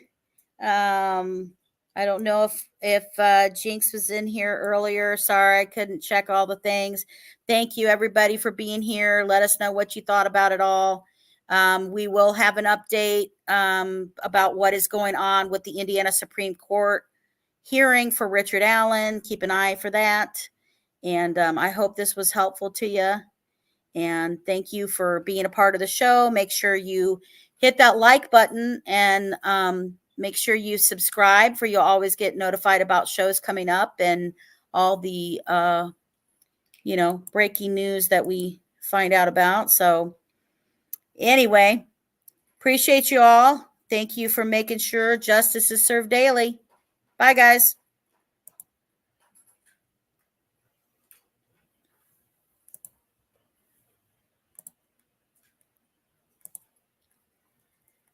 I don't know if Jinx was in here earlier. Sorry, I couldn't check all the things. Thank you, everybody, for being here. Let us know what you thought about it all. We will have an update about what is going on with the Indiana Supreme Court hearing for Richard Allen. Keep an eye for that. And I hope this was helpful to you. And thank you for being a part of the show. Make sure you hit that like button and make sure you subscribe, for you'll always get notified about shows coming up and all the, breaking news that we find out about. So anyway, appreciate you all. Thank you for making sure justice is served daily. Bye, guys.